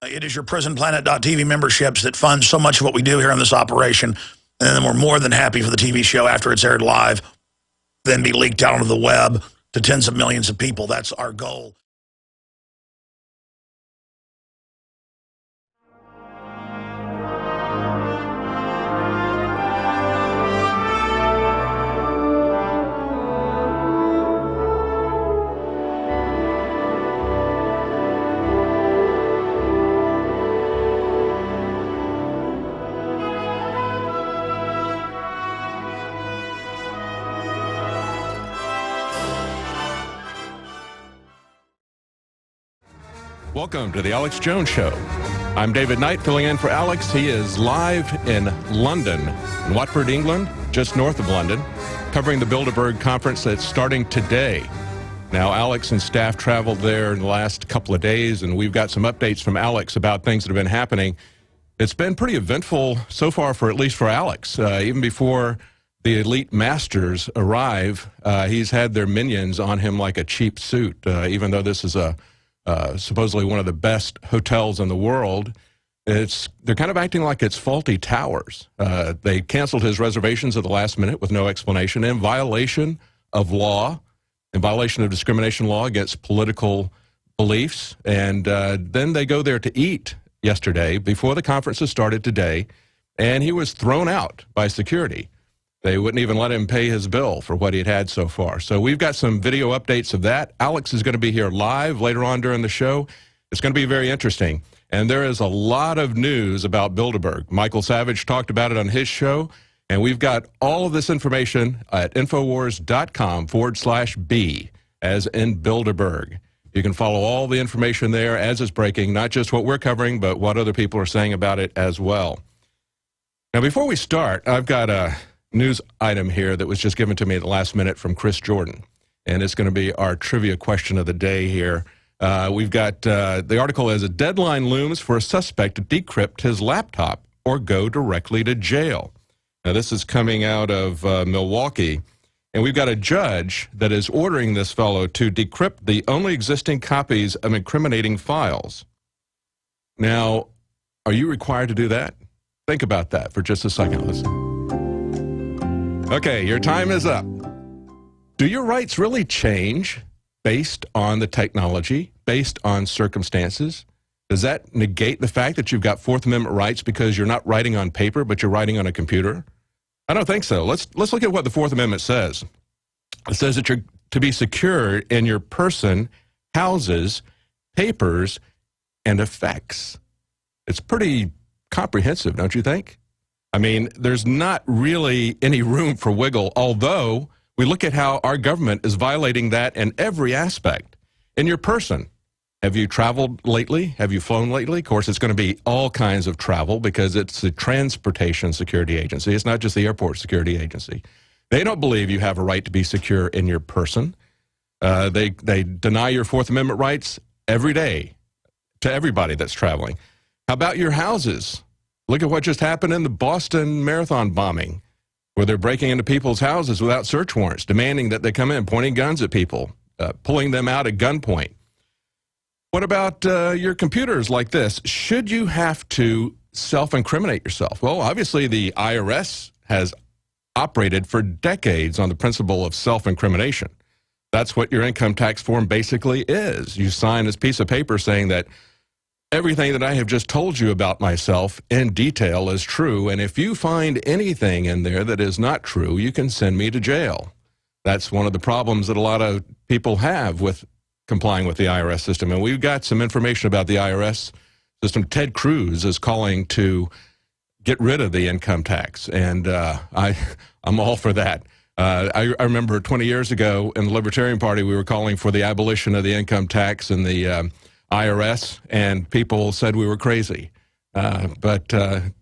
It is your prisonplanet.tv memberships that fund so much of what we do here on this operation. And then we're more than happy for the TV show after it's aired live, then be leaked out onto the web to tens of millions of people. That's our goal. Welcome to the Alex Jones Show. I'm David Knight, filling in for Alex. He is live in London, in Watford, England, just north of London, covering the Bilderberg conference that's starting today. Now, Alex and staff traveled there in the last couple of days, and we've got some updates from Alex about things that have been happening. It's been pretty eventful so far, at least for Alex. Even before the elite masters arrive, he's had their minions on him like a cheap suit, even though this is supposedly one of the best hotels in the world. They're kind of acting like it's faulty towers. They canceled his reservations at the last minute with no explanation, in violation of law, in violation of discrimination law against political beliefs. And then they go there to eat yesterday before the conference has started today, and he was thrown out by security. They wouldn't even let him pay his bill for what he had so far. So we've got some video updates of that. Alex is going to be here live later on during the show. It's going to be very interesting. And there is a lot of news about Bilderberg. Michael Savage talked about it on his show. And we've got all of this information at Infowars.com/B, as in Bilderberg. You can follow all the information there as it's breaking, not just what we're covering, but what other people are saying about it as well. Now, before we start, I've got a news item here that was just given to me at the last minute from Chris Jordan, and it's going to be our trivia question of the day here. We've got the article as a deadline looms for a suspect to decrypt his laptop or go directly to jail. Now, this is coming out of Milwaukee, and we've got a judge that is ordering this fellow to decrypt the only existing copies of incriminating files. Now, are you required to do that? Think about that for just a second. Listen. Okay, your time is up. Do your rights really change based on the technology, based on circumstances? Does that negate the fact that you've got Fourth Amendment rights because you're not writing on paper, but you're writing on a computer? I don't think so. Let's look at what the Fourth Amendment says. It says that you're to be secure in your person, houses, papers, and effects. It's pretty comprehensive, don't you think? I mean, there's not really any room for wiggle, although we look at how our government is violating that in every aspect. In your person, have you traveled lately? Have you flown lately? Of course, it's going to be all kinds of travel because it's the Transportation Security Agency. It's not just the Airport Security Agency. They don't believe you have a right to be secure in your person. They deny your Fourth Amendment rights every day to everybody that's traveling. How about your houses? Look at what just happened in the Boston Marathon bombing, where they're breaking into people's houses without search warrants, demanding that they come in, pointing guns at people, pulling them out at gunpoint. What about your computers like this? Should you have to self-incriminate yourself? Well, obviously the IRS has operated for decades on the principle of self-incrimination. That's what your income tax form basically is. You sign this piece of paper saying that everything that I have just told you about myself in detail is true, and if you find anything in there that is not true, you can send me to jail. That's one of the problems that a lot of people have with complying with the IRS system, and we've got some information about the IRS system. Ted Cruz is calling to get rid of the income tax, and I'm all for that. I remember 20 years ago in the Libertarian Party, we were calling for the abolition of the income tax and the IRS, and people said we were crazy. But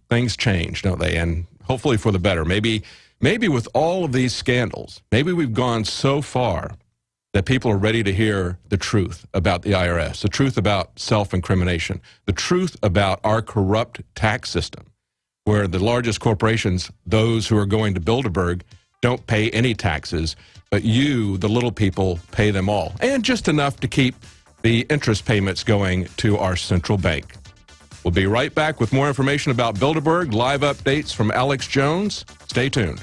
things change, don't they? And hopefully for the better. Maybe with all of these scandals, maybe we've gone so far that people are ready to hear the truth about the IRS, the truth about self-incrimination, the truth about our corrupt tax system, where the largest corporations, those who are going to Bilderberg, don't pay any taxes, but you, the little people, pay them all, and just enough to keep the interest payments going to our central bank. We'll be right back with more information about Bilderberg, live updates from Alex Jones. Stay tuned.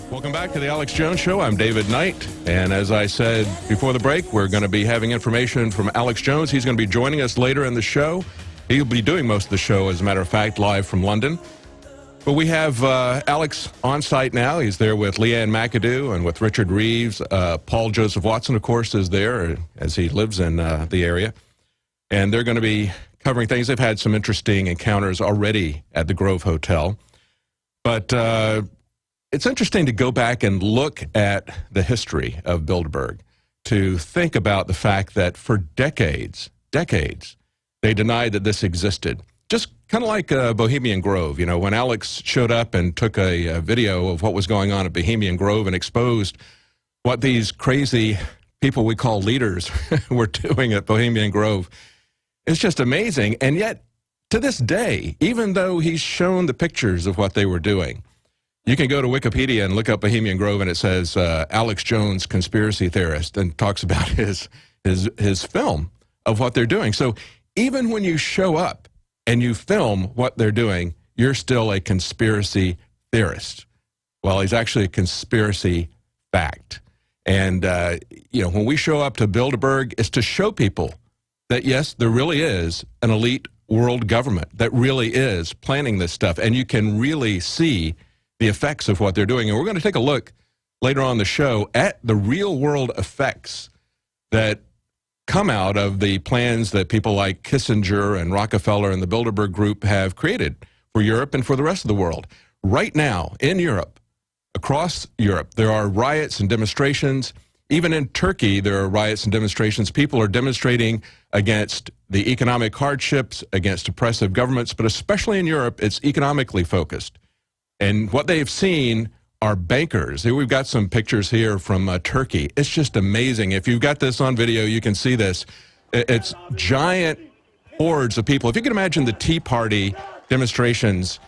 Welcome back to the Alex Jones Show. I'm David Knight, and as I said before the break, we're going to be having information from Alex Jones. He's going to be joining us later in the show. He'll be doing most of the show, as a matter of fact, live from London. But we have Alex on site now. He's there with Leanne McAdoo and with Richard Reeves. Paul Joseph Watson, of course, is there, as he lives in the area. And they're going to be covering things. They've had some interesting encounters already at the Grove Hotel. But it's interesting to go back and look at the history of Bilderberg, to think about the fact that for decades, they denied that this existed. Just kind of like Bohemian Grove. You know, when Alex showed up and took a video of what was going on at Bohemian Grove and exposed what these crazy people we call leaders were doing at Bohemian Grove, it's just amazing. And yet, to this day, even though he's shown the pictures of what they were doing, you can go to Wikipedia and look up Bohemian Grove, and it says Alex Jones, conspiracy theorist, and talks about his film of what they're doing. So even when you show up and you film what they're doing, you're still a conspiracy theorist. Well, he's actually a conspiracy fact. And, when we show up to Bilderberg, it's to show people that, yes, there really is an elite world government that really is planning this stuff. And you can really see the effects of what they're doing. And we're going to take a look later on the show at the real world effects that come out of the plans that people like Kissinger and Rockefeller and the Bilderberg Group have created for Europe and for the rest of the world. Right now, in Europe, across Europe, there are riots and demonstrations. Even in Turkey, there are riots and demonstrations. People are demonstrating against the economic hardships, against oppressive governments, but especially in Europe, it's economically focused. And what they've seen are bankers. We've got some pictures here from Turkey. It's just amazing. If you've got this on video, you can see this. It's giant hordes of people. If you can imagine the Tea Party demonstrations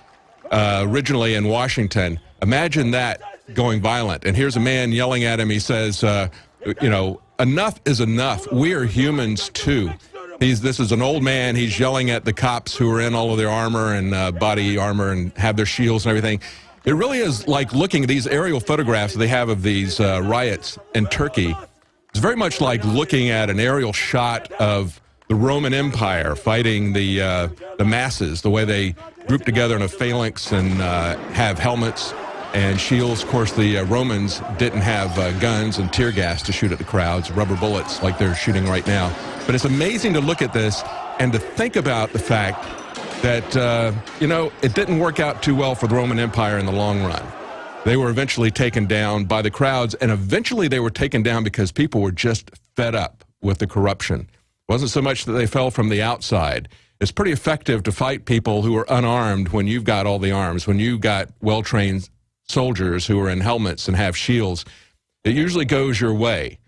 originally in Washington, imagine that going violent. And here's a man yelling at him. He says, enough is enough. We are humans too. This is an old man. He's yelling at the cops who are in all of their armor and body armor and have their shields and everything. It really is like looking at these aerial photographs they have of these riots in Turkey. It's very much like looking at an aerial shot of the Roman Empire fighting the masses, the way they group together in a phalanx and have helmets and shields. Of course, the Romans didn't have guns and tear gas to shoot at the crowds, rubber bullets like they're shooting right now. But it's amazing to look at this and to think about the fact that, it didn't work out too well for the Roman Empire in the long run. They were eventually taken down by the crowds, and eventually they were taken down because people were just fed up with the corruption. It wasn't so much that they fell from the outside. It's pretty effective to fight people who are unarmed when you've got all the arms, when you've got well-trained soldiers who are in helmets and have shields. It usually goes your way.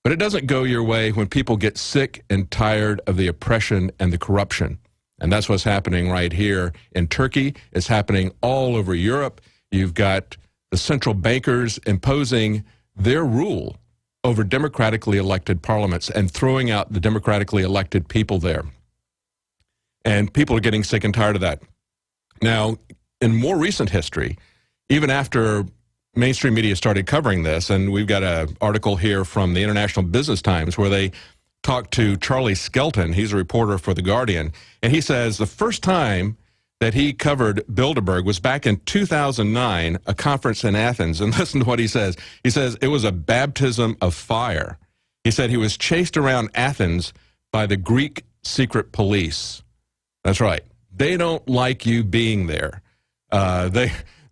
But it doesn't go your way when people get sick and tired of the oppression and the corruption. And that's what's happening right here in Turkey. It's happening all over Europe. You've got the central bankers imposing their rule over democratically elected parliaments and throwing out the democratically elected people there. And people are getting sick and tired of that. Now, in more recent history, even after mainstream media started covering this, and we've got an article here from the International Business Times where they talked to Charlie Skelton. He's a reporter for The Guardian, and he says the first time that he covered Bilderberg was back in 2009, a conference in Athens. And listen to what he says. He says it was a baptism of fire. He said he was chased around Athens by the Greek secret police. That's right. They don't like you being there.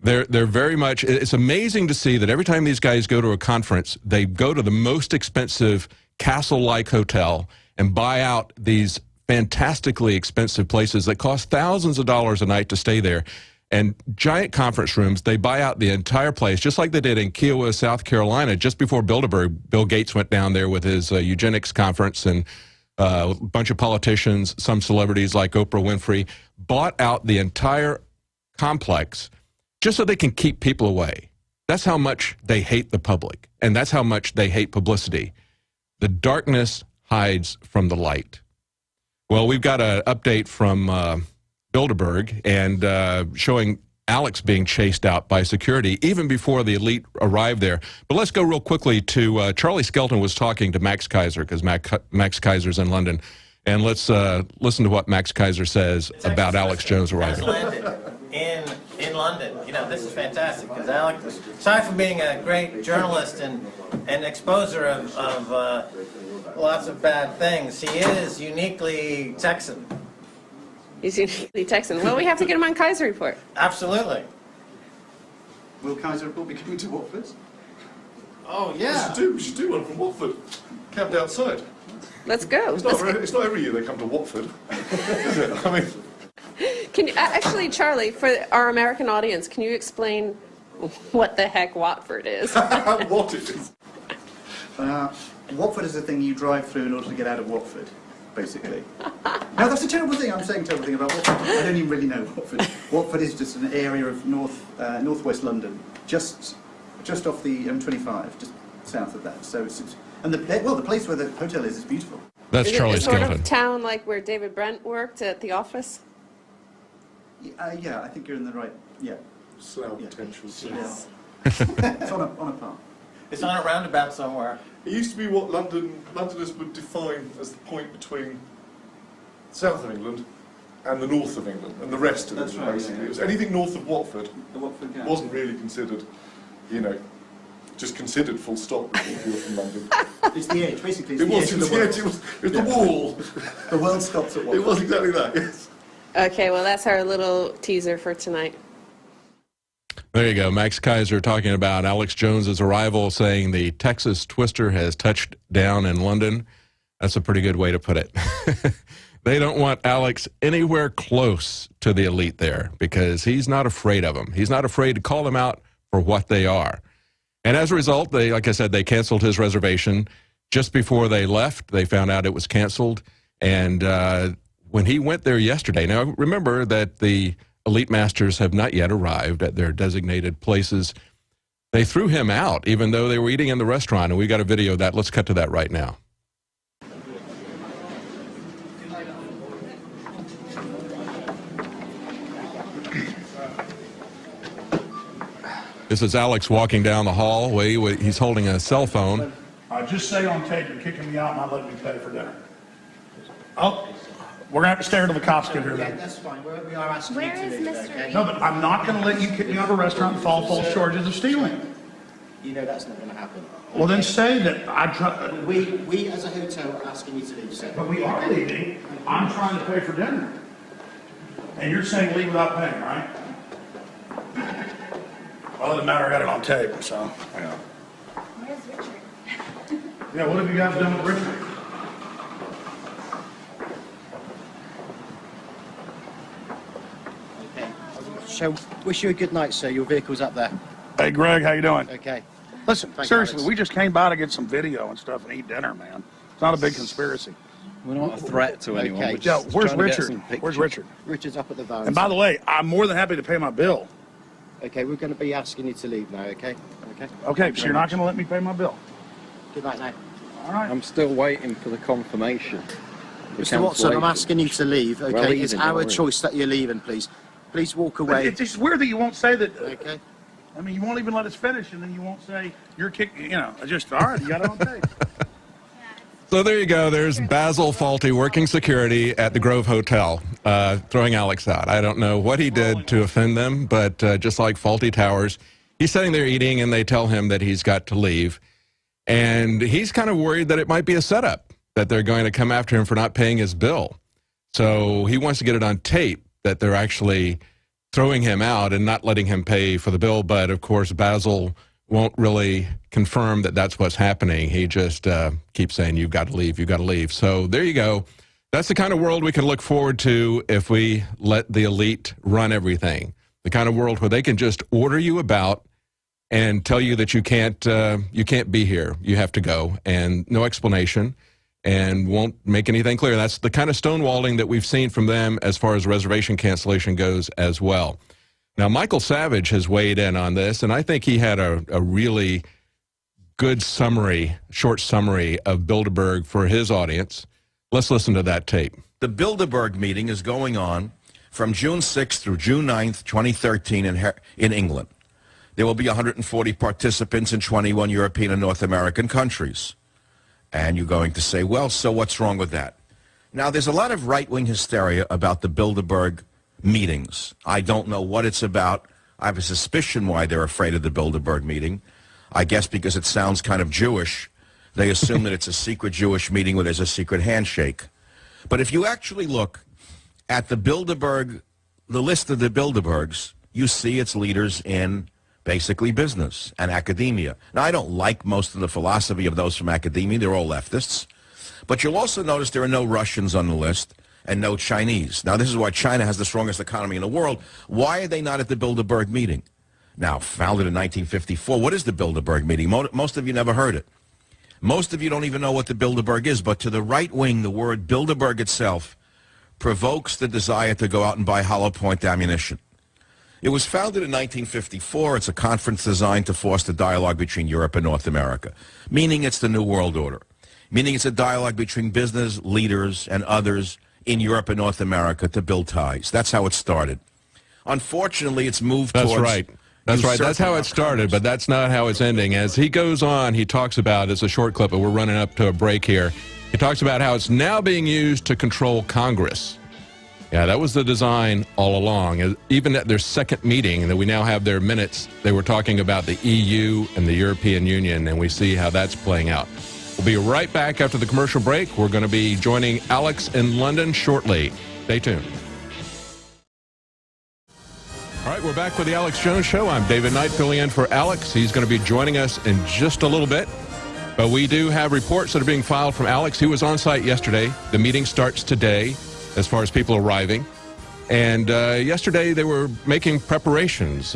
They're very much, it's amazing to see that every time these guys go to a conference, they go to the most expensive castle-like hotel and buy out these fantastically expensive places that cost thousands of dollars a night to stay there. And giant conference rooms, they buy out the entire place, just like they did in Kiowa, South Carolina, just before Bilderberg. Bill Gates went down there with his eugenics conference, and a bunch of politicians, some celebrities like Oprah Winfrey, bought out the entire complex just so they can keep people away. That's how much they hate the public, and that's how much they hate publicity. The darkness hides from the light. Well, we've got an update from Bilderberg and showing Alex being chased out by security even before the elite arrived there. But let's go real quickly to Charlie Skelton was talking to Max Kaiser, because Max Kaiser's in London. And let's listen to what Max Kaiser says about Alex Jones arriving. In London. You know, this is fantastic, because Alex, aside from being a great journalist and exposer of lots of bad things, he is uniquely Texan. He's uniquely Texan. Well, we have to get him on Kaiser Report. Absolutely. Will Kaiser Report be coming to Watford? Oh, yeah. We should do one from Watford, camped outside. Let's go. It's not every year they come to Watford, is it? I mean, Can you, actually, Charlie, for our American audience, can you explain what the heck Watford is? what it is. Watford is the thing you drive through in order to get out of Watford, basically. No, that's a terrible thing. I'm saying a terrible thing about Watford. I don't even really know Watford. Watford is just an area of northwest London, just off the M25, just south of that. So and the place where the hotel is beautiful. That's Charlie Is it sort Skelton. of town like where David Brent worked at the office? Yeah, I think you're in the right. Yeah. Slough potential. Yeah. It's on a path. It's on a roundabout somewhere. It used to be what Londoners would define as the point between south of England and the north of England, and the rest of That's it, right, basically. yeah. It was anything north of Watford The Watford Gap. wasn't really considered, you know, just considered full stop if you were from London. It's the edge, basically. It's It the edge of the world. it was the wall. The world stops at Watford. It was exactly that, yes. Okay, well, that's our little teaser for tonight. There you go. Max Kaiser talking about Alex Jones's arrival, saying the Texas Twister has touched down in London. That's a pretty good way to put it. They don't want Alex anywhere close to the elite there, because he's not afraid of them. He's not afraid to call them out for what they are. And as a result, like I said, they canceled his reservation. Just before they left, they found out it was canceled. And when he went there yesterday, now remember that the elite masters have not yet arrived at their designated places. They threw him out, even though they were eating in the restaurant, and we got a video of that. Let's cut to that right now. This is Alex walking down the hallway. He's holding a cell phone. Just say on tape you're kicking me out and not letting me pay for dinner. Oh, we're going to have to stay until the cops get here then. That's fine. We are asking you Where to is leave, Mr. okay? No, but I'm not going to let you kick me out of a restaurant and fall false charges of stealing. You know that's not going to happen. Well, then say that I try. We as a hotel are asking you to leave, sir. But we are leaving. I'm trying to pay for dinner. And you're saying leave without paying, right? Well, it doesn't matter. I got it on tape, so. Yeah. Where's Richard? Yeah, what have you guys done with Richard? Okay. So, wish you a good night, sir. Your vehicle's up there. Hey, Greg, how you doing? Okay. Listen, Thank you, seriously, Alex. we just came by to get some video and stuff and eat dinner, man. It's not a big conspiracy. We're not a threat to anyone. Okay. We're Yeah, just where's trying to get Richard? some Where's pictures. Richard? Richard's up at the van. And by the way, I'm more than happy to pay my bill. Okay, we're going to be asking you to leave now, okay? Okay. Okay, so you're not going to let me pay my bill? Good night now. All right. I'm still waiting for the confirmation. The Mr. Watson, I'm cancellation. asking you to leave, okay? Well, It's leaving, our don't worry. choice that you're leaving, please. Please walk But away. it's just weird that you won't say that. Okay. I mean, you won't even let us finish, and then you won't say you're kicking. You know, just all right. You got it on tape. So there you go. There's Basil Fawlty working security at the Grove Hotel, throwing Alex out. I don't know what he did to offend them, but just like Fawlty Towers, he's sitting there eating, and they tell him that he's got to leave. And he's kind of worried that it might be a setup, that they're going to come after him for not paying his bill. So he wants to get it on tape that they're actually throwing him out and not letting him pay for the bill. But, of course, Basil won't really confirm that that's what's happening. He just keeps saying, you've got to leave, you've got to leave. So there you go. That's the kind of world we can look forward to if we let the elite run everything. The kind of world where they can just order you about and tell you that you can't be here. You have to go, and no explanation, and won't make anything clear. That's the kind of stonewalling that we've seen from them as far as reservation cancellation goes as well. Now, Michael Savage has weighed in on this, and I think he had a really good summary, short summary of Bilderberg for his audience. Let's listen to that tape. The Bilderberg meeting is going on from June 6th through June 9th, 2013 in England. There will be 140 participants in 21 European and North American countries. And you're going to say, well, so what's wrong with that? Now, there's a lot of right-wing hysteria about the Bilderberg meetings. I don't know what it's about. I have a suspicion why they're afraid of the Bilderberg meeting. I guess because it sounds kind of Jewish. They assume that it's a secret Jewish meeting where there's a secret handshake. But if you actually look at the Bilderberg, the list of the Bilderbergs, you see its leaders in basically business and academia. Now, I don't like most of the philosophy of those from academia. They're all leftists. But you'll also notice there are no Russians on the list and no Chinese. Now, this is why China has the strongest economy in the world. Why are they not at the Bilderberg meeting? Now, founded in 1954, what is the Bilderberg meeting? Most of you never heard it. Most of you don't even know what the Bilderberg is, but to the right wing, the word Bilderberg itself provokes the desire to go out and buy hollow point ammunition. It was founded in 1954. It's a conference designed to foster dialogue between Europe and North America, meaning it's the New World Order, meaning it's a dialogue between business leaders and others in Europe and North America to build ties. That's how it started. Unfortunately, it's moved towards... That's right. That's right. That's how it started, but that's not how it's ending. As he goes on, he talks about, it's a short clip, but we're running up to a break here. He talks about how it's now being used to control Congress. Yeah, that was the design all along. Even at their second meeting, that we now have their minutes, they were talking about the EU and the European Union, and we see how that's playing out. We'll be right back after the commercial break. We're going to be joining Alex in London shortly. Stay tuned. All right, we're back with the Alex Jones Show. I'm David Knight filling in for Alex. He's going to be joining us in just a little bit. But we do have reports that are being filed from Alex. He was on site yesterday. The meeting starts today as far as people arriving. And yesterday they were making preparations.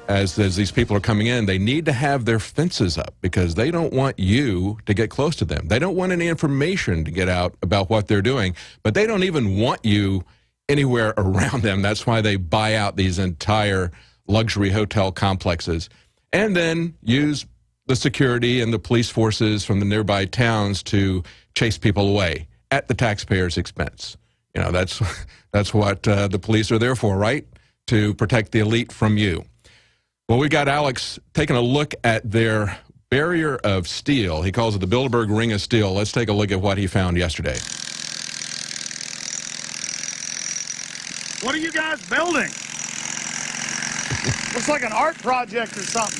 As these people are coming in, they need to have their fences up because they don't want you to get close to them. They don't want any information to get out about what they're doing, but they don't even want you anywhere around them. That's why they buy out these entire luxury hotel complexes and then use the security and the police forces from the nearby towns to chase people away at the taxpayers' expense. You know, that's what the police are there for, right? To protect the elite from you. Well, we got Alex taking a look at their barrier of steel. He calls it the Bilderberg Ring of Steel. Let's take a look at what he found yesterday. What are you guys building? Looks like an art project or something.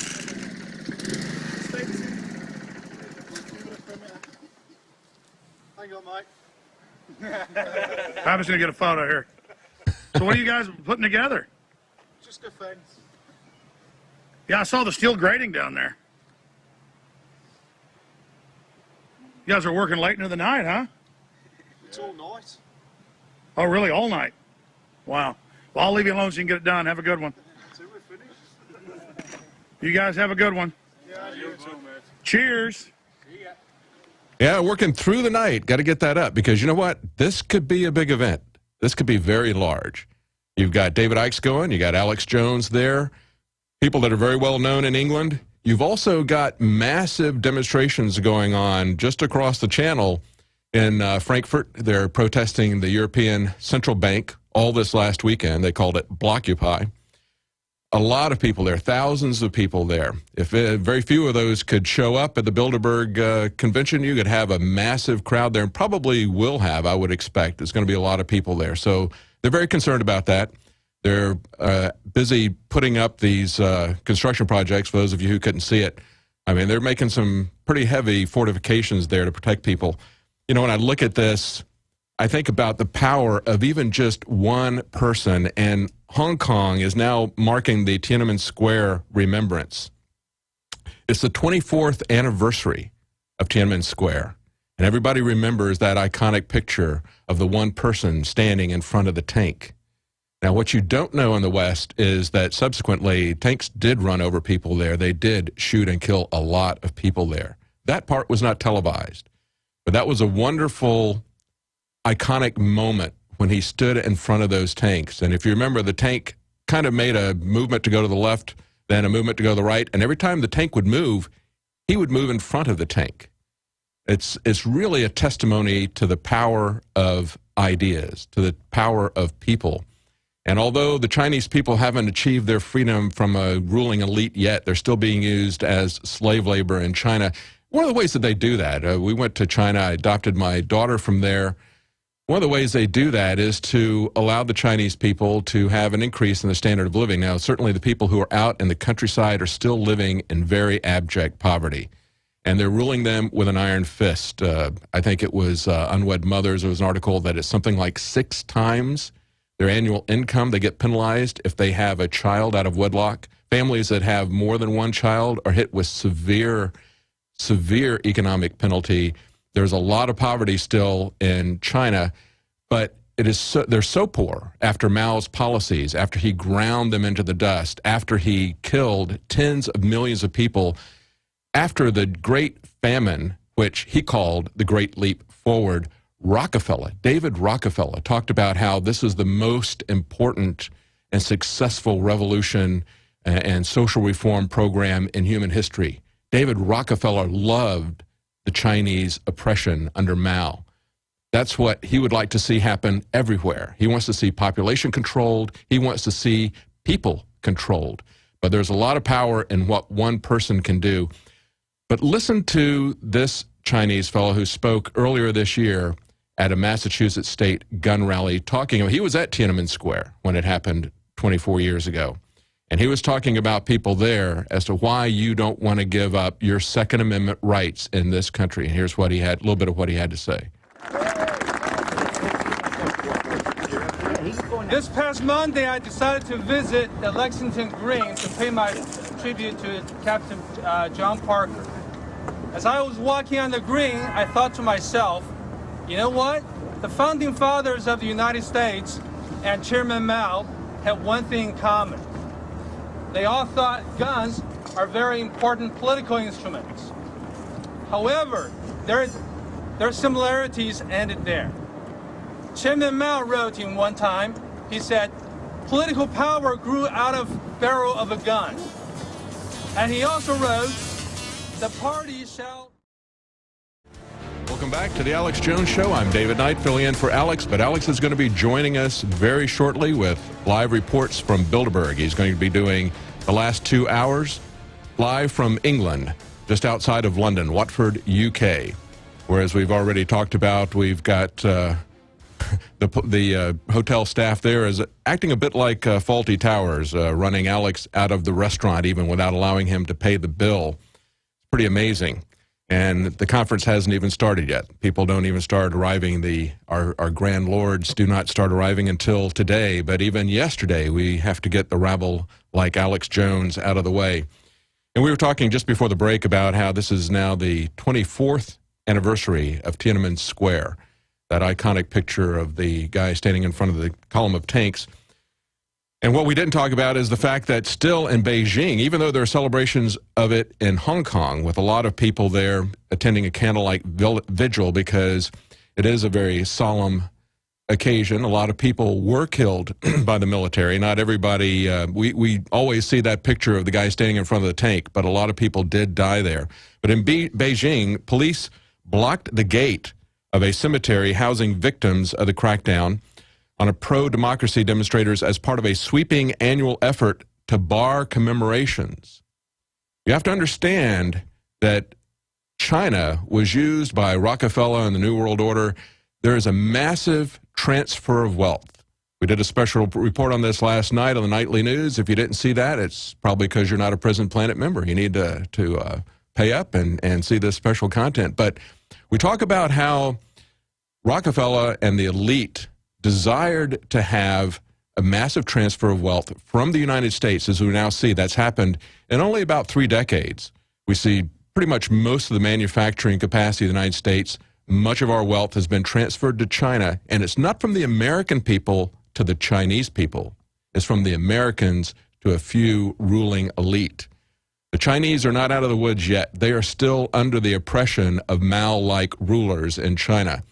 Hang on, Mike. I'm just going to get a photo here. So what are you guys putting together? Just a fence. Yeah, I saw the steel grating down there. You guys are working late into the night, huh? It's all night. Oh, really? All night? Wow. Well, I'll leave you alone so you can get it done. Have a good one. So we're finished. You guys have a good one. Yeah, you too, man. Cheers. Yeah, working through the night. Got to get that up because you know what? This could be a big event. This could be very large. You've got David Icke going. You got Alex Jones there. People that are very well known in England. You've also got massive demonstrations going on just across the channel in Frankfurt. They're protesting the European Central Bank all this last weekend. They called it Blockupy. A lot of people there, thousands of people there. If very few of those could show up at the Bilderberg convention, you could have a massive crowd there, and probably will have, I would expect. There's going to be a lot of people there. So they're very concerned about that. They're busy putting up these construction projects, for those of you who couldn't see it. I mean, they're making some pretty heavy fortifications there to protect people. You know, when I look at this, I think about the power of even just one person, and Hong Kong is now marking the Tiananmen Square remembrance. It's the 24th anniversary of Tiananmen Square, and everybody remembers that iconic picture of the one person standing in front of the tank. Now, what you don't know in the West is that subsequently tanks did run over people there. They did shoot and kill a lot of people there. That part was not televised, but that was a wonderful, iconic moment when he stood in front of those tanks. And if you remember, the tank kind of made a movement to go to the left, then a movement to go to the right. And every time the tank would move, he would move in front of the tank. It's really a testimony to the power of ideas, to the power of people. And although the Chinese people haven't achieved their freedom from a ruling elite yet, they're still being used as slave labor in China. One of the ways that they do that, we went to China, I adopted my daughter from there. One of the ways they do that is to allow the Chinese people to have an increase in the standard of living. Now, certainly the people who are out in the countryside are still living in very abject poverty. And they're ruling them with an iron fist. I think it was Unwed Mothers. There was an article that it's something like 6 times their annual income. They get penalized if they have a child out of wedlock. Families that have more than one child are hit with severe economic penalty. There's a lot of poverty still in China, but they're so poor after Mao's policies, after he ground them into the dust, after he killed tens of millions of people, after the Great Famine, which he called the Great Leap Forward. David Rockefeller, talked about how this is the most important and successful revolution and social reform program in human history. David Rockefeller loved the Chinese oppression under Mao. That's what he would like to see happen everywhere. He wants to see population controlled. He wants to see people controlled. But there's a lot of power in what one person can do. But listen to this Chinese fellow who spoke earlier this year at a Massachusetts state gun rally talking. He was at Tiananmen Square when it happened 24 years ago. And he was talking about people there as to why you don't want to give up your Second Amendment rights in this country. And here's what he had, a little bit of what he had to say. This past Monday, I decided to visit the Lexington Green to pay my tribute to Captain John Parker. As I was walking on the green, I thought to myself, you know what? The founding fathers of the United States and Chairman Mao had one thing in common. They all thought guns are very important political instruments. However, their similarities ended there. Chairman Mao wrote in one time, he said, political power grew out of barrel of a gun. And he also wrote, the party shall... Welcome back to the Alex Jones Show. I'm David Knight, filling in for Alex, but Alex is going to be joining us very shortly with live reports from Bilderberg. He's going to be doing the last 2 hours live from England, just outside of London, Watford, UK. Whereas we've already talked about, we've got the hotel staff there is acting a bit like Faulty Towers, running Alex out of the restaurant even without allowing him to pay the bill. It's pretty amazing. And the conference hasn't even started yet. People don't even start arriving. Our grand lords do not start arriving until today. But even yesterday, we have to get the rabble like Alex Jones out of the way. And we were talking just before the break about how this is now the 24th anniversary of Tiananmen Square, that iconic picture of the guy standing in front of the column of tanks. And what we didn't talk about is the fact that still in Beijing, even though there are celebrations of it in Hong Kong, with a lot of people there attending a candlelight vigil because it is a very solemn occasion. A lot of people were killed by the military. Not everybody, we always see that picture of the guy standing in front of the tank, but a lot of people did die there. But in Beijing, police blocked the gate of a cemetery housing victims of the crackdown on a pro-democracy demonstrators as part of a sweeping annual effort to bar commemorations. You have to understand that China was used by Rockefeller and the New World Order. There is a massive transfer of wealth. We did a special report on this last night on the Nightly News. If you didn't see that, it's probably because you're not a Prison Planet member. You need to pay up and see this special content. But we talk about how Rockefeller and the elite desired to have a massive transfer of wealth from the United States. As we now see, that's happened in only about 3 decades. We see pretty much most of the manufacturing capacity of the United States. Much of our wealth has been transferred to China, and it's not from the American people to the Chinese people. It's from the Americans to a few ruling elite. The Chinese are not out of the woods yet. They are still under the oppression of Mao-like rulers in China.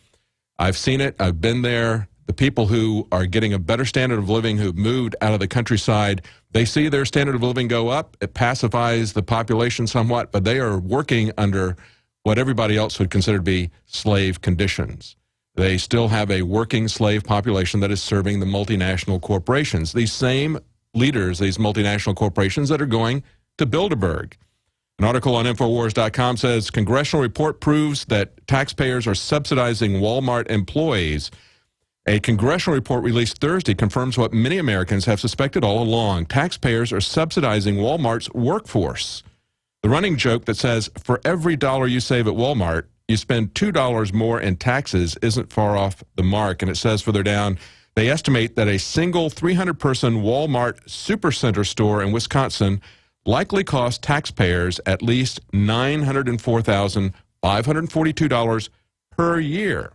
I've seen it. I've been there. The people who are getting a better standard of living, who've moved out of the countryside, they see their standard of living go up. It pacifies the population somewhat, but they are working under what everybody else would consider to be slave conditions. They still have a working slave population that is serving the multinational corporations. These same leaders, these multinational corporations that are going to Bilderberg. An article on Infowars.com says, congressional report proves that taxpayers are subsidizing Walmart employees. A congressional report released Thursday confirms what many Americans have suspected all along. Taxpayers are subsidizing Walmart's workforce. The running joke that says, for every dollar you save at Walmart, you spend $2 more in taxes isn't far off the mark. And it says further down, they estimate that a single 300-person Walmart supercenter store in Wisconsin likely cost taxpayers at least $904,542 per year.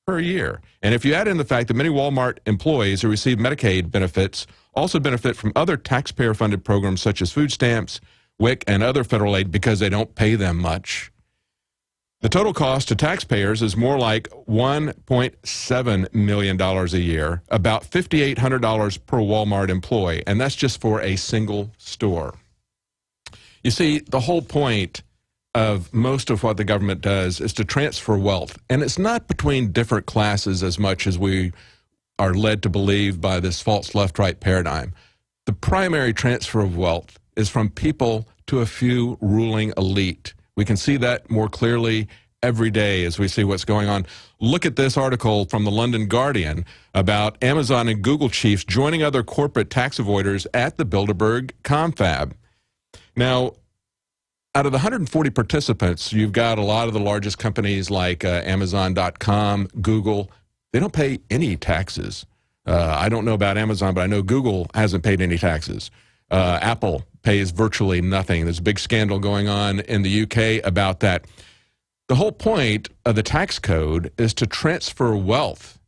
Per year. And if you add in the fact that many Walmart employees who receive Medicaid benefits also benefit from other taxpayer-funded programs such as food stamps, WIC, and other federal aid because they don't pay them much, the total cost to taxpayers is more like $1.7 million a year, about $5,800 per Walmart employee, and that's just for a single store. You see, the whole point of most of what the government does is to transfer wealth, and it's not between different classes as much as we are led to believe by this false left-right paradigm. The primary transfer of wealth is from people to a few ruling elite. We can see that more clearly every day as we see what's going on. Look at this article from the London Guardian about Amazon and Google chiefs joining other corporate tax avoiders at the Bilderberg confab. Now, out of the 140 participants, you've got a lot of the largest companies like Amazon.com, Google. They don't pay any taxes. I don't know about Amazon, but I know Google hasn't paid any taxes. Apple pays virtually nothing. There's a big scandal going on in the UK about that. The whole point of the tax code is to transfer wealth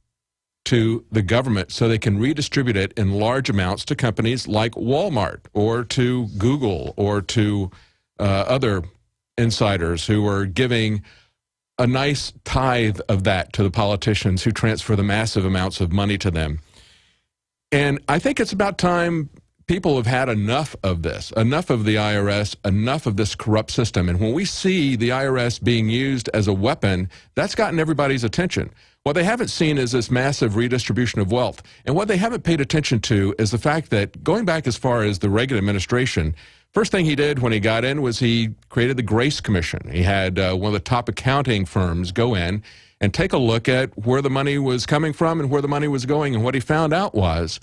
to the government so they can redistribute it in large amounts to companies like Walmart or to Google or to other insiders who are giving a nice tithe of that to the politicians who transfer the massive amounts of money to them. And I think it's about time people have had enough of this, enough of the IRS, enough of this corrupt system. And when we see the IRS being used as a weapon, that's gotten everybody's attention. What they haven't seen is this massive redistribution of wealth. And what they haven't paid attention to is the fact that going back as far as the Reagan administration, first thing he did when he got in was he created the Grace Commission. He had one of the top accounting firms go in and take a look at where the money was coming from and where the money was going. And what he found out was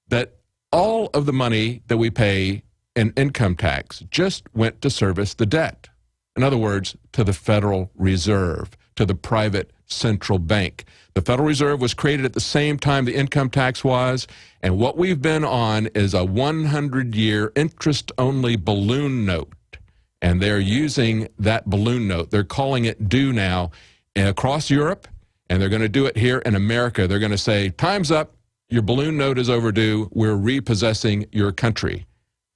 that all of the money that we pay in income tax just went to service the debt. In other words, to the Federal Reserve, to the private central bank. The Federal Reserve was created at the same time the income tax was, and what we've been on is a 100-year interest-only balloon note. And they're using that balloon note. They're calling it due now across Europe, and they're going to do it here in America. They're going to say, time's up. Your balloon note is overdue. We're repossessing your country.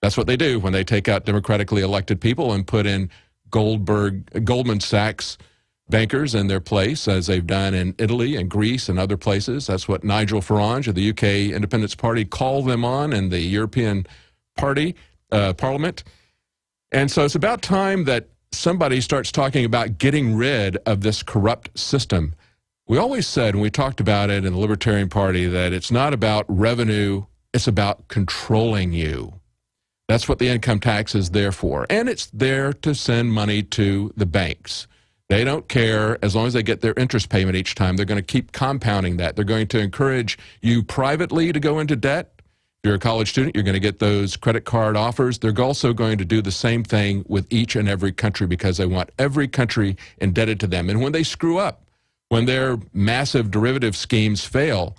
That's what they do when they take out democratically elected people and put in Goldman Sachs bankers in their place, as they've done in Italy and Greece and other places. That's what Nigel Farage of the UK Independence Party called them on in the European Parliament. And so it's about time that somebody starts talking about getting rid of this corrupt system. We always said, when we talked about it in the Libertarian Party, that it's not about revenue, it's about controlling you. That's what the income tax is there for. And it's there to send money to the banks. They don't care as long as they get their interest payment each time. They're going to keep compounding that. They're going to encourage you privately to go into debt. If you're a college student, you're going to get those credit card offers. They're also going to do the same thing with each and every country because they want every country indebted to them. And when they screw up, when their massive derivative schemes fail,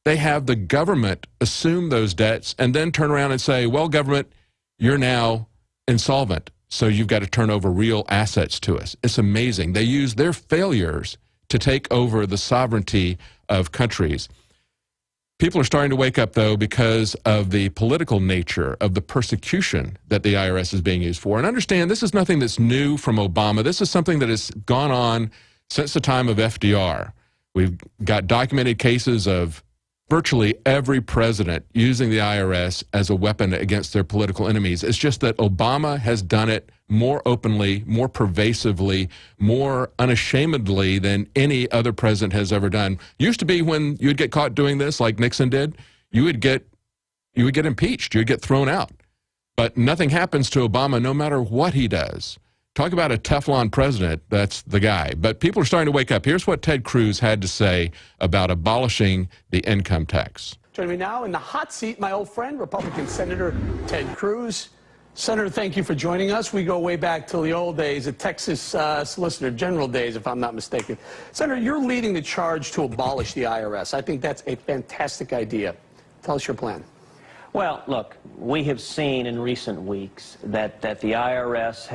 they have the government assume those debts and then turn around and say, well, government, you're now insolvent, so you've got to turn over real assets to us. It's amazing. They use their failures to take over the sovereignty of countries. People are starting to wake up, though, because of the political nature of the persecution that the IRS is being used for. And understand, this is nothing that's new from Obama. This is something that has gone on since the time of FDR. We've got documented cases of virtually every president using the IRS as a weapon against their political enemies. It's just that Obama has done it more openly, more pervasively, more unashamedly than any other president has ever done. Used to be when you'd get caught doing this, like Nixon did, you would get impeached, you would get thrown out. But nothing happens to Obama no matter what he does. Talk about a Teflon president, that's the guy. But people are starting to wake up. Here's what Ted Cruz had to say about abolishing the income tax. Joining me now in the hot seat, my old friend, Republican Senator Ted Cruz. Senator, thank you for joining us. We go way back to the old days, the Texas Solicitor General days, if I'm not mistaken. Senator, you're leading the charge to abolish the IRS. I think that's a fantastic idea. Tell us your plan. Well, look, we have seen in recent weeks that the IRS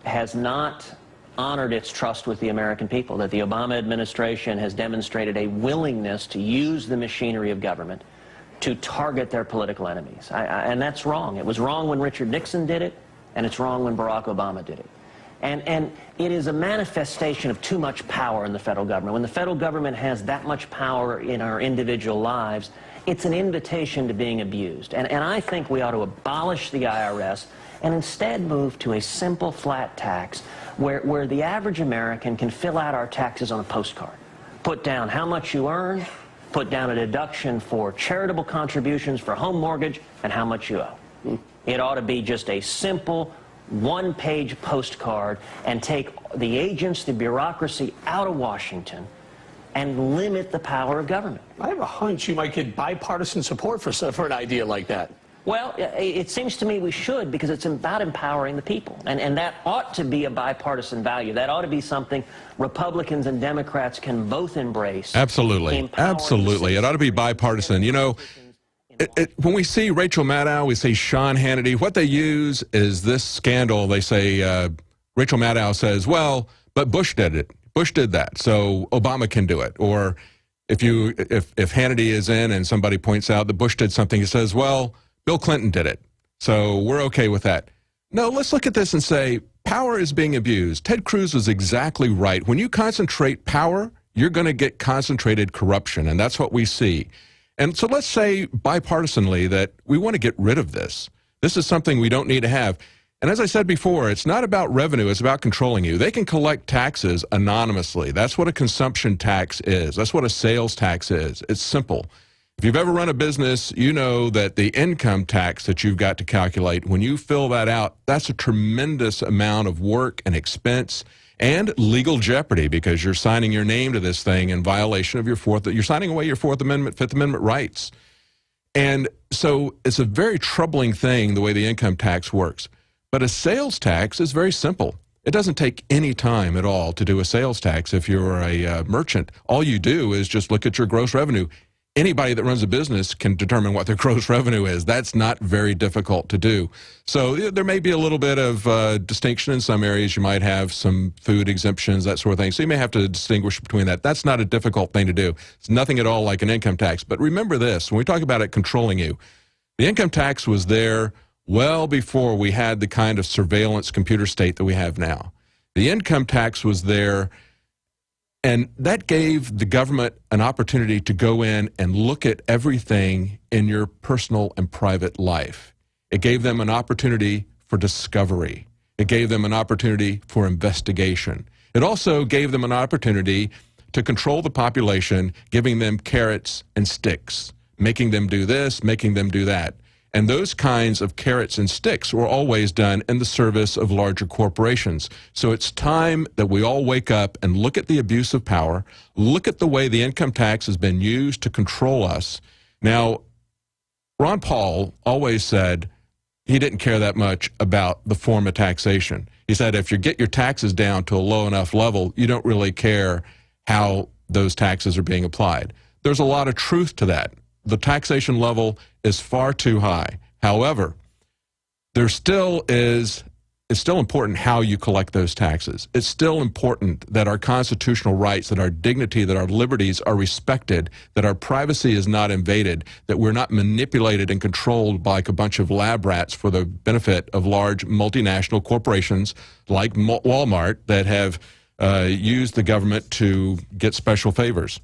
has not honored its trust with the American people, that the Obama administration has demonstrated a willingness to use the machinery of government to target their political enemies. And that's wrong. It was wrong when Richard Nixon did it, and it's wrong when Barack Obama did it. And it is a manifestation of too much power in the federal government. When the federal government has that much power in our individual lives, it's an invitation to being abused. And I think we ought to abolish the IRS and instead move to a simple flat tax where the average American can fill out our taxes on a postcard. Put down how much you earn, put down a deduction for charitable contributions for home mortgage, and how much you owe. It ought to be just a simple one-page postcard and take the agents, the bureaucracy out of Washington and limit the power of government. I have a hunch you might get bipartisan support for an idea like that. Well, it seems to me we should, because it's about empowering the people. And that ought to be a bipartisan value. That ought to be something Republicans and Democrats can both embrace. Absolutely. Absolutely. It ought to be bipartisan. You know, when we see Rachel Maddow, we see Sean Hannity, what they use is this scandal. They say, Rachel Maddow says, well, but Bush did it. Bush did that, so Obama can do it. Or if Hannity is in and somebody points out that Bush did something, he says, well, Bill Clinton did it, so we're okay with that. No, let's look at this and say power is being abused. Ted Cruz was exactly right. When you concentrate power, you're going to get concentrated corruption, and that's what we see. And so let's say bipartisanly that we want to get rid of this. This is something we don't need to have. And as I said before, it's not about revenue, it's about controlling you. They can collect taxes anonymously. That's what a consumption tax is. That's what a sales tax is. It's simple. If you've ever run a business, you know that the income tax that you've got to calculate, when you fill that out, that's a tremendous amount of work and expense and legal jeopardy, because you're signing your name to this thing in violation of you're signing away your Fourth Amendment, Fifth Amendment rights. And so it's a very troubling thing the way the income tax works. But a sales tax is very simple. It doesn't take any time at all to do a sales tax if you're a merchant. All you do is just look at your gross revenue. Anybody that runs a business can determine what their gross revenue is. That's not very difficult to do. So there may be a little bit of distinction in some areas. You might have some food exemptions, that sort of thing. So you may have to distinguish between that. That's not a difficult thing to do. It's nothing at all like an income tax. But remember this, when we talk about it controlling you, the income tax was there well before we had the kind of surveillance computer state that we have now. The income tax was there, and that gave the government an opportunity to go in and look at everything in your personal and private life. It gave them an opportunity for discovery. It gave them an opportunity for investigation. It also gave them an opportunity to control the population, giving them carrots and sticks, making them do this, making them do that. And those kinds of carrots and sticks were always done in the service of larger corporations. So it's time that we all wake up and look at the abuse of power, look at the way the income tax has been used to control us. Now, Ron Paul always said he didn't care that much about the form of taxation. He said if you get your taxes down to a low enough level, you don't really care how those taxes are being applied. There's a lot of truth to that. The taxation level is far too high. However, it's still important how you collect those taxes. It's still important that our constitutional rights, that our dignity, that our liberties are respected, that our privacy is not invaded, that we're not manipulated and controlled by a bunch of lab rats for the benefit of large multinational corporations like Walmart that have used the government to get special favors.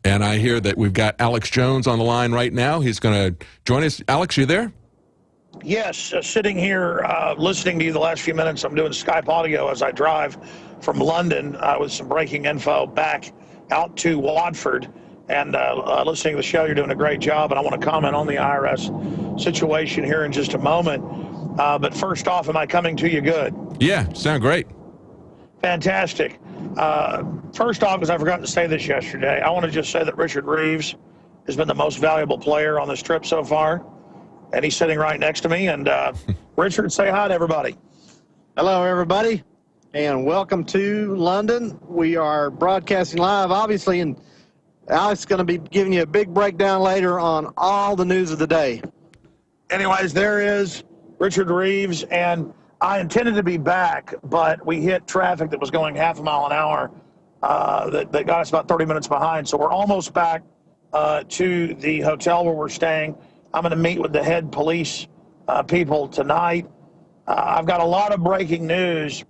And I hear that we've got Alex Jones on the line right now. He's going to join us. Alex, you there? Yes, sitting here listening to you the last few minutes. I'm doing Skype audio as I drive from London with some breaking info back out to Watford. And listening to the show, you're doing a great job. And I want to comment on the IRS situation here in just a moment. But first off, am I coming to you good? Yeah, sound great. Fantastic. First off, because I forgot to say this yesterday, I want to just say that Richard Reeves has been the most valuable player on this trip so far. And he's sitting right next to me. And Richard, say hi to everybody. Hello, everybody, and welcome to London. We are broadcasting live, obviously, and Alex is going to be giving you a big breakdown later on all the news of the day. Anyways, there is Richard Reeves, and I intended to be back, but we hit traffic that was going half a mile an hour that got us about 30 minutes behind. So we're almost back to the hotel where we're staying. I'm going to meet with the head police people tonight. I've got a lot of breaking news,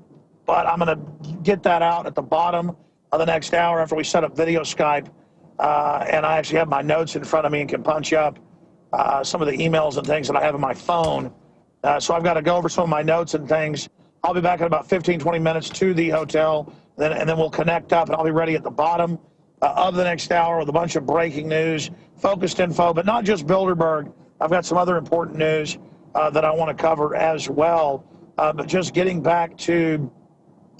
but I'm going to get that out at the bottom of the next hour after we set up video Skype. And I actually have my notes in front of me and can punch up some of the emails and things that I have on my phone. So I've got to go over some of my notes and things. I'll be back in about 15, 20 minutes to the hotel, and then we'll connect up, and I'll be ready at the bottom of the next hour with a bunch of breaking news, focused info, but not just Bilderberg. I've got some other important news that I want to cover as well. But just getting back to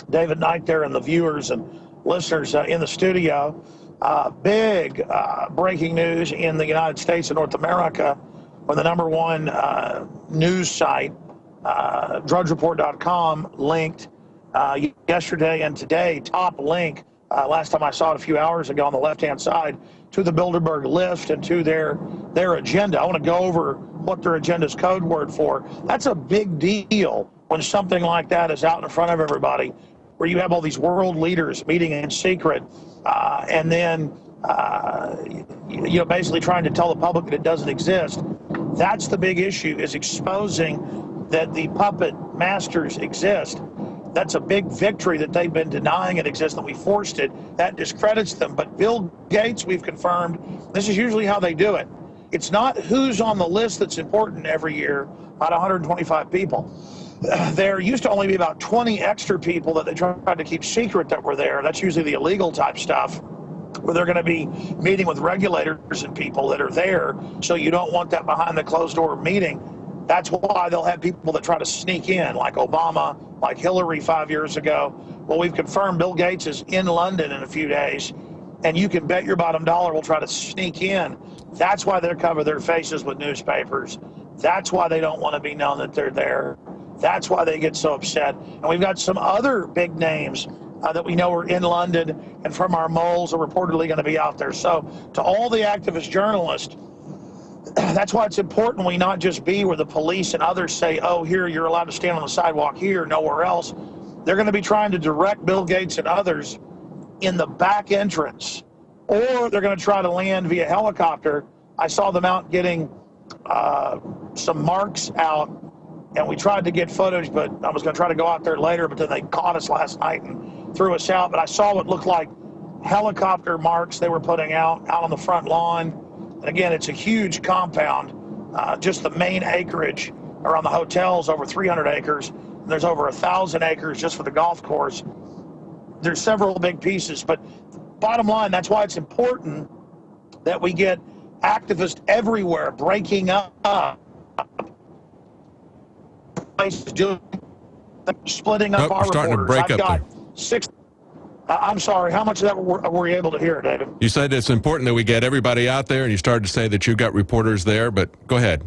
David Knight there and the viewers and listeners in the studio, big breaking news in the United States and North America when the #1 news site, drudgereport.com, linked yesterday and today, top link, last time I saw it a few hours ago on the left-hand side, to the Bilderberg list and to their agenda. I want to go over what their agenda is code word for. That's a big deal when something like that is out in front of everybody, where you have all these world leaders meeting in secret and then basically trying to tell the public that it doesn't exist. That's the big issue, is exposing that the puppet masters exist. That's a big victory that they've been denying it exists, that we forced it. That discredits them. But Bill Gates, we've confirmed, this is usually how they do it. It's not who's on the list that's important every year, about 125 people. There used to only be about 20 extra people that they tried to keep secret that were there. That's usually the illegal type stuff, where they're going to be meeting with regulators and people that are there. So you don't want that behind the closed door meeting. That's why they'll have people that try to sneak in, like Obama, like Hillary 5 years ago. Well, we've confirmed Bill Gates is in London in a few days, and you can bet your bottom dollar we'll try to sneak in. That's why they cover their faces with newspapers. That's why they don't want to be known that they're there. That's why they get so upset. And we've got some other big names that we know are in London and from our moles are reportedly going to be out there. So to all the activist journalists, that's why it's important we not just be where the police and others say, oh, here, you're allowed to stand on the sidewalk here, nowhere else. They're going to be trying to direct Bill Gates and others in the back entrance, or they're going to try to land via helicopter. I saw them out getting some marks out, and we tried to get footage, but I was going to try to go out there later, but then they caught us last night and threw us out. But I saw what looked like helicopter marks they were putting out on the front lawn. And again, it's a huge compound. Just the main acreage around the hotels, over 300 acres. And there's over 1,000 acres just for the golf course. There's several big pieces, but bottom line, that's why it's important that we get activists everywhere breaking up places, doing, splitting up our starting reporters. to break I've up got 6. I'm sorry, how much of that were you able to hear, David? You said it's important that we get everybody out there, and you started to say that you've got reporters there, but go ahead.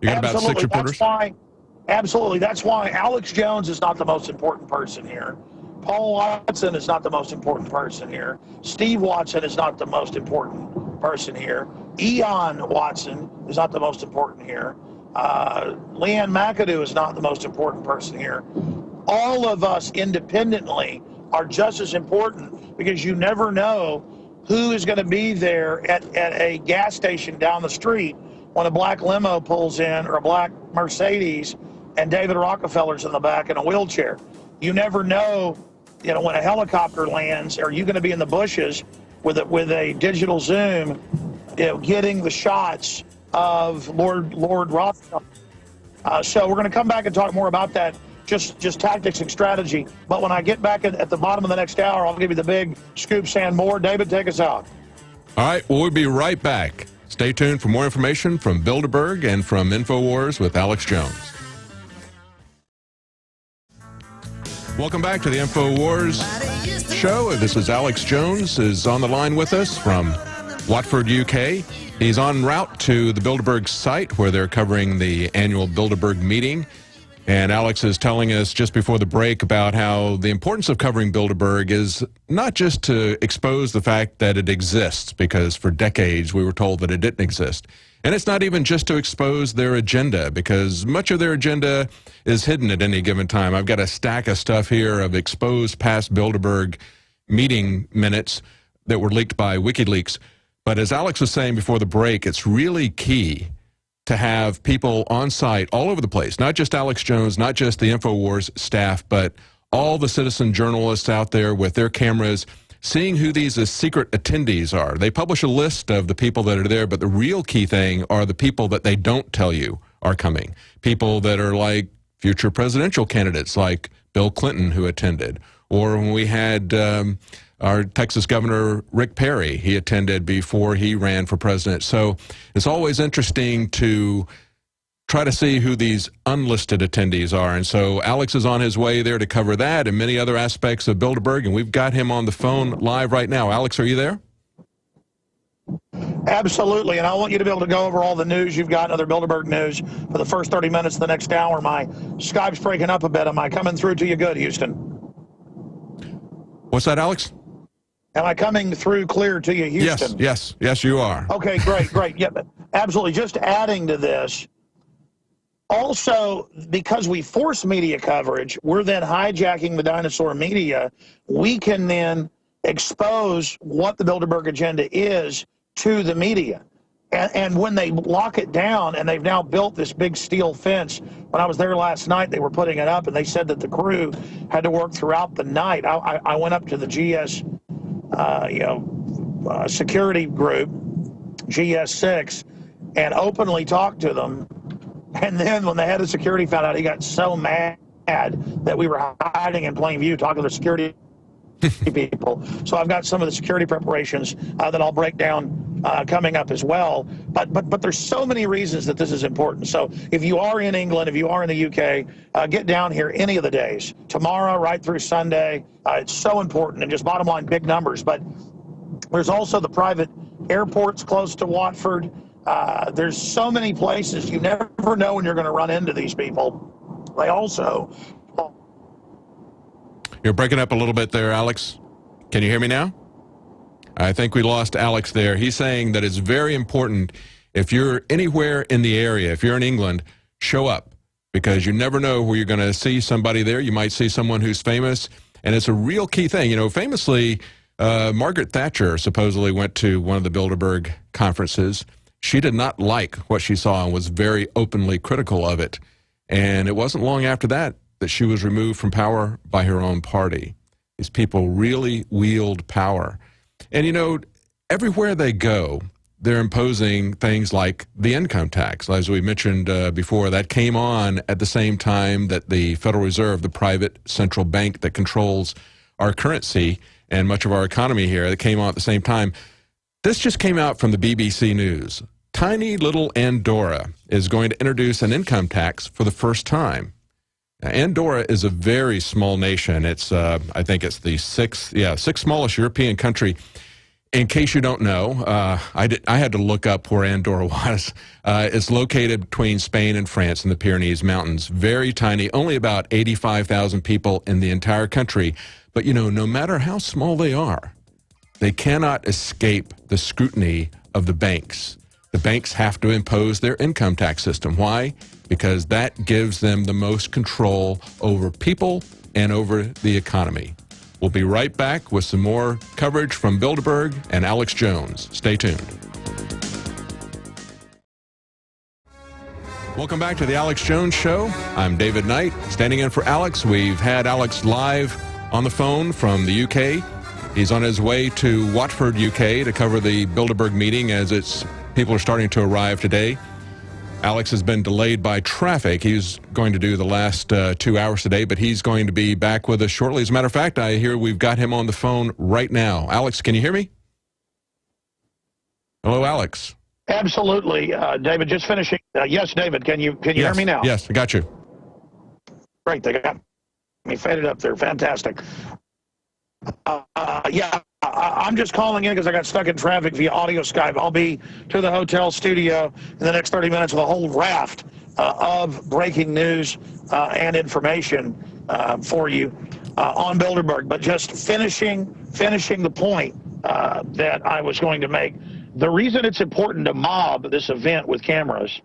You got about 6 reporters? That's why Alex Jones is not the most important person here. Paul Watson is not the most important person here. Steve Watson is not the most important person here. Eon Watson is not the most important here. Leanne McAdoo is not the most important person here. All of us independently are just as important, because you never know who is going to be there at a gas station down the street when a black limo pulls in, or a black Mercedes, and David Rockefeller's in the back in a wheelchair. You never know, when a helicopter lands, are you going to be in the bushes with a digital zoom, getting the shots of Lord Rothschild. So we're going to come back and talk more about that, just tactics and strategy. But when I get back at the bottom of the next hour, I'll give you the big scoops and more. David, take us out. All right, well, we'll be right back. Stay tuned for more information from Bilderberg and from Infowars with Alex Jones. Welcome back to the Infowars show. This is Alex Jones, is on the line with us from Watford, UK. He's en route to the Bilderberg site where they're covering the annual Bilderberg meeting. And Alex is telling us just before the break about how the importance of covering Bilderberg is not just to expose the fact that it exists, because for decades we were told that it didn't exist. And it's not even just to expose their agenda, because much of their agenda is hidden at any given time. I've got a stack of stuff here of exposed past Bilderberg meeting minutes that were leaked by WikiLeaks. But as Alex was saying before the break, it's really key to have people on site all over the place, not just Alex Jones, not just the Infowars staff, but all the citizen journalists out there with their cameras, seeing who these secret attendees are. They publish a list of the people that are there, but the real key thing are the people that they don't tell you are coming. People that are like future presidential candidates like Bill Clinton, who attended. Or when we had our Texas Governor Rick Perry, he attended before he ran for president. So it's always interesting to try to see who these unlisted attendees are. And so Alex is on his way there to cover that and many other aspects of Bilderberg, and we've got him on the phone live right now. Alex, are you there? Absolutely, and I want you to be able to go over all the news you've got, other Bilderberg news, for the first 30 minutes of the next hour. My Skype's breaking up a bit. Am I coming through to you good, Houston? What's that, Alex? Am I coming through clear to you, Houston? Yes, you are. Okay, great. Yeah, absolutely. Just adding to this, also, because we force media coverage, we're then hijacking the dinosaur media. We can then expose what the Bilderberg agenda is to the media. And when they lock it down, and they've now built this big steel fence, when I was there last night, they were putting it up, and they said that the crew had to work throughout the night. I went up to the GS, security group, GS6, and openly talked to them. And then when the head of security found out, he got so mad that we were hiding in plain view, talking to the security people. So I've got some of the security preparations that I'll break down coming up as well. But there's so many reasons that this is important. So if you are in England, if you are in the UK, get down here any of the days. Tomorrow, right through Sunday. It's so important, and just bottom line, big numbers. But there's also the private airports close to Watford. There's so many places. You never know when you're going to run into these people. They also... You're breaking up a little bit there, Alex. Can you hear me now? I think we lost Alex there. He's saying that it's very important, if you're anywhere in the area, if you're in England, show up, because you never know where you're going to see somebody there. You might see someone who's famous, and it's a real key thing. You know, famously, Margaret Thatcher supposedly went to one of the Bilderberg conferences. She did not like what she saw and was very openly critical of it. And it wasn't long after that she was removed from power by her own party. These people really wield power. And, you know, everywhere they go, they're imposing things like the income tax. As we mentioned before, that came on at the same time that the Federal Reserve, the private central bank that controls our currency and much of our economy here, that came on at the same time. This just came out from the BBC News. Tiny little Andorra is going to introduce an income tax for the first time. Now, Andorra is a very small nation. It's, I think it's the sixth smallest European country. In case you don't know, I had to look up where Andorra was. It's located between Spain and France in the Pyrenees Mountains. Very tiny, only about 85,000 people in the entire country. But, you know, no matter how small they are, they cannot escape the scrutiny of the banks. The banks have to impose their income tax system. Why? Because that gives them the most control over people and over the economy. We'll be right back with some more coverage from Bilderberg and Alex Jones. Stay tuned. Welcome back to the Alex Jones Show. I'm David Knight, standing in for Alex. We've had Alex live on the phone from the UK. He's on his way to Watford, UK to cover the Bilderberg meeting as people are starting to arrive today. Alex has been delayed by traffic. He's going to do the last 2 hours today, but he's going to be back with us shortly. As a matter of fact, I hear we've got him on the phone right now. Alex, can you hear me? Hello, Alex. Absolutely, David. Just finishing. Yes, David. Can you hear me now? Yes, I got you. Great. They got me faded up there. Fantastic. Yeah, I'm just calling in because I got stuck in traffic via audio Skype. I'll be to the hotel studio in the next 30 minutes with a whole raft of breaking news and information for you on Bilderberg. But just finishing the point that I was going to make. The reason it's important to mob this event with cameras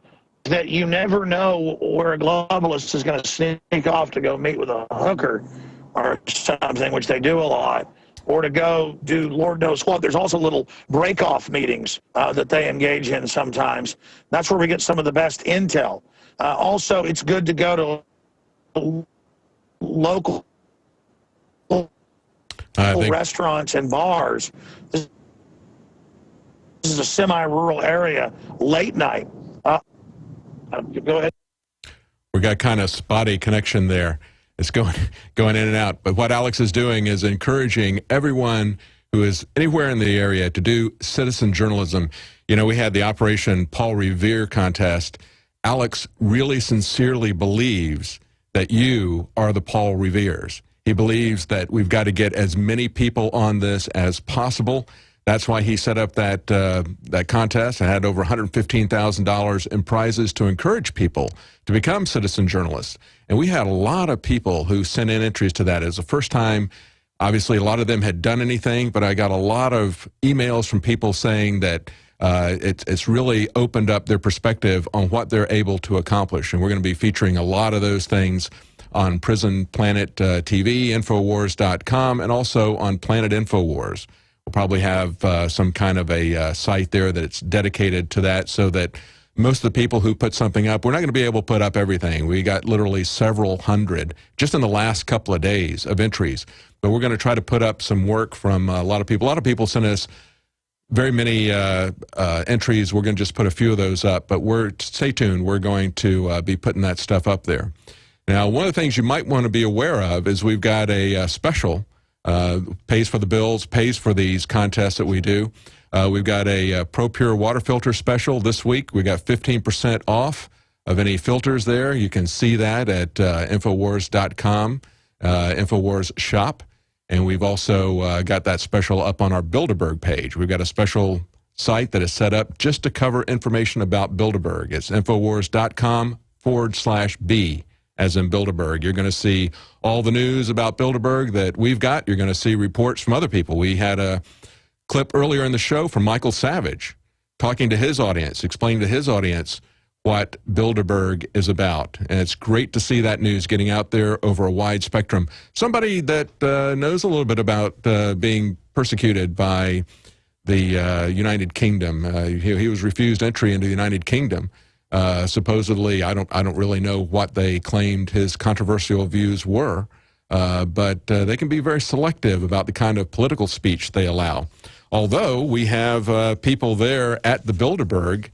is that you never know where a globalist is going to sneak off to go meet with a hooker or something, which they do a lot, or to go do Lord knows what. There's also little break-off meetings that they engage in sometimes. That's where we get some of the best intel. Also, it's good to go to local restaurants and bars. This is a semi-rural area, late night. Go ahead. We got kind of spotty connection there. It's going in and out. But what Alex is doing is encouraging everyone who is anywhere in the area to do citizen journalism. You know, we had the Operation Paul Revere contest. Alex really sincerely believes that you are the Paul Reveres. He believes that we've got to get as many people on this as possible. That's why he set up that contest and had over $115,000 in prizes to encourage people to become citizen journalists. And we had a lot of people who sent in entries to that. It was the first time, obviously, a lot of them had done anything, but I got a lot of emails from people saying that it's really opened up their perspective on what they're able to accomplish. And we're going to be featuring a lot of those things on Prison Planet TV, Infowars.com, and also on Planet Infowars. We'll probably have some kind of a site there that's dedicated to that so that most of the people who put something up, we're not going to be able to put up everything. We got literally several hundred just in the last couple of days of entries. But we're going to try to put up some work from a lot of people. A lot of people sent us very many entries. We're going to just put a few of those up. But stay tuned. We're going to be putting that stuff up there. Now, one of the things you might want to be aware of is we've got a special. Pays for the bills, pays for these contests that we do. We've got a Pro Pure water filter special this week. We got 15% off of any filters there. You can see that at Infowars.com, Infowars shop. And we've also got that special up on our Bilderberg page. We've got a special site that is set up just to cover information about Bilderberg. It's Infowars.com/B. as in Bilderberg. You're going to see all the news about Bilderberg that we've got. You're going to see reports from other people. We had a clip earlier in the show from Michael Savage talking to his audience, explaining to his audience what Bilderberg is about. And it's great to see that news getting out there over a wide spectrum. Somebody that knows a little bit about being persecuted by the United Kingdom. He was refused entry into the United Kingdom. Supposedly, I don't really know what they claimed his controversial views were, but they can be very selective about the kind of political speech they allow. Although we have people there at the Bilderberg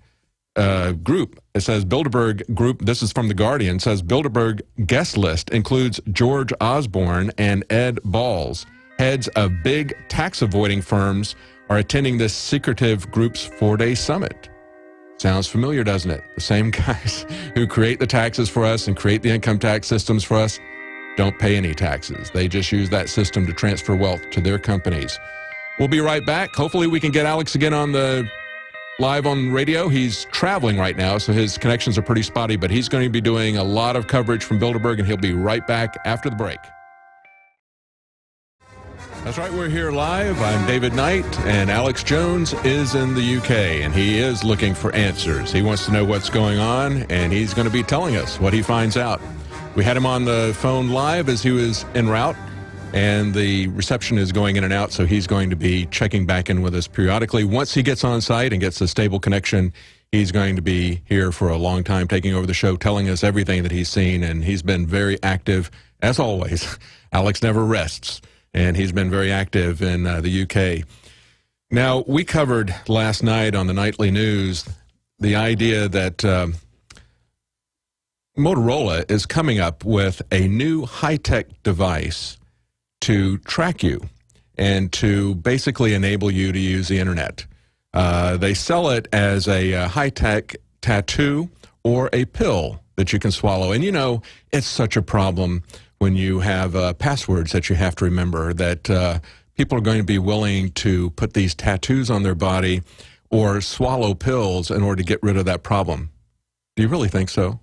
group. It says Bilderberg group, this is from The Guardian, says Bilderberg guest list includes George Osborne and Ed Balls. Heads of big tax-avoiding firms are attending this secretive group's 4-day summit. Sounds familiar, doesn't it? The same guys who create the taxes for us and create the income tax systems for us don't pay any taxes. They just use that system to transfer wealth to their companies. We'll be right back. Hopefully we can get Alex again on the live on radio. He's traveling right now, so his connections are pretty spotty, but he's going to be doing a lot of coverage from Bilderberg, and he'll be right back after the break. That's right, we're here live. I'm David Knight, and Alex Jones is in the UK, and he is looking for answers. He wants to know what's going on, and he's going to be telling us what he finds out. We had him on the phone live as he was en route, and the reception is going in and out, so he's going to be checking back in with us periodically. Once he gets on site and gets a stable connection, he's going to be here for a long time, taking over the show, telling us everything that he's seen, and he's been very active, as always. Alex never rests. and he's been very active in the UK. Now, we covered last night on the nightly news the idea that Motorola is coming up with a new high-tech device to track you and to basically enable you to use the internet. They sell it as a high-tech tattoo or a pill that you can swallow. And you know, it's such a problem when you have passwords that you have to remember, that people are going to be willing to put these tattoos on their body or swallow pills in order to get rid of that problem. Do you really think so?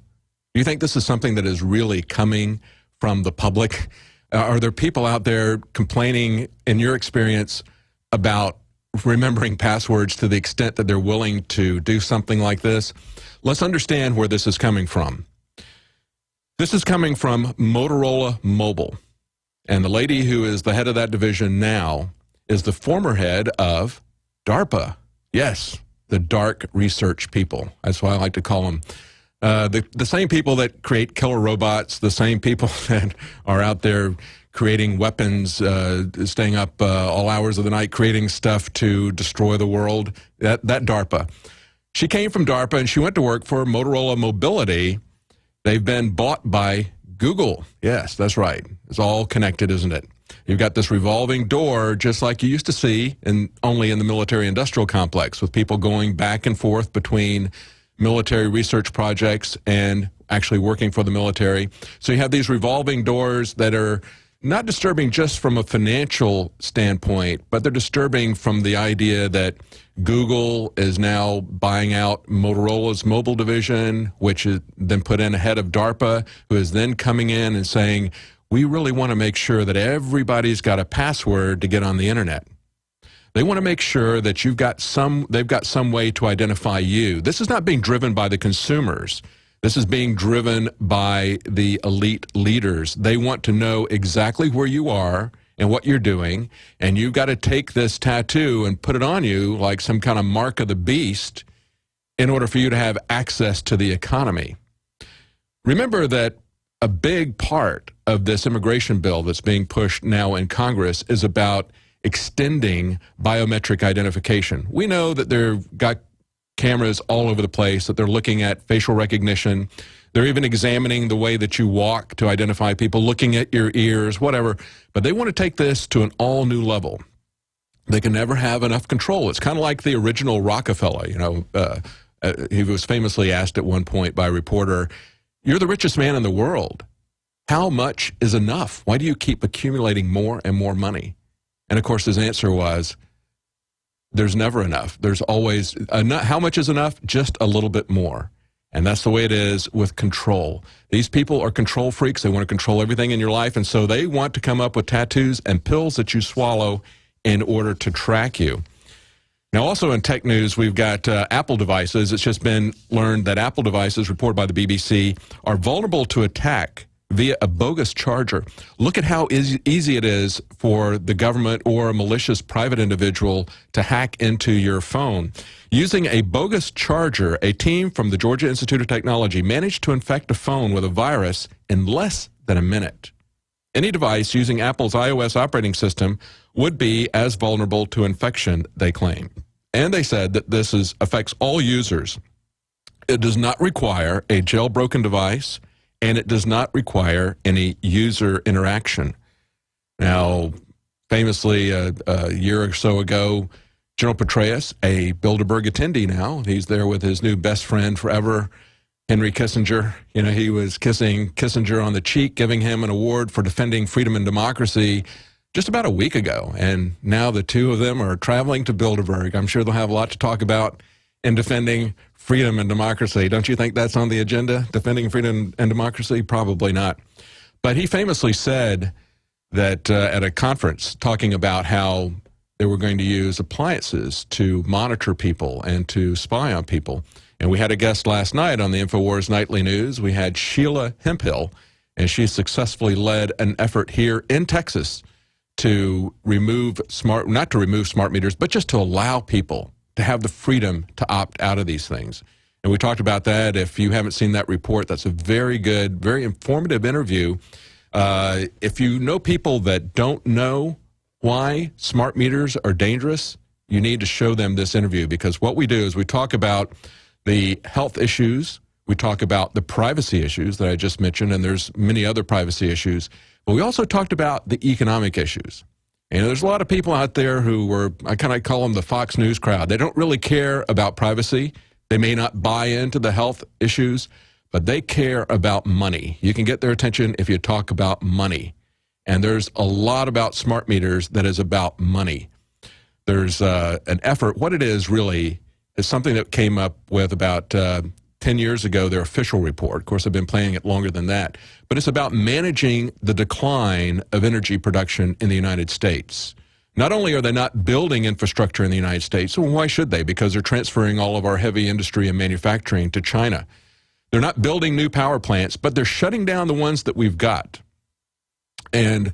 Do you think this is something that is really coming from the public? Are there people out there complaining, in your experience, about remembering passwords to the extent that they're willing to do something like this? Let's understand where this is coming from. This is coming from Motorola Mobile. And the lady who is the head of that division now is the former head of DARPA. Yes, the dark research people. That's why I like to call them. The same people that create killer robots, the same people that are out there creating weapons, staying up all hours of the night, creating stuff to destroy the world, that DARPA. She came from DARPA and she went to work for Motorola Mobility. They've been bought by Google. Yes, that's right. It's all connected, isn't it? You've got this revolving door, just like you used to see, only in the military-industrial complex, with people going back and forth between military research projects and actually working for the military. So you have these revolving doors that are not disturbing just from a financial standpoint, but they're disturbing from the idea that Google is now buying out Motorola's mobile division, which is then put in ahead of DARPA, who is then coming in and saying, we really want to make sure that everybody's got a password to get on the internet. They want to make sure that they've got some way to identify you. This is not being driven by the consumers. This is being driven by the elite leaders. They want to know exactly where you are and what you're doing, and you've got to take this tattoo and put it on you like some kind of mark of the beast in order for you to have access to the economy. Remember that a big part of this immigration bill that's being pushed now in Congress is about extending biometric identification. We know that they've got cameras all over the place, that they're looking at facial recognition. They're even examining the way that you walk to identify people, looking at your ears, whatever. But they want to take this to an all-new level. They can never have enough control. It's kind of like the original Rockefeller. You know, he was famously asked at one point by a reporter, "You're the richest man in the world. How much is enough? Why do you keep accumulating more and more money?" And of course, his answer was, there's never enough. There's always enough. How much is enough? Just a little bit more. And that's the way it is with control. These people are control freaks. They want to control everything in your life. And so they want to come up with tattoos and pills that you swallow in order to track you. Now, also in tech news, we've got Apple devices. It's just been learned that Apple devices, reported by the BBC, are vulnerable to attack via a bogus charger. Look at how easy it is for the government or a malicious private individual to hack into your phone. Using a bogus charger, a team from the Georgia Institute of Technology managed to infect a phone with a virus in less than a minute. Any device using Apple's iOS operating system would be as vulnerable to infection, they claim. And they said that this affects all users. It does not require a jailbroken device, and it does not require any user interaction. Now, famously, a year or so ago, General Petraeus, a Bilderberg attendee now, he's there with his new best friend forever, Henry Kissinger. You know, he was kissing Kissinger on the cheek, giving him an award for defending freedom and democracy just about a week ago. And now the two of them are traveling to Bilderberg. I'm sure they'll have a lot to talk about in defending freedom and democracy. Don't you think that's on the agenda, defending freedom and democracy? Probably not. But he famously said that at a conference, talking about how they were going to use appliances to monitor people and to spy on people. And we had a guest last night on the Infowars Nightly News. We had Sheila Hemphill, and she successfully led an effort here in Texas to remove not to remove smart meters, but just to allow people to have the freedom to opt out of these things. And we talked about that. If you haven't seen that report, that's a very good, very informative interview If you know people that don't know why smart meters are dangerous, you need to show them this interview, because what we do is we talk about the health issues, we talk about the privacy issues that I just mentioned, and there's many other privacy issues, but we also talked about the economic issues. And there's a lot of people out there who were, I kind of call them the Fox News crowd. They don't really care about privacy. They may not buy into the health issues, but they care about money. You can get their attention if you talk about money. And there's a lot about smart meters that is about money. There's an effort. What it is really is something that came up with about 10 years ago, their official report. Of course, I've been playing it longer than that. But it's about managing the decline of energy production in the United States. Not only are they not building infrastructure in the United States, well, why should they? Because they're transferring all of our heavy industry and manufacturing to China. They're not building new power plants, but they're shutting down the ones that we've got. And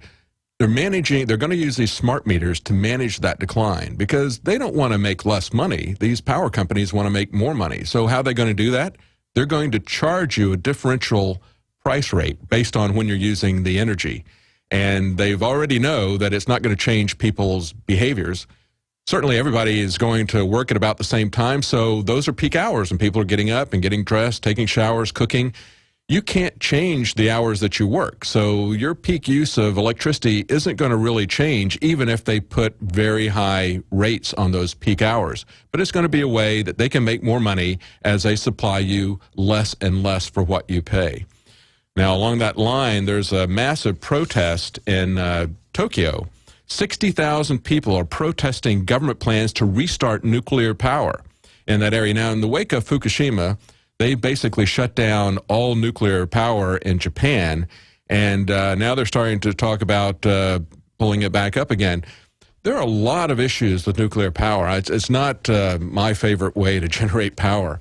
they're going to use these smart meters to manage that decline, because they don't want to make less money. These power companies want to make more money. So how are they going to do that? They're going to charge you a differential price rate based on when you're using the energy. And they've already know that it's not going to change people's behaviors. Certainly everybody is going to work at about the same time, so those are peak hours, and people are getting up and getting dressed, taking showers, cooking. You can't change the hours that you work, so your peak use of electricity isn't going to really change, even if they put very high rates on those peak hours. But it's going to be a way that they can make more money as they supply you less and less for what you pay. Now, along that line, there's a massive protest in Tokyo. 60,000 people are protesting government plans to restart nuclear power in that area. Now, in the wake of Fukushima, they basically shut down all nuclear power in Japan, and now they're starting to talk about pulling it back up again. There are a lot of issues with nuclear power. It's not my favorite way to generate power.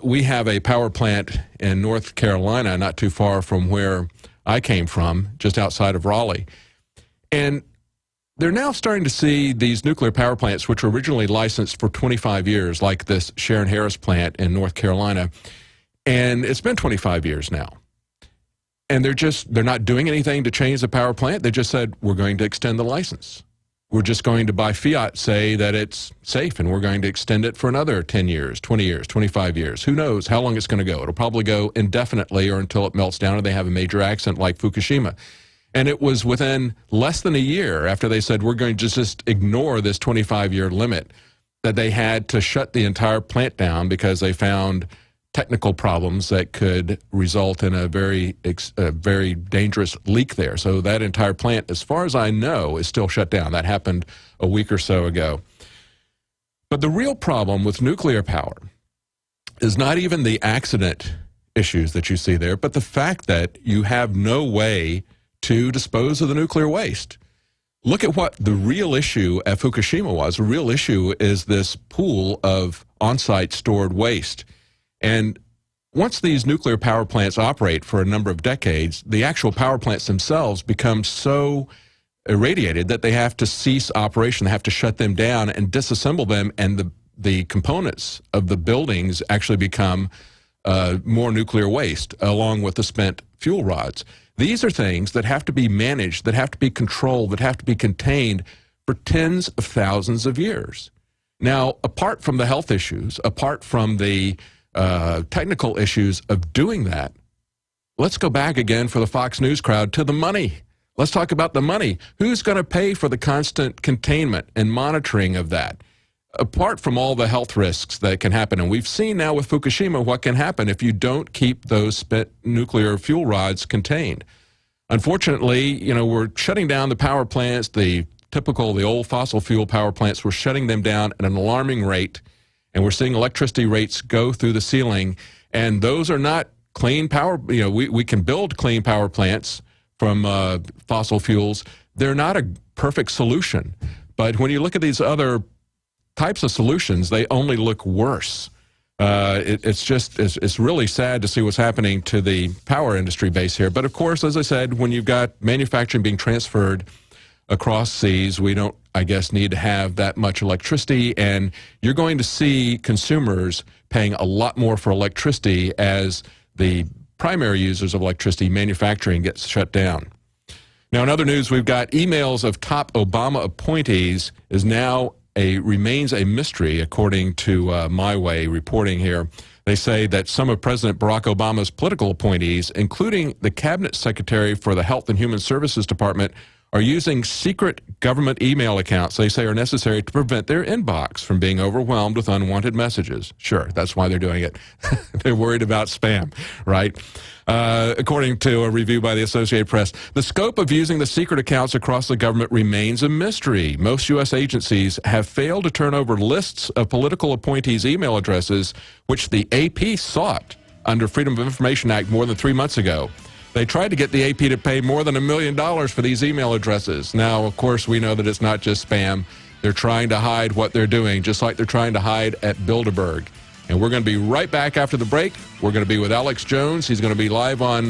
We have a power plant in North Carolina, not too far from where I came from, just outside of Raleigh. And they're now starting to see these nuclear power plants, which were originally licensed for 25 years, like this Sharon Harris plant in North Carolina. And it's been 25 years now. And they're not doing anything to change the power plant. They just said, we're going to extend the license. We're just going to, by fiat, say that it's safe, and we're going to extend it for another 10 years, 20 years, 25 years. Who knows how long it's going to go? It'll probably go indefinitely, or until it melts down or they have a major accident like Fukushima. And it was within less than a year after they said, we're going to just ignore this 25-year limit, that they had to shut the entire plant down because they found technical problems that could result in a very dangerous leak there. So that entire plant, as far as I know, is still shut down. That happened a week or so ago. But the real problem with nuclear power is not even the accident issues that you see there, but the fact that you have no way to dispose of the nuclear waste. Look at what the real issue at Fukushima was. The real issue is this pool of on-site stored waste. And once these nuclear power plants operate for a number of decades, the actual power plants themselves become so irradiated that they have to cease operation. They have to shut them down and disassemble them, and the components of the buildings actually become more nuclear waste, along with the spent fuel rods. These are things that have to be managed, that have to be controlled, that have to be contained for tens of thousands of years. Now, apart from the health issues, apart from the technical issues of doing that, let's go back again for the Fox News crowd to the money. Let's talk about the money. Who's going to pay for the constant containment and monitoring of that? Apart from all the health risks that can happen, and we've seen now with Fukushima what can happen if you don't keep those spent nuclear fuel rods contained. Unfortunately, we're shutting down the power plants, the old fossil fuel power plants. We're shutting them down at an alarming rate, and we're seeing electricity rates go through the ceiling, and those are not clean power. We can build clean power plants from fossil fuels. They're not a perfect solution, but when you look at these other types of solutions, they only look worse. It's really sad to see what's happening to the power industry base here. But of course, as I said, when you've got manufacturing being transferred across seas, we don't, I guess, need to have that much electricity, and you're going to see consumers paying a lot more for electricity as the primary users of electricity, manufacturing gets shut down. Now, in other news, we've got emails of top Obama appointees remains a mystery, according to My Way reporting here. They say that some of President Barack Obama's political appointees, including the Cabinet Secretary for the Health and Human Services Department, are using secret government email accounts they say are necessary to prevent their inbox from being overwhelmed with unwanted messages. Sure, that's why they're doing it. They're worried about spam, right? According to a review by the Associated Press, the scope of using the secret accounts across the government remains a mystery. Most U.S. agencies have failed to turn over lists of political appointees' email addresses, which the AP sought under Freedom of Information Act more than 3 months ago. They tried to get the AP to pay more than $1 million for these email addresses. Now, of course, we know that it's not just spam. They're trying to hide what they're doing, just like they're trying to hide at Bilderberg. And we're going to be right back after the break. We're going to be with Alex Jones. He's going to be live on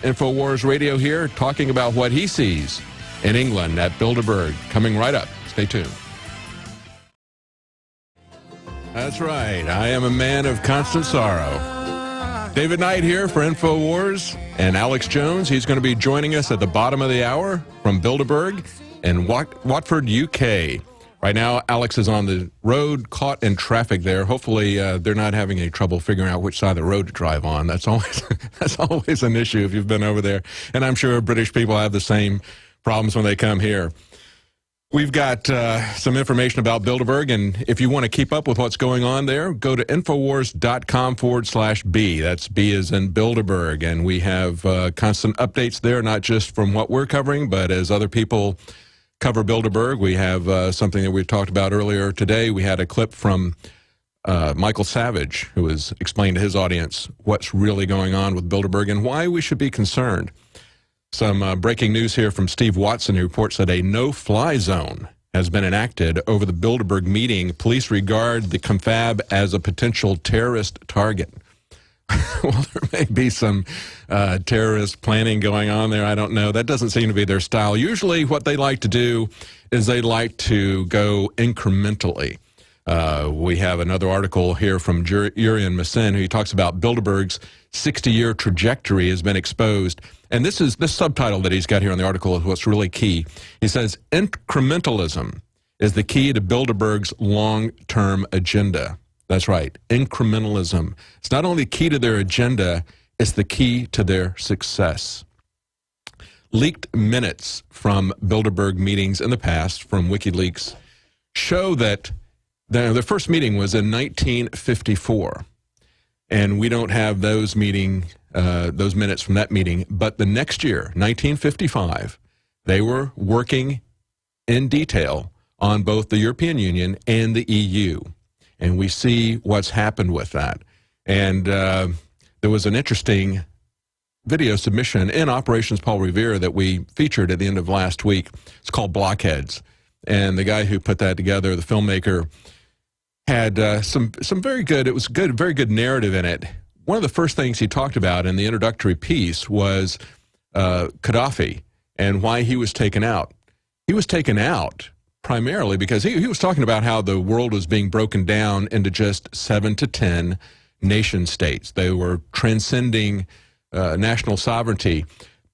Infowars Radio here, talking about what he sees in England at Bilderberg. Coming right up. Stay tuned. That's right. I am a man of constant sorrow. David Knight here for Infowars, and Alex Jones. He's going to be joining us at the bottom of the hour from Bilderberg in Watford, UK. Right now, Alex is on the road, caught in traffic there. Hopefully, they're not having any trouble figuring out which side of the road to drive on. That's always an issue if you've been over there. And I'm sure British people have the same problems when they come here. We've got some information about Bilderberg, and if you want to keep up with what's going on there, go to Infowars.com/B. That's B as in Bilderberg, and we have constant updates there, not just from what we're covering, but as other people cover Bilderberg. We have something that we talked about earlier today. We had a clip from Michael Savage, who was explaining to his audience what's really going on with Bilderberg and why we should be concerned. Some breaking news here from Steve Watson, who reports that a no-fly zone has been enacted over the Bilderberg meeting. Police regard the confab as a potential terrorist target. Well, there may be some terrorist planning going on there. I don't know. That doesn't seem to be their style. Usually what they like to do is they like to go incrementally. We have another article here from Urian Masin, who talks about Bilderberg's 60-year trajectory has been exposed. And this subtitle that he's got here on the article is what's really key. He says, incrementalism is the key to Bilderberg's long-term agenda. That's right, incrementalism. It's not only key to their agenda, it's the key to their success. Leaked minutes from Bilderberg meetings in the past from WikiLeaks show that the first meeting was in 1954, and we don't have those minutes from that meeting. But the next year, 1955, they were working in detail on both the European Union and the EU, and we see what's happened with that. And there was an interesting video submission in Operations Paul Revere that we featured at the end of last week. It's called Blockheads, and the guy who put that together, the filmmaker, had some very good, it was good, very good narrative in it. One of the first things he talked about in the introductory piece was Gaddafi and why he was taken out. He was taken out primarily because he was talking about how the world was being broken down into just 7 to 10 nation states. They were transcending national sovereignty,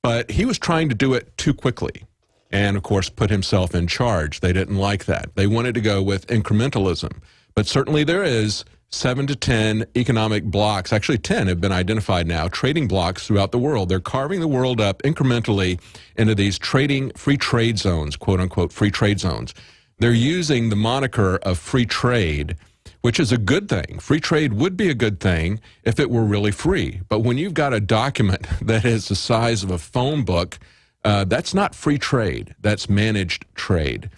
but he was trying to do it too quickly and, of course, put himself in charge. They didn't like that. They wanted to go with incrementalism. But certainly there is 7 to 10 economic blocks, actually 10 have been identified now, trading blocks throughout the world. They're carving the world up incrementally into these free trade zones, quote unquote, free trade zones. They're using the moniker of free trade, which is a good thing. Free trade would be a good thing if it were really free. But when you've got a document that is the size of a phone book, that's not free trade, that's managed trade.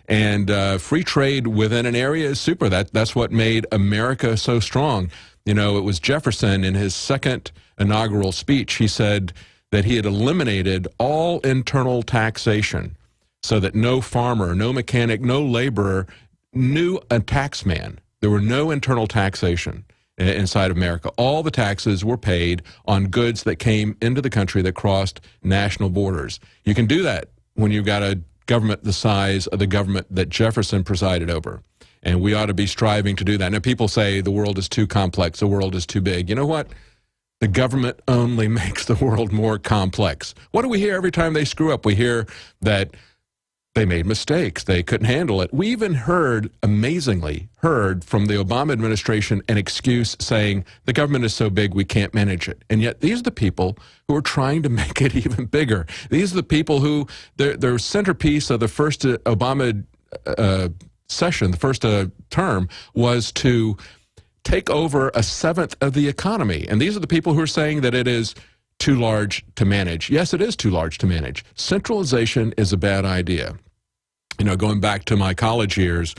And free trade within an area is super. That's what made America so strong. You know, it was Jefferson in his second inaugural speech. He said that he had eliminated all internal taxation so that no farmer, no mechanic, no laborer knew a tax man. There were no internal taxation inside of America. All the taxes were paid on goods that came into the country that crossed national borders. You can do that when you've got a government the size of the government that Jefferson presided over. And we ought to be striving to do that. Now, people say the world is too complex, the world is too big. You know what? The government only makes the world more complex. What do we hear every time they screw up? We hear that they made mistakes. They couldn't handle it. We even amazingly heard from the Obama administration an excuse saying the government is so big we can't manage it. And yet these are the people who are trying to make it even bigger. These are the people who, their centerpiece of the first Obama session, the first term, was to take over a seventh of the economy. And these are the people who are saying that it is too large to manage. Yes, it is too large to manage. Centralization is a bad idea. You know, going back to my college years,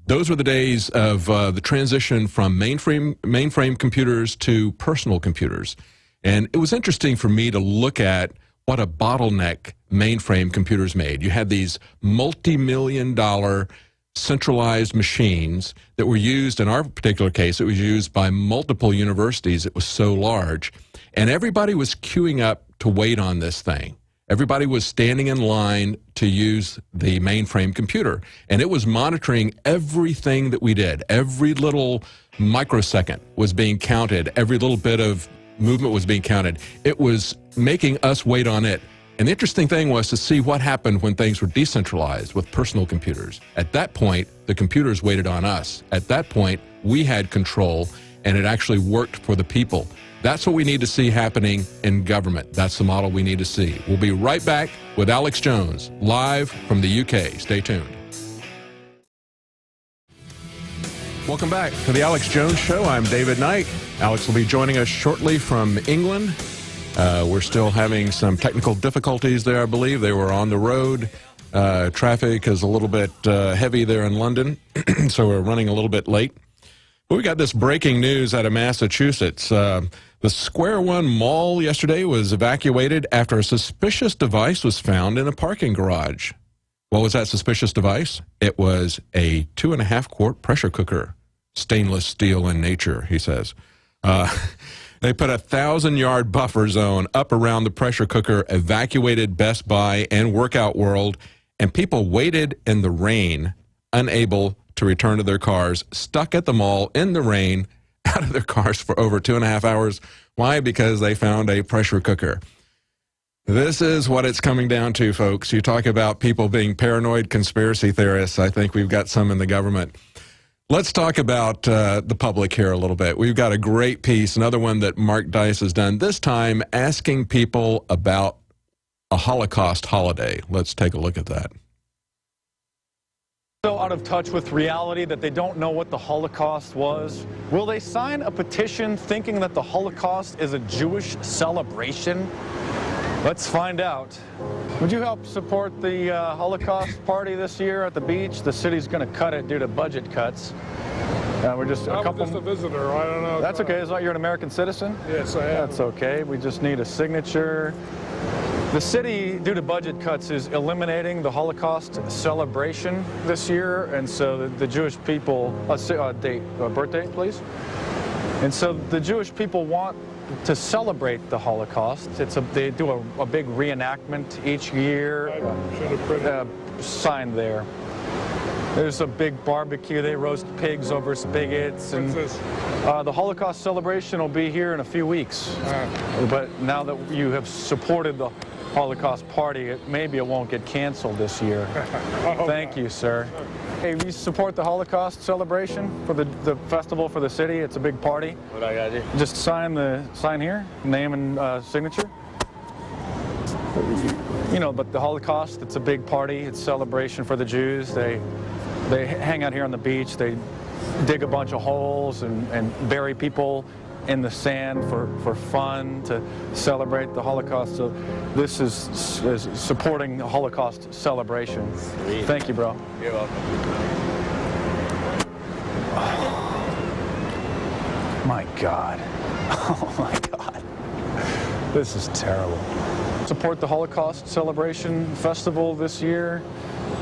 those were the days of the transition from mainframe computers to personal computers. And it was interesting for me to look at what a bottleneck mainframe computers made. You had these multi-million-dollar centralized machines that were used, in our particular case, it was used by multiple universities. It was so large. And everybody was queuing up to wait on this thing. Everybody was standing in line to use the mainframe computer. And it was monitoring everything that we did. Every little microsecond was being counted. Every little bit of movement was being counted. It was making us wait on it. And the interesting thing was to see what happened when things were decentralized with personal computers. At that point, the computers waited on us. At that point, we had control, and it actually worked for the people. That's what we need to see happening in government. That's the model we need to see. We'll be right back with Alex Jones, live from the UK. Stay tuned. Welcome back to the Alex Jones Show. I'm David Knight. Alex will be joining us shortly from England. We're still having some technical difficulties there, I believe. They were on the road. Traffic is a little bit heavy there in London, so we're running a little bit late. But we got this breaking news out of Massachusetts. The Square One Mall yesterday was evacuated after a suspicious device was found in a parking garage. What was that suspicious device? It was a 2.5-quart pressure cooker. Stainless steel in nature, he says. They put a 1,000-yard buffer zone up around the pressure cooker, evacuated Best Buy and Workout World, and people waited in the rain, unable to return to their cars, stuck at the mall in the rain, out of their cars for over 2.5 hours. Why? Because they found a pressure cooker. This is what it's coming down to, folks. You talk about people being paranoid conspiracy theorists. I think we've got some in the government. Let's talk about the public here a little bit. We've got a great piece, another one that Mark Dice has done, this time asking people about a Holocaust holiday. Let's take a look at that. So out of touch with reality that they don't know what the Holocaust was? Will they sign a petition thinking that the Holocaust is a Jewish celebration? Let's find out. Would you help support the Holocaust party this year at the beach? The city's going to cut it due to budget cuts. We're just I'm just a visitor. I don't know. That's okay. Is that you're an American citizen? Yes, I am. That's okay. We just need a signature. The city, due to budget cuts, is eliminating the Holocaust celebration this year, and so the Jewish people, birth date, please. And so the Jewish people want to celebrate the Holocaust. They do a big reenactment each year. I should have printed. Signed there. There's a big barbecue. They roast pigs over spigots. And the Holocaust celebration will be here in a few weeks. But now that you have supported the Holocaust party, maybe it won't get canceled this year. Thank you, sir. Hey, we support the Holocaust celebration for the festival for the city. It's a big party. What I gotta do? Just sign here, name and signature. You know, but the Holocaust, it's a big party. It's a celebration for the Jews. They hang out here on the beach. They dig a bunch of holes and bury people in the sand for fun to celebrate the Holocaust. So this is supporting the Holocaust celebration. Sweet. Thank you, bro. You're welcome. Oh, my God. Oh, my God. This is terrible. Support the Holocaust celebration festival this year.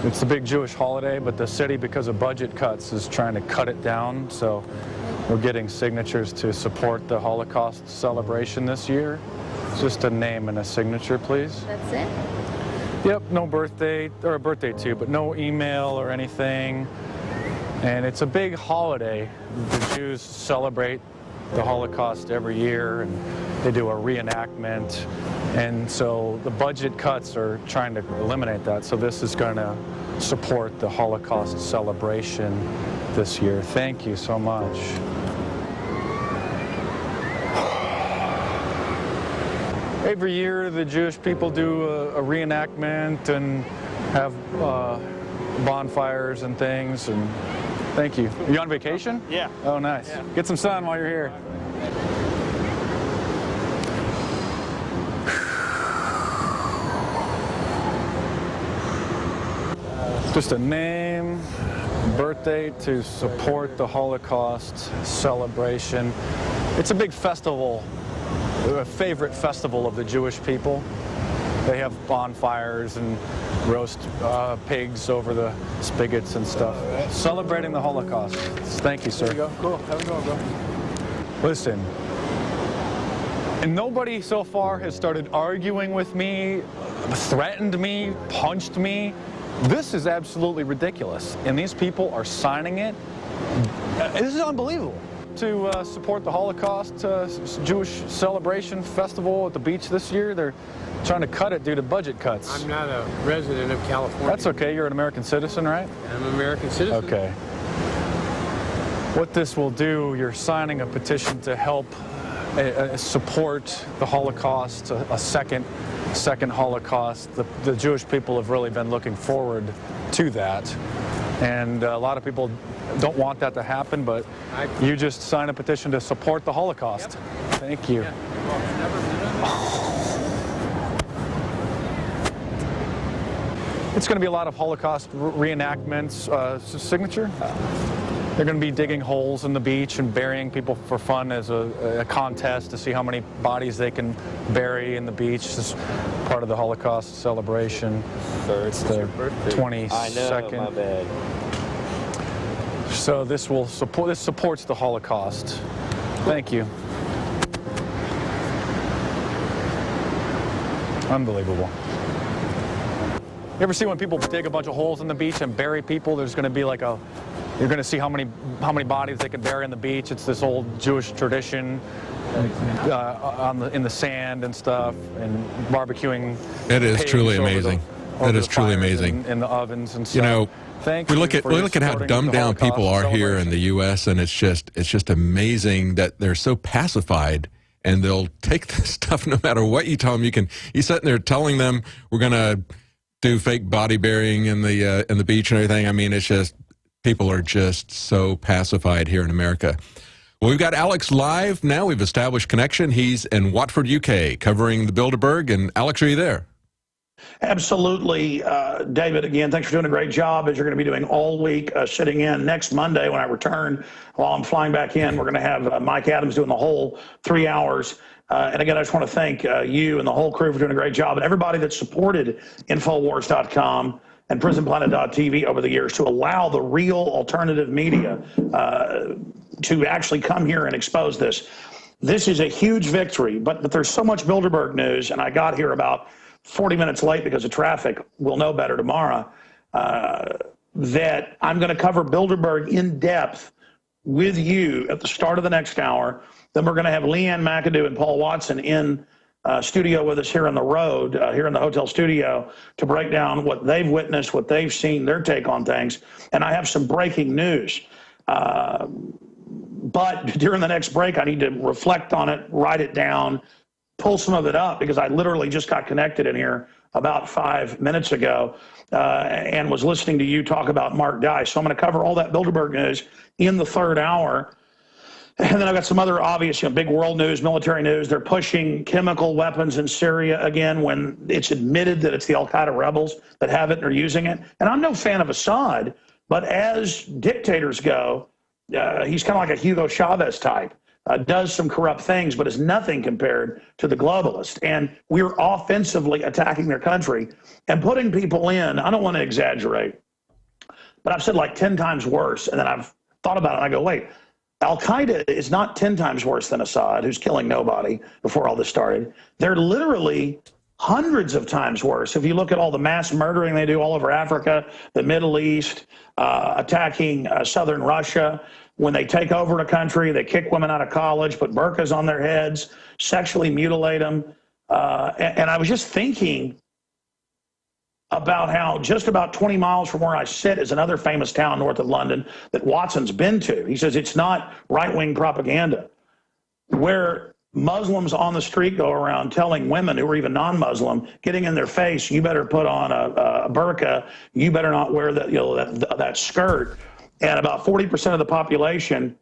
It's a big Jewish holiday, but the city, because of budget cuts, is trying to cut it down. So we're getting signatures to support the Holocaust celebration this year. Just a name and a signature, please. That's it? Yep, no birthday, or a birthday too, but no email or anything. And it's a big holiday. The Jews celebrate the Holocaust every year, and they do a reenactment. And so the budget cuts are trying to eliminate that. So this is going to support the Holocaust celebration this year. Thank you so much. Every year the Jewish people do a reenactment and have bonfires and things, and thank you. Are you on vacation? Yeah. Oh, nice. Yeah. Get some sun while you're here. Just a name, birthday to support the Holocaust celebration. It's a big festival, a favorite festival of the Jewish people. They have bonfires and roast pigs over the spigots and stuff. Celebrating the Holocaust. Thank you, sir. There you go. Cool. Have a good one, bro. Listen, and nobody so far has started arguing with me, threatened me, punched me. This is absolutely ridiculous, and these people are signing it. This is unbelievable. To support the Holocaust Jewish celebration festival at the beach this year, they're trying to cut it due to budget cuts. I'm not a resident of California. That's okay. You're an American citizen, right? I'm an American citizen. Okay. What this will do, you're signing a petition to help support the Holocaust, a second Holocaust. The Jewish people have really been looking forward to that, and a lot of people don't want that to happen, but you just sign a petition to support the Holocaust. Yep. Thank you. Yeah. It's going to be a lot of Holocaust reenactments. Signature? They're going to be digging holes in the beach and burying people for fun as a contest to see how many bodies they can bury in the beach. This is part of the Holocaust celebration. It's the 22nd. I know, my bad. So this supports the Holocaust. Thank you. Unbelievable. You ever see when people dig a bunch of holes in the beach and bury people? There's going to be like you're going to see how many bodies they can bury in the beach. It's this old Jewish tradition, in the sand and stuff, and barbecuing. It is truly amazing. It is truly amazing. In the ovens and stuff. You know, Thank we you look at how dumbed down people are here in the U.S., and it's just amazing that they're so pacified, and they'll take this stuff no matter what you tell them. You sitting there telling them we're going to do fake body burying in the beach and everything. I mean, it's just people are just so pacified here in America. Well, we've got Alex live now. We've established connection. He's in Watford, UK, covering the Bilderberg. And Alex, are you there? Absolutely, David. Again, thanks for doing a great job, as you're going to be doing all week, sitting in. Next Monday when I return, while I'm flying back in, we're going to have Mike Adams doing the whole 3 hours. And again, I just want to thank you and the whole crew for doing a great job, and everybody that supported Infowars.com and PrisonPlanet.tv over the years to allow the real alternative media to actually come here and expose this. This is a huge victory, but there's so much Bilderberg news, and I got here about 40 minutes late because of traffic. We'll know better tomorrow. That I'm going to cover Bilderberg in depth with you at the start of the next hour. Then we're going to have Leanne McAdoo and Paul Watson in studio with us here on the road, here in the hotel studio, to break down what they've witnessed, what they've seen, their take on things. And I have some breaking news. But during the next break, I need to reflect on it, write it down, pull some of it up, because I literally just got connected in here about 5 minutes ago and was listening to you talk about Mark Dice. So I'm going to cover all that Bilderberg news in the third hour. And then I've got some other obvious, big world news, military news. They're pushing chemical weapons in Syria again when it's admitted that it's the al-Qaeda rebels that have it and are using it. And I'm no fan of Assad, but as dictators go, he's kind of like a Hugo Chavez type. Does some corrupt things, but is nothing compared to the globalist. And we're offensively attacking their country and putting people in, I don't want to exaggerate, but I've said like 10 times worse. And then I've thought about it and I go, wait, Al-Qaeda is not 10 times worse than Assad, who's killing nobody before all this started. They're literally hundreds of times worse. If you look at all the mass murdering they do all over Africa, the Middle East, attacking southern Russia. When they take over a country, they kick women out of college, put burqas on their heads, sexually mutilate them. And I was just thinking about how just about 20 miles from where I sit is another famous town north of London that Watson's been to. He says it's not right-wing propaganda, where Muslims on the street go around telling women who are even non-Muslim, getting in their face, you better put on a burqa, you better not wear that skirt. And about 40% of the population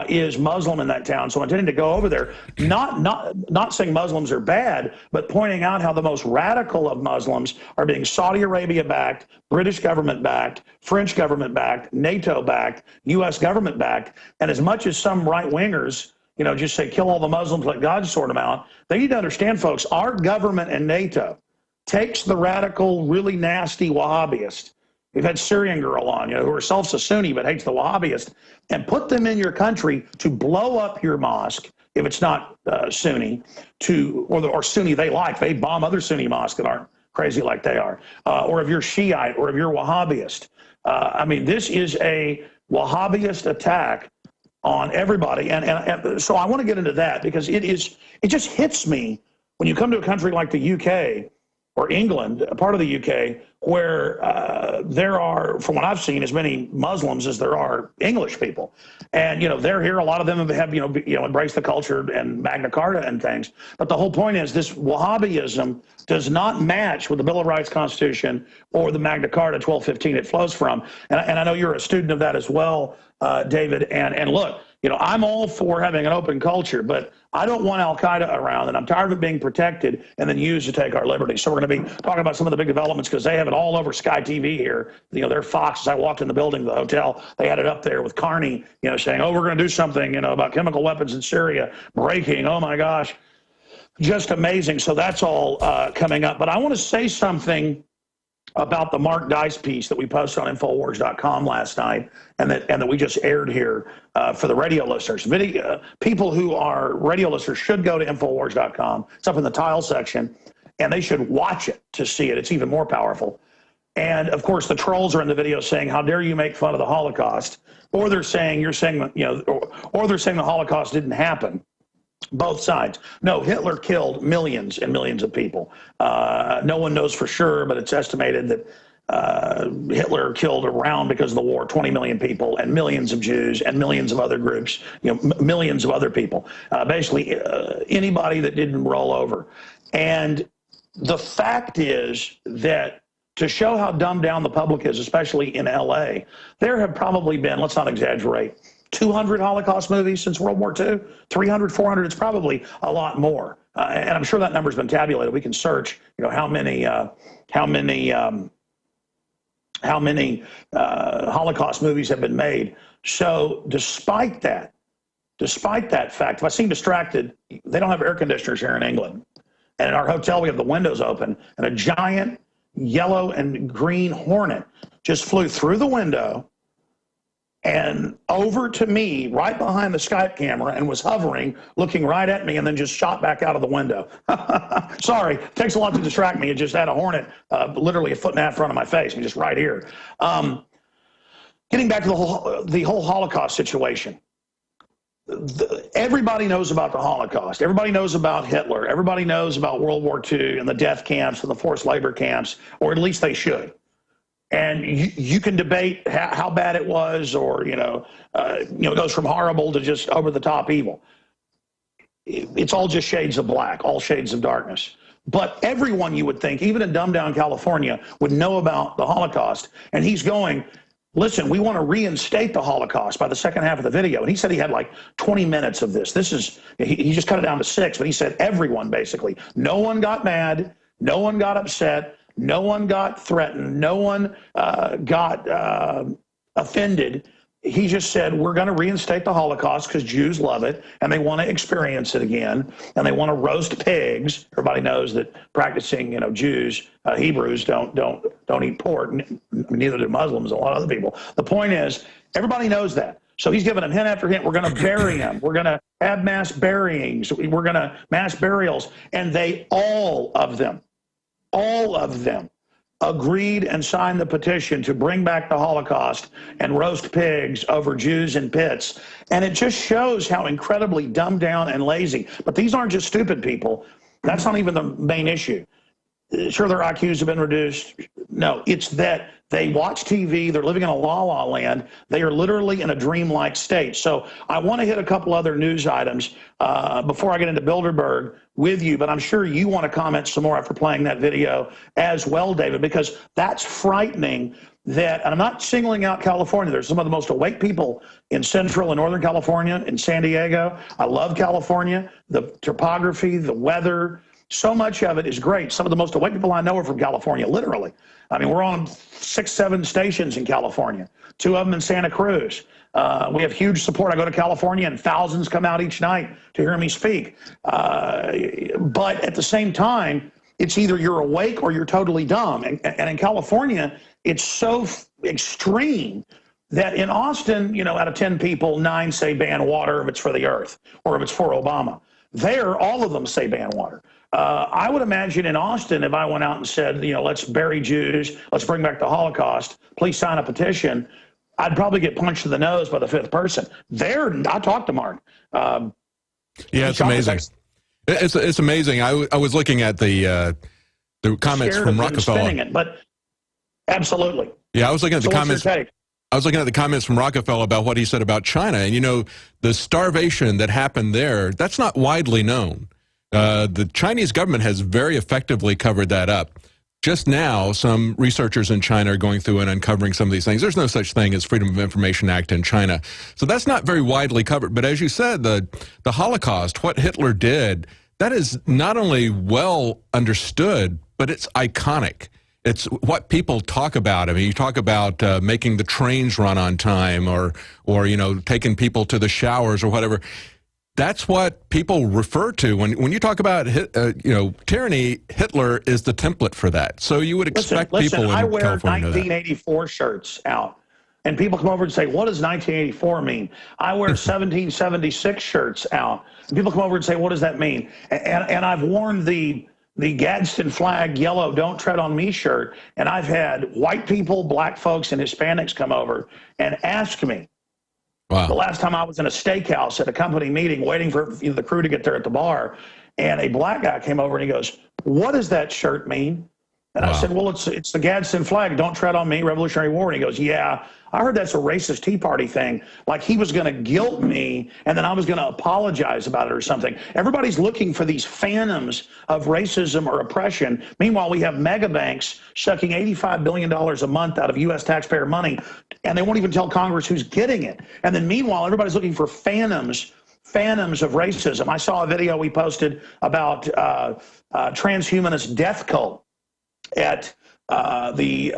is Muslim in that town. So I'm intending to go over there, not saying Muslims are bad, but pointing out how the most radical of Muslims are being Saudi Arabia-backed, British government-backed, French government-backed, NATO-backed, U.S. government-backed. And as much as some right-wingers, just say kill all the Muslims, let God sort them out, they need to understand, folks, our government and NATO takes the radical, really nasty Wahhabists. We've had Syrian girl on, who herself's a Sunni but hates the Wahhabists, and put them in your country to blow up your mosque if it's not Sunni, or Sunni they like. They bomb other Sunni mosques that aren't crazy like they are, or if you're Shiite, or if you're Wahhabist. I mean, this is a Wahhabist attack on everybody, and so I want to get into that because it just hits me when you come to a country like the UK or England, a part of the UK, where there are, from what I've seen, as many Muslims as there are English people. And, they're here. A lot of them have embraced the culture and Magna Carta and things. But the whole point is this Wahhabism does not match with the Bill of Rights Constitution or the Magna Carta 1215 it flows from. And I know you're a student of that as well, David. And look, I'm all for having an open culture, but I don't want Al-Qaeda around, and I'm tired of it being protected and then used to take our liberties. So we're going to be talking about some of the big developments because they have it all over Sky TV here. They're Fox. As I walked in the building, the hotel, they had it up there with Carney, saying, oh, we're going to do something, about chemical weapons in Syria, breaking, oh my gosh. Just amazing. So that's all coming up. But I want to say something about the Mark Dice piece that we posted on Infowars.com last night and that we just aired here for the radio listeners. People who are radio listeners should go to Infowars.com. It's up in the tile section, and they should watch it to see it. It's even more powerful. And, of course, the trolls are in the video saying, how dare you make fun of the Holocaust? Or they're saying, or they're saying the Holocaust didn't happen. Both sides. No, Hitler killed millions and millions of people. No one knows for sure, but it's estimated that Hitler killed around, because of the war, 20 million people, and millions of Jews and millions of other groups, millions of other people. Basically, anybody that didn't roll over. And the fact is that to show how dumbed down the public is, especially in LA, there have probably been, let's not exaggerate, 200 Holocaust movies since World War II, 300, 400, it's probably a lot more. And I'm sure that number's been tabulated. We can search, how many Holocaust movies have been made. So despite that fact, if I seem distracted, they don't have air conditioners here in England. And in our hotel, we have the windows open, and a giant yellow and green hornet just flew through the window and over to me right behind the Skype camera and was hovering, looking right at me, and then just shot back out of the window. Sorry, it takes a lot to distract me. It just had a hornet literally a foot and a half in front of my face, and just right here. Getting back to the whole Holocaust situation. Everybody knows about the Holocaust. Everybody knows about Hitler. Everybody knows about World War II and the death camps and the forced labor camps, or at least they should. And you can debate how bad it was, or, it goes from horrible to just over the top evil. It's all just shades of black, all shades of darkness. But everyone, you would think, even in dumbed down California, would know about the Holocaust. And he's going, listen, we want to reinstate the Holocaust by the second half of the video. And he said he had like 20 minutes of this. He just cut it down to 6, but he said everyone, basically. No one got mad. No one got upset. No one got threatened. No one got offended. He just said, we're going to reinstate the Holocaust because Jews love it and they want to experience it again, and they want to roast pigs. Everybody knows that practicing, Jews, Hebrews don't eat pork. Neither do Muslims, a lot of other people. The point is, everybody knows that. So he's giving them hint after hint. We're going to bury him. We're going to have mass buryings. We're going to mass burials, and all of them all of them agreed and signed the petition to bring back the Holocaust and roast pigs over Jews in pits. And it just shows how incredibly dumbed down and lazy. But these aren't just stupid people. That's not even the main issue. Sure, their IQs have been reduced. No, it's that they watch TV. They're living in a la-la land. They are literally in a dreamlike state. So I want to hit a couple other news items before I get into Bilderberg with you, but I'm sure you want to comment some more after playing that video as well, David, because that's frightening. That, and I'm not singling out California. There's some of the most awake people in Central and Northern California, in San Diego. I love California, the topography, the weather. So much of it is great. Some of the most awake people I know are from California, literally. I mean, we're on 6, 7 stations in California, 2 of them in Santa Cruz. We have huge support. I go to California and thousands come out each night to hear me speak. But at the same time, it's either you're awake or you're totally dumb. And in California, it's so extreme that in Austin, you know, out of 10 people, 9 say ban water if it's for the earth or if it's for Obama. There, all of them say ban water. I would imagine in Austin, if I went out and said, you know, let's bury Jews, let's bring back the Holocaust, please sign a petition, I'd probably get punched in the nose by the 5th person. There, I talked to Mark. Yeah, it's amazing. It's amazing. I was looking at the comments from Rockefeller. Spinning it, but absolutely. Yeah, I was looking at the comments. I was looking at the comments from Rockefeller about what he said about China, and you know, the starvation that happened there, that's not widely known. The Chinese government has very effectively covered that up. Just now, some researchers in China are going through and uncovering some of these things. There's no such thing as Freedom of Information Act in China. So that's not very widely covered. But as you said, the Holocaust, what Hitler did, that is not only well understood, but it's iconic. It's what people talk about. I mean, you talk about making the trains run on time or you know, taking people to the showers or whatever. That's what people refer to when you talk about you know, tyranny. Hitler is the template for that. So you would expect people in California to know that. I wear 1984 shirts out, and people come over and say, "What does 1984 mean?" I wear 1776 shirts out, and people come over and say, "What does that mean?" And I've worn the Gadsden flag yellow "Don't Tread on Me" shirt, and I've had white people, black folks, and Hispanics come over and ask me. Wow. The last time I was in a steakhouse at a company meeting waiting for the crew to get there at the bar, and a black guy came over and he goes, "What does that shirt mean?" And I said, "Well, it's the Gadsden flag, Don't Tread on Me, Revolutionary War." And he goes, "Yeah, I heard that's a racist Tea Party thing." Like he was going to guilt me and then I was going to apologize about it or something. Everybody's looking for these phantoms of racism or oppression. Meanwhile, we have mega banks sucking $85 billion a month out of U.S. taxpayer money, and they won't even tell Congress who's getting it. And then meanwhile, everybody's looking for phantoms of racism. I saw a video we posted about transhumanist death cult at the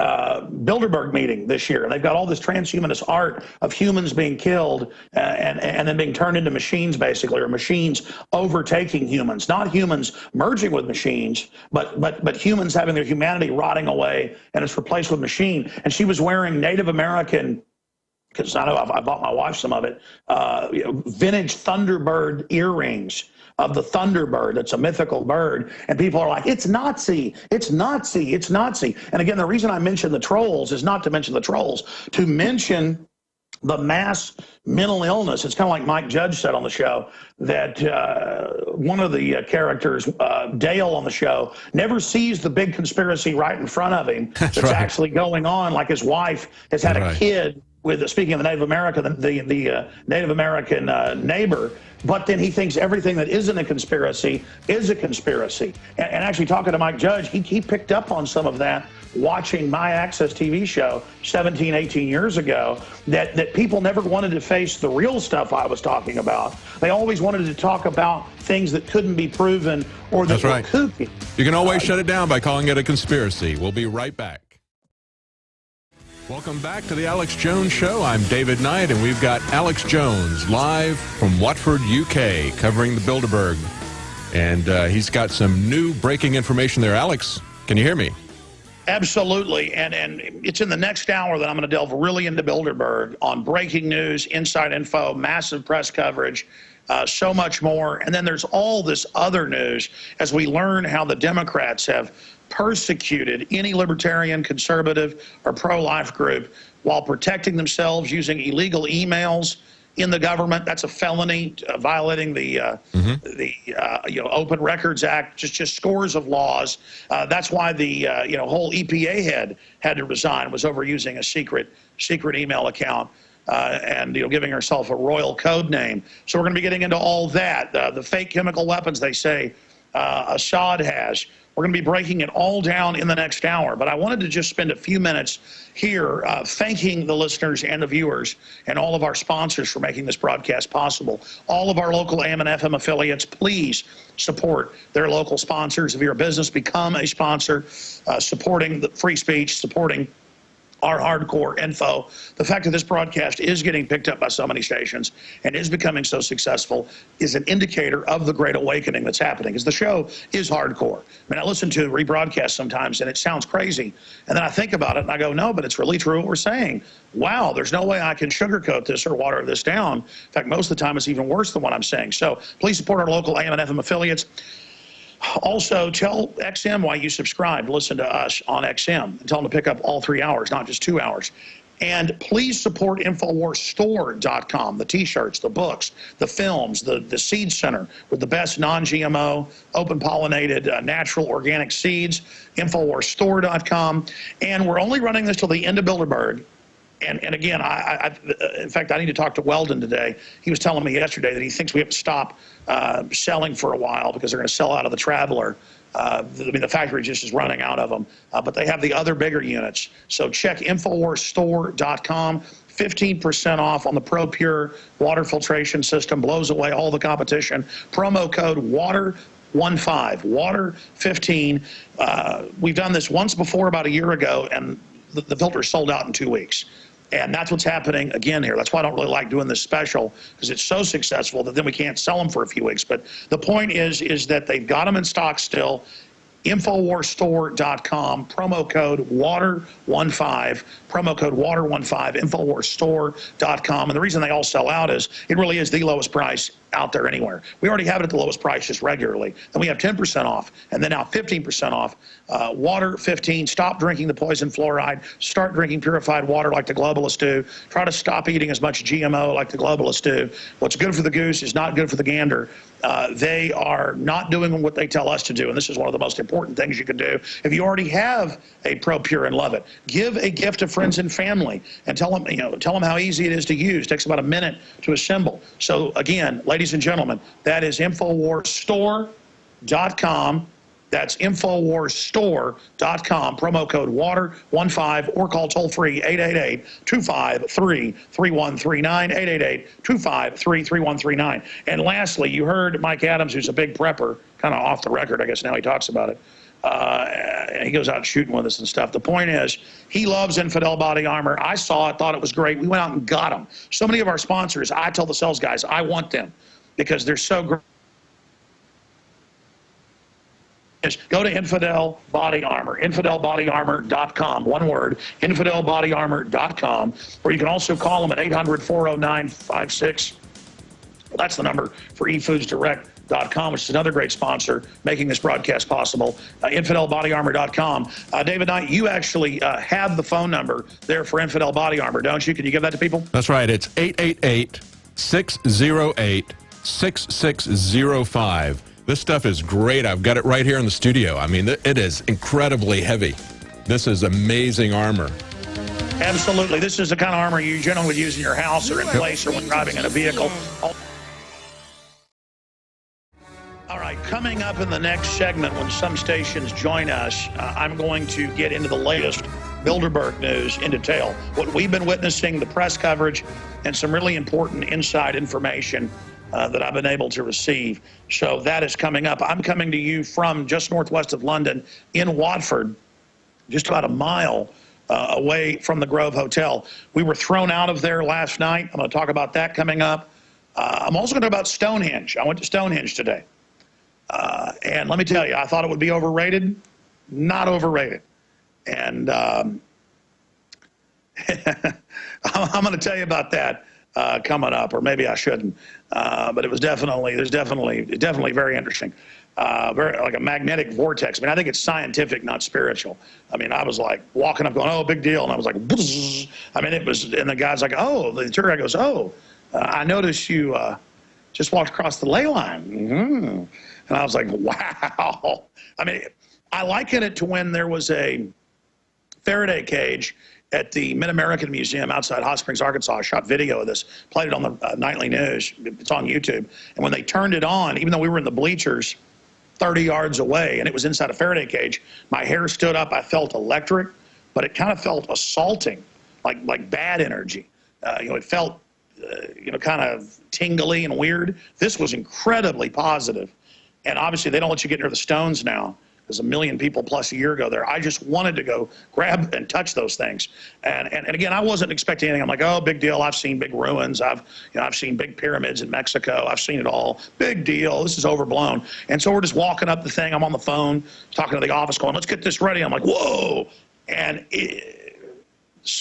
Bilderberg meeting this year. They've got all this transhumanist art of humans being killed and then being turned into machines, basically, or machines overtaking humans. Not humans merging with machines, but humans having their humanity rotting away, and it's replaced with machine. And she was wearing Native American, because I know I bought my wife some of it, you know, vintage Thunderbird earrings of the Thunderbird. It's a mythical bird. And people are like, "It's Nazi, it's Nazi, it's Nazi." And again, the reason I mention the trolls is not to mention the trolls, to mention the mass mental illness. It's kind of like Mike Judge said on the show, that one of the characters, Dale on the show, never sees the big conspiracy right in front of him that's actually going on, like his wife has had a kid with, speaking of the Native American, the Native American neighbor, but then he thinks everything that isn't a conspiracy is a conspiracy. And actually talking to Mike Judge, he picked up on some of that watching my Access TV show 17, 18 years ago, that people never wanted to face the real stuff I was talking about. They always wanted to talk about things that couldn't be proven or that were kooky. You can always shut it down by calling it a conspiracy. We'll be right back. Welcome back to the Alex Jones Show. I'm David Knight, and we've got Alex Jones live from Watford, UK, covering the Bilderberg. And he's got some new breaking information there. Alex, can you hear me? Absolutely, and it's in the next hour that I'm going to delve really into Bilderberg on breaking news, inside info, massive press coverage. so much more. And then there's all this other news as we learn how the Democrats have persecuted any libertarian, conservative, or pro-life group while protecting themselves using illegal emails in the government. That's a felony, violating the Open Records Act, just scores of laws. That's why the whole EPA head had to resign, was over using a secret email account. And giving herself a royal code name. So we're going to be getting into all that. The fake chemical weapons they say Assad has. We're going to be breaking it all down in the next hour. But I wanted to just spend a few minutes here thanking the listeners and the viewers and all of our sponsors for making this broadcast possible. All of our local AM and FM affiliates, please support their local sponsors. If you're a business, become a sponsor, supporting the free speech, supporting our hardcore info. The fact that this broadcast is getting picked up by so many stations and is becoming so successful is an indicator of the great awakening that's happening, because the show is hardcore. I mean, I listen to rebroadcasts sometimes and it sounds crazy, and then I think about it and I go, no, but it's really true what we're saying. Wow, there's no way I can sugarcoat this or water this down. In fact, most of the time it's even worse than what I'm saying. So please support our local AM and FM affiliates. Also, tell XM why you subscribe. Listen to us on XM and tell them to pick up all 3 hours, not just 2 hours. And please support InfoWarsStore.com, the T-shirts, the books, the films, the Seed Center with the best non-GMO, open-pollinated, natural, organic seeds, InfoWarsStore.com. And we're only running this till the end of Bilderberg. And again, in fact, I need to talk to Weldon today. He was telling me yesterday that he thinks we have to stop selling for a while because they're going to sell out of the Traveler. I mean, the factory just is running out of them. But they have the other bigger units. So check InfoWarsStore.com. 15% off on the ProPure water filtration system. Blows away all the competition. Promo code WATER15, WATER15. We've done this once before about a year ago, and the filter sold out in 2 weeks. And that's what's happening again here. That's why I don't really like doing this special, because it's so successful that then we can't sell them for a few weeks. But the point is that they've got them in stock still. InfoWarsStore.com, promo code WATER15, promo code WATER15, InfoWarsStore.com. And the reason they all sell out is it really is the lowest price out there anywhere. We already have it at the lowest price just regularly. Then we have 10% off, and then now 15% off. Water 15, stop drinking the poison fluoride, start drinking purified water like the globalists do. Try to stop eating as much GMO like the globalists do. What's good for the goose is not good for the gander. They are not doing what they tell us to do, and this is one of the most important things you can do. If you already have a ProPure and love it, give a gift to friends and family and tell them how easy it is to use. It takes about a minute to assemble. So again, ladies and gentlemen, that is InfoWarsStore.com. That's InfoWarsStore.com, promo code WATER15, or call toll-free 888-253-3139, 888-253-3139. And lastly, you heard Mike Adams, who's a big prepper, kind of off the record, I guess now he talks about it. And he goes out shooting with us and stuff. The point is, he loves Infidel body armor. I saw it, thought it was great. We went out and got them. So many of our sponsors, I tell the sales guys, I want them because they're so great. Go to Infidel Body Armor, InfidelBodyArmor.com, one word, InfidelBodyArmor.com, or you can also call them at 800-409-56. That's the number for eFoodsDirect.com, which is another great sponsor making this broadcast possible, InfidelBodyArmor.com. David Knight, you actually have the phone number there for Infidel Body Armor, don't you? Can you give that to people? That's right. It's 888-608-6605. This stuff is great. I've got it right here in the studio. I mean, it is incredibly heavy. This is amazing armor. Absolutely. This is the kind of armor you generally would use in your house or in place or when driving in a vehicle. All right, coming up in the next segment when some stations join us, I'm going to get into the latest Bilderberg news in detail, what we've been witnessing, the press coverage, and some really important inside information that I've been able to receive. So that is coming up. I'm coming to you from just northwest of London in Watford, just about a mile away from the Grove Hotel. We were thrown out of there last night. I'm going to talk about that coming up. I'm also going to talk about Stonehenge. I went to Stonehenge today. And let me tell you, I thought it would be overrated. Not overrated. And I'm going to tell you about that coming up, or maybe I shouldn't. But it was definitely very interesting. Very like a magnetic vortex. I mean, I think it's scientific, not spiritual. I mean, I was like walking up going, oh, big deal. And I was like, buzz. I mean, it was, and the guy's like, oh, the tour guide goes, oh, I noticed you just walked across the ley line. Mm-hmm. And I was like, wow. I mean, I liken it to when there was a Faraday cage at the Mid-American Museum outside Hot Springs, Arkansas. I shot video of this, played it on the nightly news. It's on YouTube. And when they turned it on, even though we were in the bleachers 30 yards away and it was inside a Faraday cage, my hair stood up. I felt electric, but it kind of felt assaulting, like bad energy. It felt, kind of tingly and weird. This was incredibly positive. And obviously they don't let you get near the stones now. There's 1 million people plus a year ago there. I just wanted to go grab and touch those things. And again, I wasn't expecting anything. I'm like, oh, big deal. I've seen big ruins. I've seen big pyramids in Mexico. I've seen it all. Big deal. This is overblown. And so we're just walking up the thing. I'm on the phone talking to the office going, let's get this ready. I'm like, whoa. And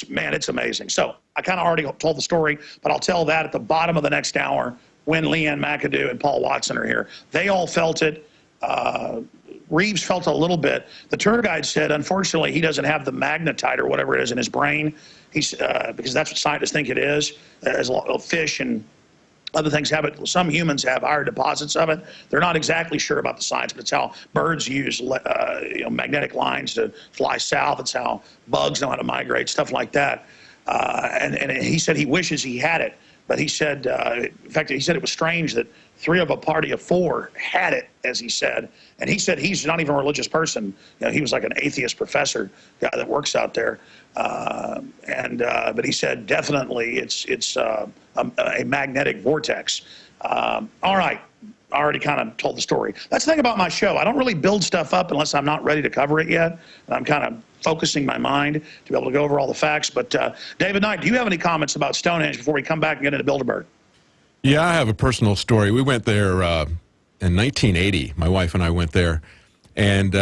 man, it's amazing. So I kind of already told the story, but I'll tell that at the bottom of the next hour when Leanne McAdoo and Paul Watson are here. They all felt it. Reeves felt a little bit. The tour guide said, unfortunately, he doesn't have the magnetite or whatever it is in his brain. He's because that's what scientists think it is. As fish and other things have it. Some humans have higher deposits of it. They're not exactly sure about the science, but it's how birds use magnetic lines to fly south. It's how bugs know how to migrate, stuff like that. And he said he wishes he had it. But he said, in fact, he said it was strange that 3 of a party of 4 had it, as he said. And he said he's not even a religious person. He was like an atheist professor guy that works out there. But he said definitely it's a magnetic vortex. All right. I already kind of told the story. That's the thing about my show. I don't really build stuff up unless I'm not ready to cover it yet. And I'm kind of focusing my mind to be able to go over all the facts. But David Knight, do you have any comments about Stonehenge before we come back and get into Bilderberg? Yeah, I have a personal story. We went there in 1980. My wife and I went there. And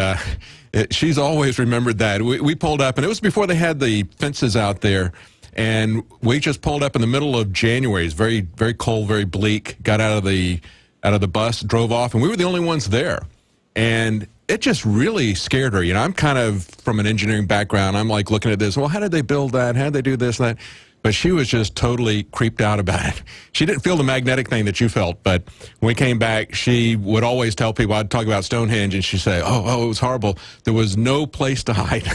she's always remembered that. We pulled up, and it was before they had the fences out there. And we just pulled up in the middle of January. It's very, very cold, very bleak. Got out of the bus, drove off, and we were the only ones there. And it just really scared her. I'm kind of from an engineering background. I'm like looking at this. Well, how did they build that? How did they do this, that? But she was just totally creeped out about it. She didn't feel the magnetic thing that you felt. But when we came back, she would always tell people, I'd talk about Stonehenge, and she'd say, oh, it was horrible. There was no place to hide.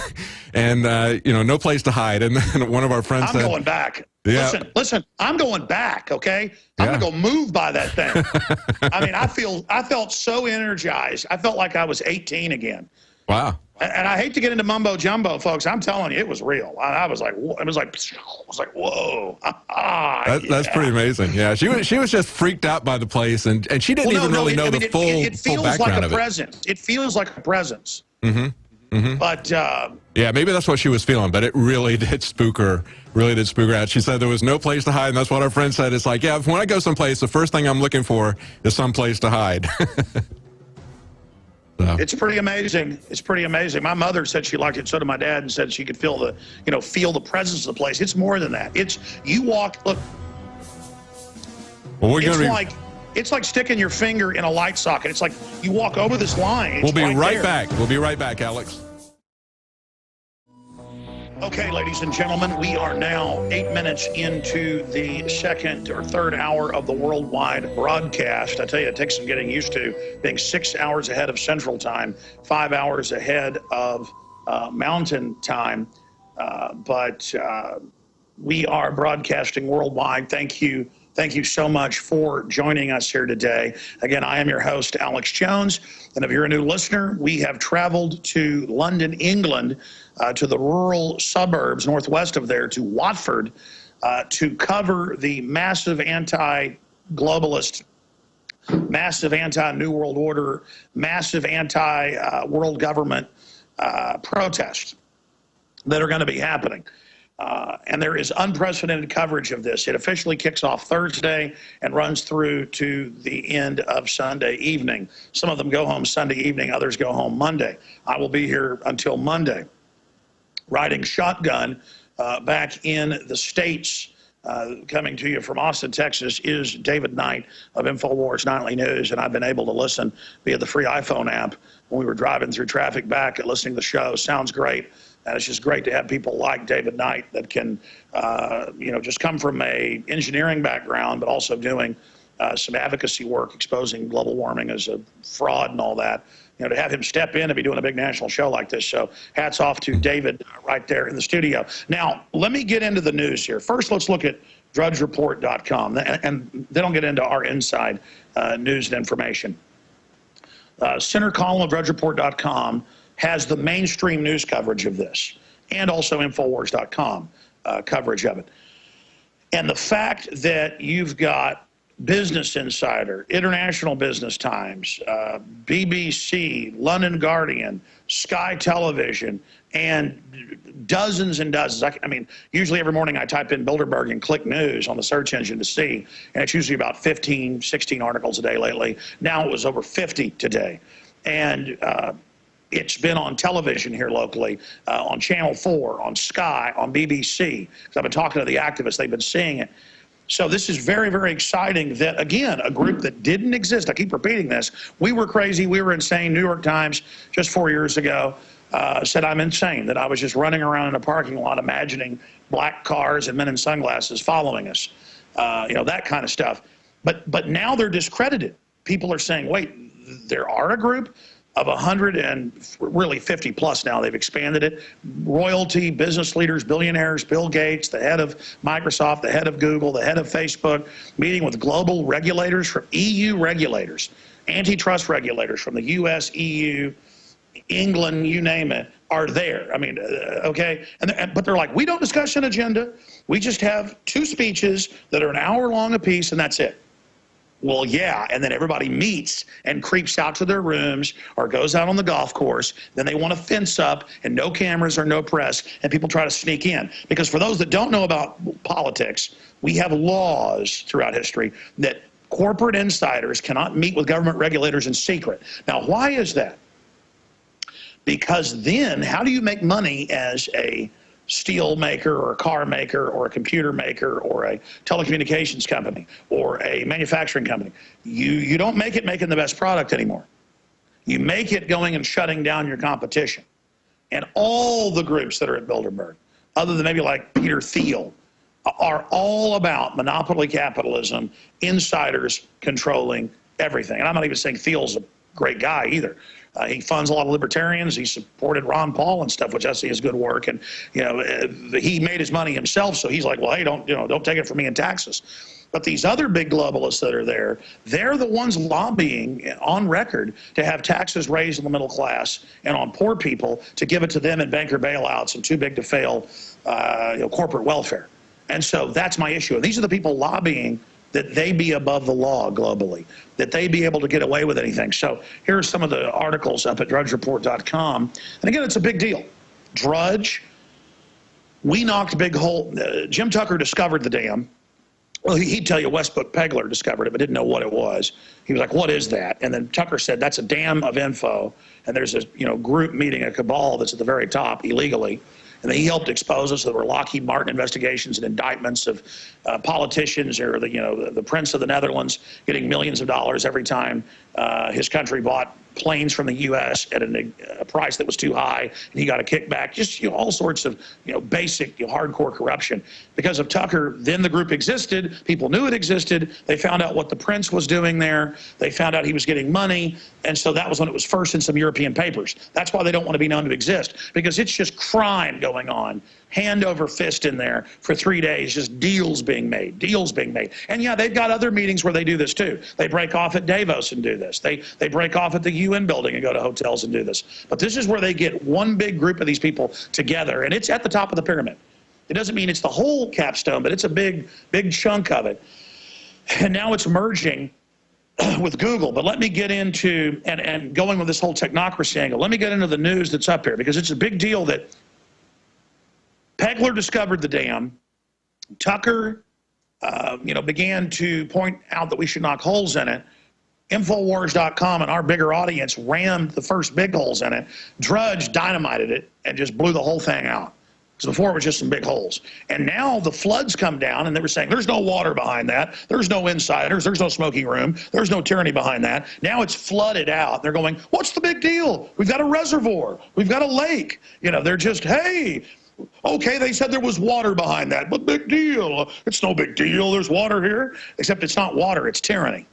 And, no place to hide. And then one of our friends said, I'm going back. Yeah. Listen, I'm going back, okay? I'm going to go move by that thing. I mean, I felt so energized. I felt like I was 18 again. Wow. And I hate to get into mumbo jumbo, folks. I'm telling you, it was real. I was like, whoa. That's pretty amazing. Yeah, she was just freaked out by the place, and she didn't even really know the full background of it. It feels like a presence. Mm-hmm. Mm-hmm. But yeah, maybe that's what she was feeling, but it really did spook her. Really did spook her out. She said there was no place to hide, and that's what our friend said. It's like, yeah, when I go someplace, the first thing I'm looking for is some place to hide. So. It's pretty amazing. It's pretty amazing. My mother said she liked it. So did my dad, and said she could feel the presence of the place. It's more than that. It's you walk. Look. Well, it's like sticking your finger in a light socket. It's like you walk over this line. We'll be right back. We'll be right back, Alex. Okay, ladies and gentlemen, we are now 8 minutes into the second or third hour of the worldwide broadcast. I tell you, it takes some getting used to being 6 hours ahead of Central Time, 5 hours ahead of Mountain Time. But we are broadcasting worldwide. Thank you. Thank you so much for joining us here today. Again, I am your host, Alex Jones. And if you're a new listener, we have traveled to London, England, to the rural suburbs northwest of there, to Watford, to cover the massive anti-globalist, massive anti-New World Order, massive anti-world government protests that are going to be happening. And there is unprecedented coverage of this. It officially kicks off Thursday and runs through to the end of Sunday evening. Some of them go home Sunday evening, others go home Monday. I will be here until Monday, riding shotgun back in the States Coming to you from Austin, Texas, is David Knight of Infowars Nightly News, and I've been able to listen via the free iPhone app when we were driving through traffic back and listening to the show. Sounds great, and it's just great to have people like David Knight that can, just come from a engineering background, but also doing some advocacy work, exposing global warming as a fraud and all that. To have him step in and be doing a big national show like this. So hats off to David right there in the studio. Now, let me get into the news here. First, let's look at drudgereport.com, and then I'll get into our inside news and information. Center column of drudgereport.com has the mainstream news coverage of this, and also Infowars.com coverage of it. And the fact that you've got Business Insider, International Business Times, BBC, London Guardian, Sky Television, and dozens and dozens. I mean, usually every morning I type in Bilderberg and click news on the search engine to see, and it's usually about 15, 16 articles a day lately. Now it was over 50 today. And it's been on television here locally, on Channel 4, on Sky, on BBC. Because I've been talking to the activists, they've been seeing it. So this is very, very exciting that, again, a group that didn't exist, I keep repeating this, we were crazy, we were insane. New York Times, just 4 years ago, said I'm insane, that I was just running around in a parking lot imagining black cars and men in sunglasses following us, that kind of stuff. But now they're discredited. People are saying, wait, there are a group of 100 and really 50 plus now, they've expanded it. Royalty, business leaders, billionaires, Bill Gates, the head of Microsoft, the head of Google, the head of Facebook, meeting with global regulators from EU regulators, antitrust regulators from the US, EU, England, you name it, are there. I mean, okay? But they're like, we don't discuss an agenda. We just have 2 speeches that are an hour long apiece, and that's it. Well, yeah, and then everybody meets and creeps out to their rooms or goes out on the golf course. Then they want to fence up and no cameras or no press, and people try to sneak in. Because for those that don't know about politics, we have laws throughout history that corporate insiders cannot meet with government regulators in secret. Now, why is that? Because then how do you make money as a steel maker or a car maker or a computer maker or a telecommunications company or a manufacturing company? You don't make it making the best product anymore. You make it going and shutting down your competition. And all the groups that are at Bilderberg, other than maybe like Peter Thiel, are all about monopoly capitalism, insiders controlling everything. And I'm not even saying Thiel's a great guy either. He funds a lot of libertarians. He supported Ron Paul and stuff, which I see is good work. And he made his money himself, so he's like, well, hey, don't take it from me in taxes. But these other big globalists that are there, they're the ones lobbying on record to have taxes raised in the middle class and on poor people to give it to them in banker bailouts and too big to fail corporate welfare. And so that's my issue. And these are the people lobbying that they be above the law globally, that they be able to get away with anything. So here are some of the articles up at drudgereport.com. And again, it's a big deal. Drudge, we knocked big hole. Jim Tucker discovered the dam. Well, he'd tell you Westbrook Pegler discovered it, but didn't know what it was. He was like, what is that? And then Tucker said, that's a dam of info. And there's a group meeting, a cabal that's at the very top illegally. And he helped expose us. There were Lockheed Martin investigations and indictments of politicians or the Prince of the Netherlands getting millions of dollars every time his country bought planes from the U.S. at a price that was too high, and he got a kickback. Just all sorts of basic hardcore corruption. Because of Tucker, then the group existed. People knew it existed. They found out what the Prince was doing there. They found out he was getting money, and so that was when it was first in some European papers. That's why they don't want to be known to exist, because it's just crime going on, hand over fist in there for 3 days, just deals being made. And yeah, they've got other meetings where they do this too. They break off at Davos and do this. They break off at the UN building and go to hotels and do this. But this is where they get one big group of these people together, and it's at the top of the pyramid. It doesn't mean it's the whole capstone, but it's a big chunk of it. And now it's merging with Google. But let me get into, and going with this whole technocracy angle, let me get into the news that's up here, because it's a big deal that Pegler discovered the dam. Tucker, began to point out that we should knock holes in it. Infowars.com and our bigger audience rammed the first big holes in it. Drudge dynamited it and just blew the whole thing out. Because before it was just some big holes. And now the floods come down, and they were saying, there's no water behind that. There's no insiders. There's no smoking room. There's no tyranny behind that. Now it's flooded out. They're going, what's the big deal? We've got a reservoir. We've got a lake. You know, they're just, hey, okay, they said there was water behind that, but big deal. It's no big deal. There's water here. Except it's not water. It's tyranny.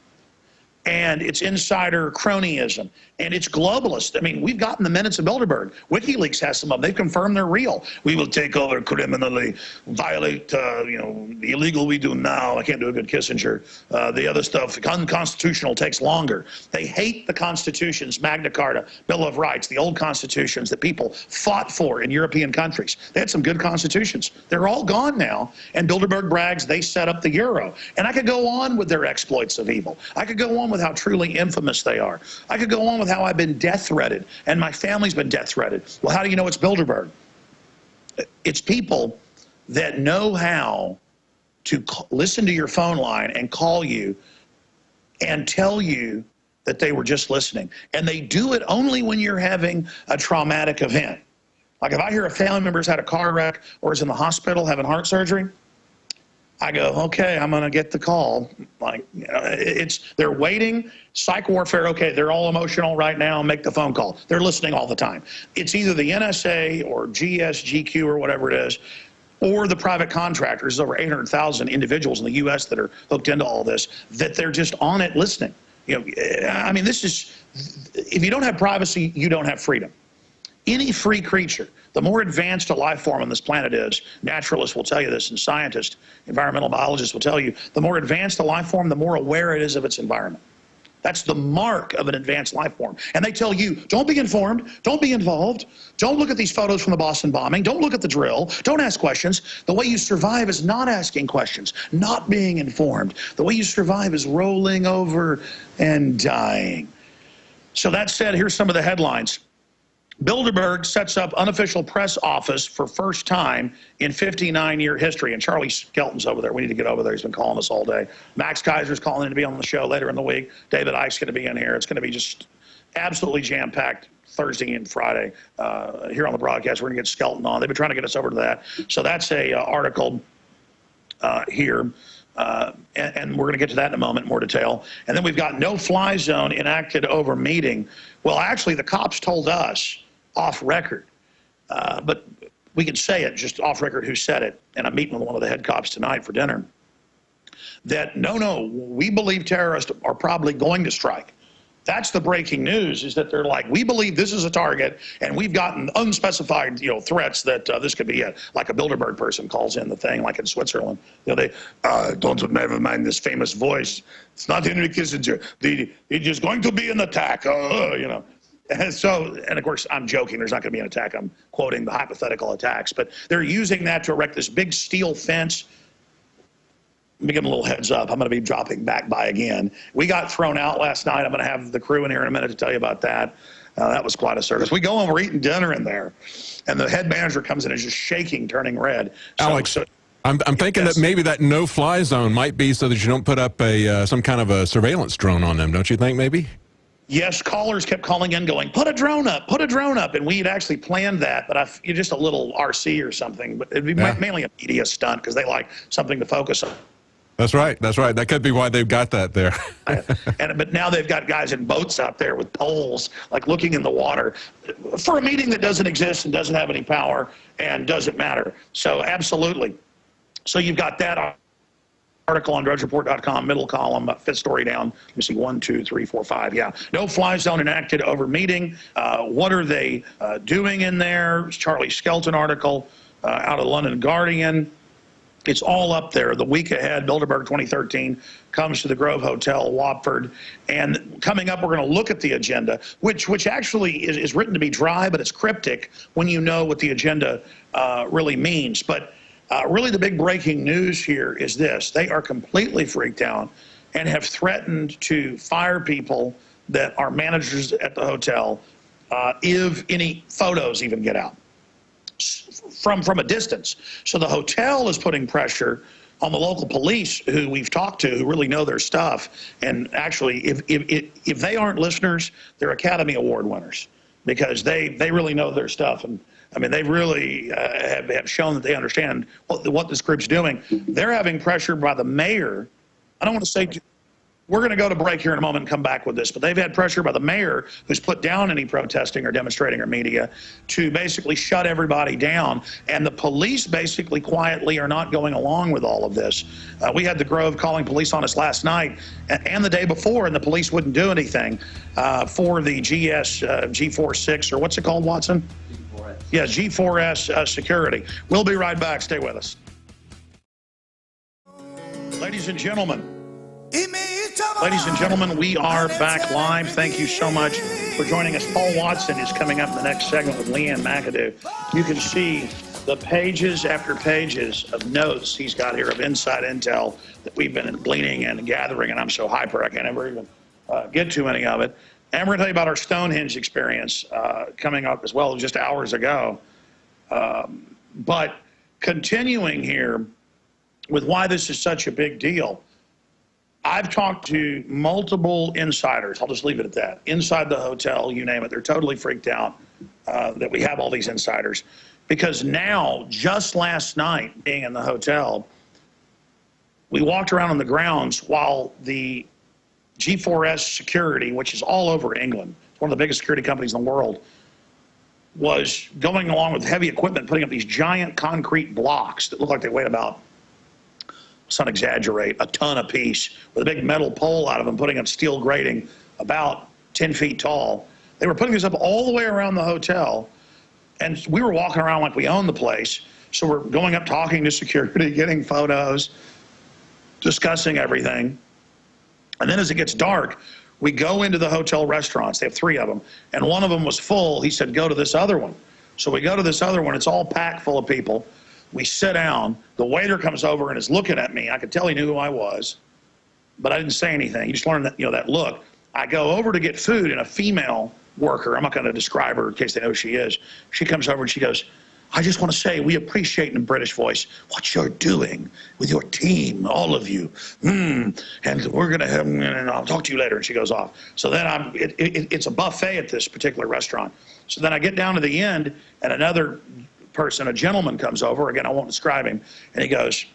And it's insider cronyism, and it's globalist. I mean, we've gotten the minutes of Bilderberg. WikiLeaks has some of them. They've confirmed they're real. We will take over criminally, violate, you know, the illegal we do now. I can't do a good Kissinger. The other stuff, unconstitutional, takes longer. They hate the constitutions, Magna Carta, Bill of Rights, the old constitutions that people fought for in European countries. They had some good constitutions. They're all gone now, and Bilderberg brags they set up the euro. And I could go on with their exploits of evil. I could go on with how truly infamous they are. I could go on with how I've been death threatened, and my family's been death threatened. Well, how do you know it's Bilderberg? It's people that know how to listen to your phone line and call you and tell you that they were just listening. And they do it only when you're having a traumatic event. Like if I hear a family member's had a car wreck or is in the hospital having heart surgery, I go, okay, I'm going to get the call. Like, you know, they're waiting, psych warfare, okay, they're all emotional right now, make the phone call. They're listening all the time. It's either the NSA or GSGQ or whatever it is, or the private contractors. There's over 800,000 individuals in the U.S. that are hooked into all this, that they're just on it listening. You know, I mean, this is, if you don't have privacy, you don't have freedom. Any free creature, the more advanced a life form on this planet is, naturalists will tell you this, and scientists, environmental biologists will tell you, the more advanced a life form, the more aware it is of its environment. That's the mark of an advanced life form. And they tell you, don't be informed, don't be involved, don't look at these photos from the Boston bombing, don't look at the drill, don't ask questions. The way you survive is not asking questions, not being informed. The way you survive is rolling over and dying. So that said, here's some of the headlines. Bilderberg sets up unofficial press office for first time in 59-year history. And Charlie Skelton's over there. We need to get over there. He's been calling us all day. Max Kaiser's calling in to be on the show later in the week. David Icke's going to be in here. It's going to be just absolutely jam-packed Thursday and Friday here on the broadcast. We're going to get Skelton on. They've been trying to get us over to that. So that's a article here. And we're going to get to that in a moment, more detail. And then we've got no-fly zone enacted over meeting. Well, actually, the cops told us off record, but we can say it just off record who said it, and I'm meeting with one of the head cops tonight for dinner, that no, we believe terrorists are probably going to strike. That's the breaking news, is that they're like, we believe this is a target, and we've gotten unspecified, you know, threats that this could be it. Like a Bilderberg person calls in the thing, like in Switzerland. You know, they don't never mind this famous voice. It's not Henry Kissinger. It is going to be an attack. You know. And so, and of course, I'm joking. There's not going to be an attack. I'm quoting the hypothetical attacks, but they're using that to erect this big steel fence. Let me give them a little heads up. I'm going to be dropping back by again. We got thrown out last night. I'm going to have the crew in here in a minute to tell you about that. That was quite a service. We go and we're eating dinner in there, and the head manager comes in and is just shaking, turning red. Alex, I'm thinking that maybe that no-fly zone might be so that you don't put up some kind of a surveillance drone on them, don't you think, maybe? Yes, callers kept calling in going, put a drone up, put a drone up. And we had actually planned that, but just a little RC or something. But it'd be mainly a media stunt because they like something to focus on. That's right. That's right. That could be why they've got that there. But now they've got guys in boats out there with poles, like looking in the water for a meeting that doesn't exist and doesn't have any power and doesn't matter. So absolutely. So you've got that article on drudgereport.com, middle column, fifth story down. Let me see, 1, 2, 3, 4, 5. Yeah. No fly zone enacted over meeting. What are they doing in there? Charlie Skelton article out of the London Guardian. It's all up there. The week ahead, Bilderberg 2013 comes to the Grove Hotel, Watford. And coming up, we're going to look at the agenda, which actually is written to be dry, but it's cryptic when you know what the agenda really means. But really the big breaking news here is this. They are completely freaked out and have threatened to fire people that are managers at the hotel if any photos even get out from a distance. So the hotel is putting pressure on the local police who we've talked to, who really know their stuff. And actually, if they aren't listeners, they're Academy Award winners, because they really know their stuff. And I mean, they really have shown that they understand what this group's doing. They're having pressure by the mayor. I don't want to say, we're going to go to break here in a moment and come back with this, but they've had pressure by the mayor, who's put down any protesting or demonstrating or media, to basically shut everybody down. And the police basically quietly are not going along with all of this. We had the Grove calling police on us last night and the day before, and the police wouldn't do anything for the G46, or what's it called, Watson? G4S. Yeah, G4S security. We'll be right back. Stay with us. Ladies and gentlemen, we are back live. Thank you so much for joining us. Paul Watson is coming up in the next segment with Leanne McAdoo. You can see the pages after pages of notes he's got here of inside intel that we've been gleaning and gathering, and I'm so hyper I can't ever even get to any of it. And we're going to tell you about our Stonehenge experience coming up as well just hours ago. But continuing here with why this is such a big deal, I've talked to multiple insiders. I'll just leave it at that. Inside the hotel, you name it. They're totally freaked out that we have all these insiders. Because now, just last night, being in the hotel, we walked around on the grounds while the G4S security, which is all over England, it's one of the biggest security companies in the world, was going along with heavy equipment, putting up these giant concrete blocks that look like they weighed about, let's not exaggerate, a ton apiece, with a big metal pole out of them, putting up steel grating about 10 feet tall. They were putting this up all the way around the hotel, and we were walking around like we own the place. So we're going up, talking to security, getting photos, discussing everything. And then as it gets dark, we go into the hotel restaurants. They have 3 of them, and one of them was full. He said, go to this other one. So we go to this other one. It's all packed full of people. We sit down. The waiter comes over and is looking at me. I could tell he knew who I was, but I didn't say anything. He just learned that, that look. I go over to get food, and a female worker, I'm not going to describe her in case they know who she is, she comes over and she goes, I just want to say we appreciate in a British voice what you're doing with your team, all of you. And we're going to have, and I'll talk to you later. And she goes off. So then it's a buffet at this particular restaurant. So then I get down to the end, and another person, a gentleman, comes over. Again, I won't describe him. And he goes,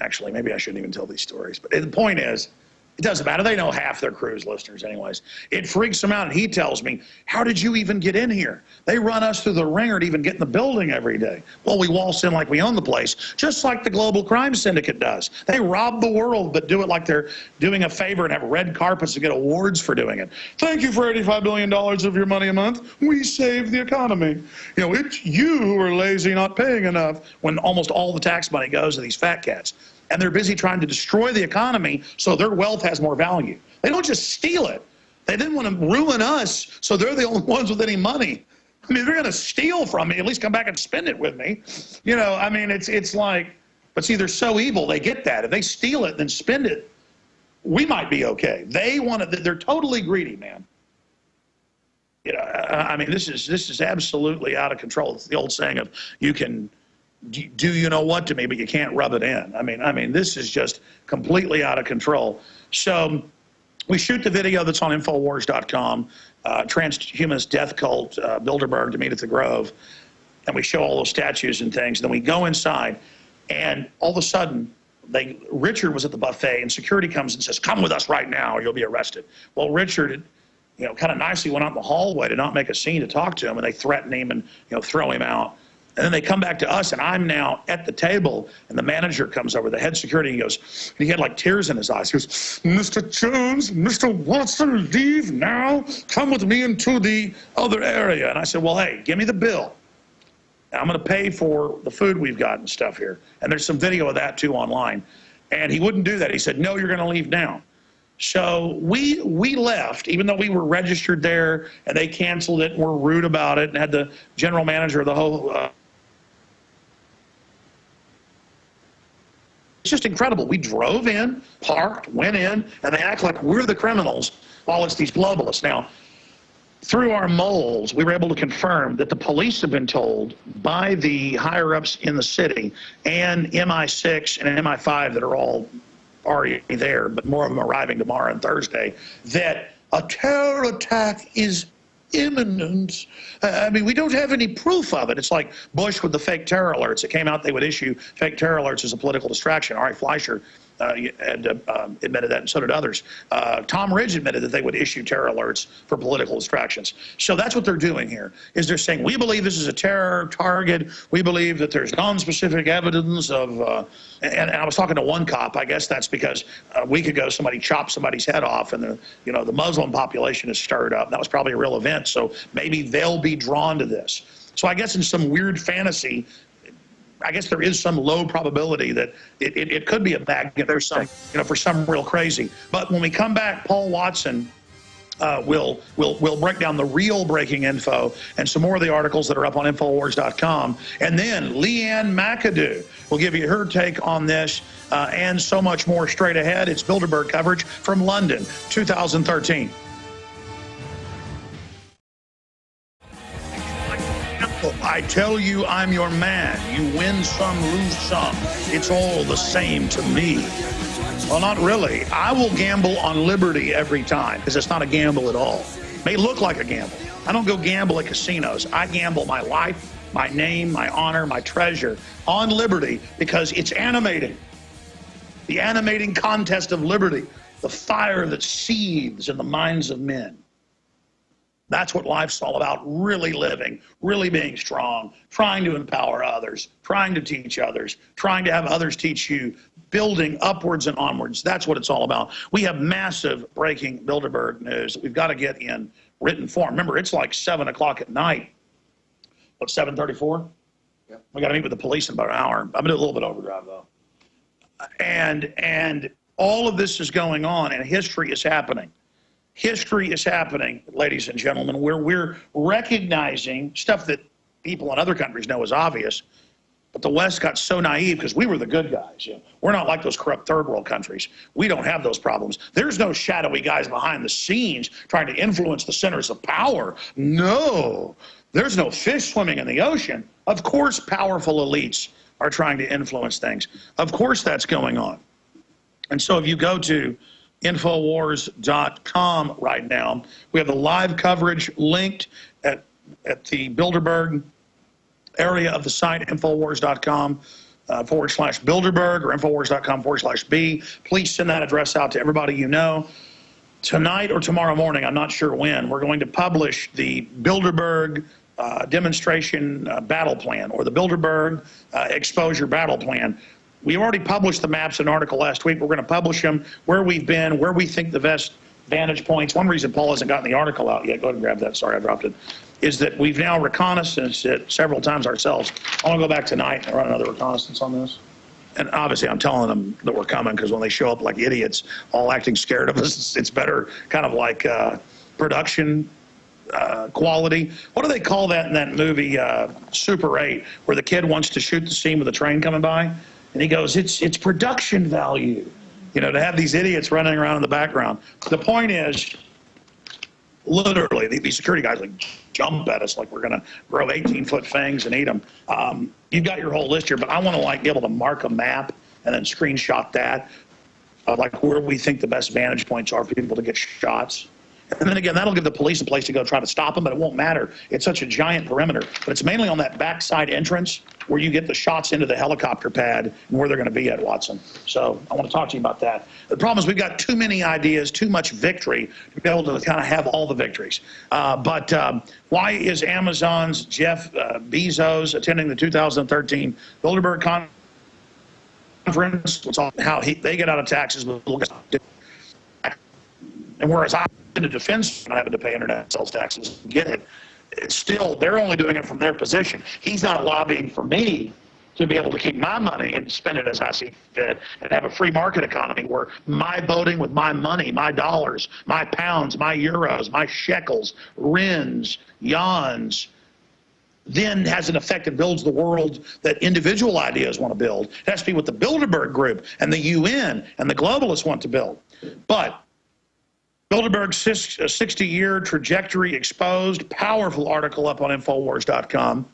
actually, maybe I shouldn't even tell these stories. But the point is, it doesn't matter. They know half their crew's listeners anyways. It freaks them out, and he tells me, how did you even get in here? They run us through the ringer to even get in the building every day. Well, we waltz in like we own the place, just like the global crime syndicate does. They rob the world, but do it like they're doing a favor and have red carpets and get awards for doing it. Thank you for $85 billion of your money a month. We saved the economy. It's you who are lazy, not paying enough, when almost all the tax money goes to these fat cats. And they're busy trying to destroy the economy so their wealth has more value. They don't just steal it. They didn't want to ruin us, so they're the only ones with any money. I mean, they're going to steal from me, at least come back and spend it with me. I mean, it's like, but see, they're so evil, they get that. If they steal it, then spend it, we might be okay. They want it, they're totally greedy, man. I mean, this is absolutely out of control. It's the old saying of, you can do you know what to me, but you can't rub it in. I mean, this is just completely out of control. So we shoot the video that's on Infowars.com, transhumanist death cult, Bilderberg to meet at the Grove, and we show all those statues and things. Then we go inside, and all of a sudden, Richard was at the buffet, and security comes and says, come with us right now or you'll be arrested. Well, Richard, kind of nicely went out in the hallway to not make a scene to talk to him, and they threaten him and, throw him out. And then they come back to us, and I'm now at the table, and the manager comes over, the head security, and he goes, and he had like tears in his eyes. He goes, Mr. Jones, Mr. Watson, leave now. Come with me into the other area. And I said, well, hey, give me the bill. And I'm going to pay for the food we've got and stuff here. And there's some video of that, too, online. And he wouldn't do that. He said, no, you're going to leave now. So we left, even though we were registered there, and they canceled it and were rude about it and had the general manager of the whole... It's just incredible. We drove in, parked, went in, and they act like we're the criminals while it's these globalists. Now, through our moles, we were able to confirm that the police have been told by the higher-ups in the city and MI6 and MI5 that are all already there, but more of them arriving tomorrow and Thursday, that a terror attack is imminent. I mean, we don't have any proof of it. It's like Bush with the fake terror alerts. It came out they would issue fake terror alerts as a political distraction. Ari Fleischer had admitted that, and so did others. Tom Ridge admitted that they would issue terror alerts for political distractions. So that's what they're doing here, is they're saying, we believe this is a terror target. We believe that there's non-specific evidence of, and I was talking to one cop. I guess that's because a week ago somebody chopped somebody's head off, and the Muslim population is stirred up. That was probably a real event, so maybe they'll be drawn to this. So I guess in some weird fantasy, I guess there is some low probability that it could be a magnet. There's some, for some real crazy. But when we come back, Paul Watson will break down the real breaking info and some more of the articles that are up on Infowars.com. And then Leanne McAdoo will give you her take on this and so much more straight ahead. It's Bilderberg coverage from London, 2013. I tell you, I'm your man. You win some, lose some. It's all the same to me. Well, not really. I will gamble on liberty every time, because it's not a gamble at all. It may look like a gamble. I don't go gamble at casinos. I gamble my life, my name, my honor, my treasure on liberty, because it's animating. The animating contest of liberty, the fire that seethes in the minds of men. That's what life's all about, really living, really being strong, trying to empower others, trying to teach others, trying to have others teach you, building upwards and onwards. That's what it's all about. We have massive breaking Bilderberg news that we've got to get in written form. Remember, it's like 7 o'clock at night. What, 7:34? Yep. We got to meet with the police in about an hour. I'm going to do a little bit overdrive, though. And all of this is going on, and history is happening. History is happening, ladies and gentlemen, where we're recognizing stuff that people in other countries know is obvious, but the West got so naive because we were the good guys. We're not like those corrupt third world countries. We don't have those problems. There's no shadowy guys behind the scenes trying to influence the centers of power. No, there's no fish swimming in the ocean. Of course, powerful elites are trying to influence things. Of course, that's going on. And so if you go to Infowars.com right now, we have the live coverage linked at the Bilderberg area of the site, Infowars.com /Bilderberg or Infowars.com/B. Please send that address out to everybody you know. Tonight or tomorrow morning, I'm not sure when, we're going to publish the Bilderberg demonstration battle plan, or the Bilderberg exposure battle plan. We already published the maps in an article last week. We're going to publish them, where we've been, where we think the best vantage points. One reason Paul hasn't gotten the article out yet, go ahead and grab that, sorry I dropped it, is that we've now reconnaissanced it several times ourselves. I want to go back tonight and run another reconnaissance on this. And obviously I'm telling them that we're coming, because when they show up like idiots, all acting scared of us, it's better kind of like production quality. What do they call that in that movie, Super 8, where the kid wants to shoot the scene with the train coming by? And he goes, it's production value, to have these idiots running around in the background. The point is, literally, these security guys like jump at us like we're going to grow 18-foot fangs and eat them. You've got your whole list here, but I want to be able to mark a map and then screenshot that of where we think the best vantage points are for people to get shots. And then again, that'll give the police a place to go try to stop them, but it won't matter. It's such a giant perimeter. But it's mainly on that backside entrance where you get the shots into the helicopter pad and where they're going to be at, Watson. So I want to talk to you about that. The problem is we've got too many ideas, too much victory to be able to kind of have all the victories. But why is Amazon's Jeff Bezos attending the 2013 Bilderberg conference? It's all how they get out of taxes. And whereas I in the defense not having to pay internet sales taxes, get it. It's still, they're only doing it from their position. He's not lobbying for me to be able to keep my money and spend it as I see fit and have a free market economy where my voting with my money, my dollars, my pounds, my euros, my shekels, rins, yans, then has an effect and builds the world that individual ideas want to build. It has to be what the Bilderberg Group and the UN and the globalists want to build. But Bilderberg's 60-year trajectory exposed, powerful article up on Infowars.com.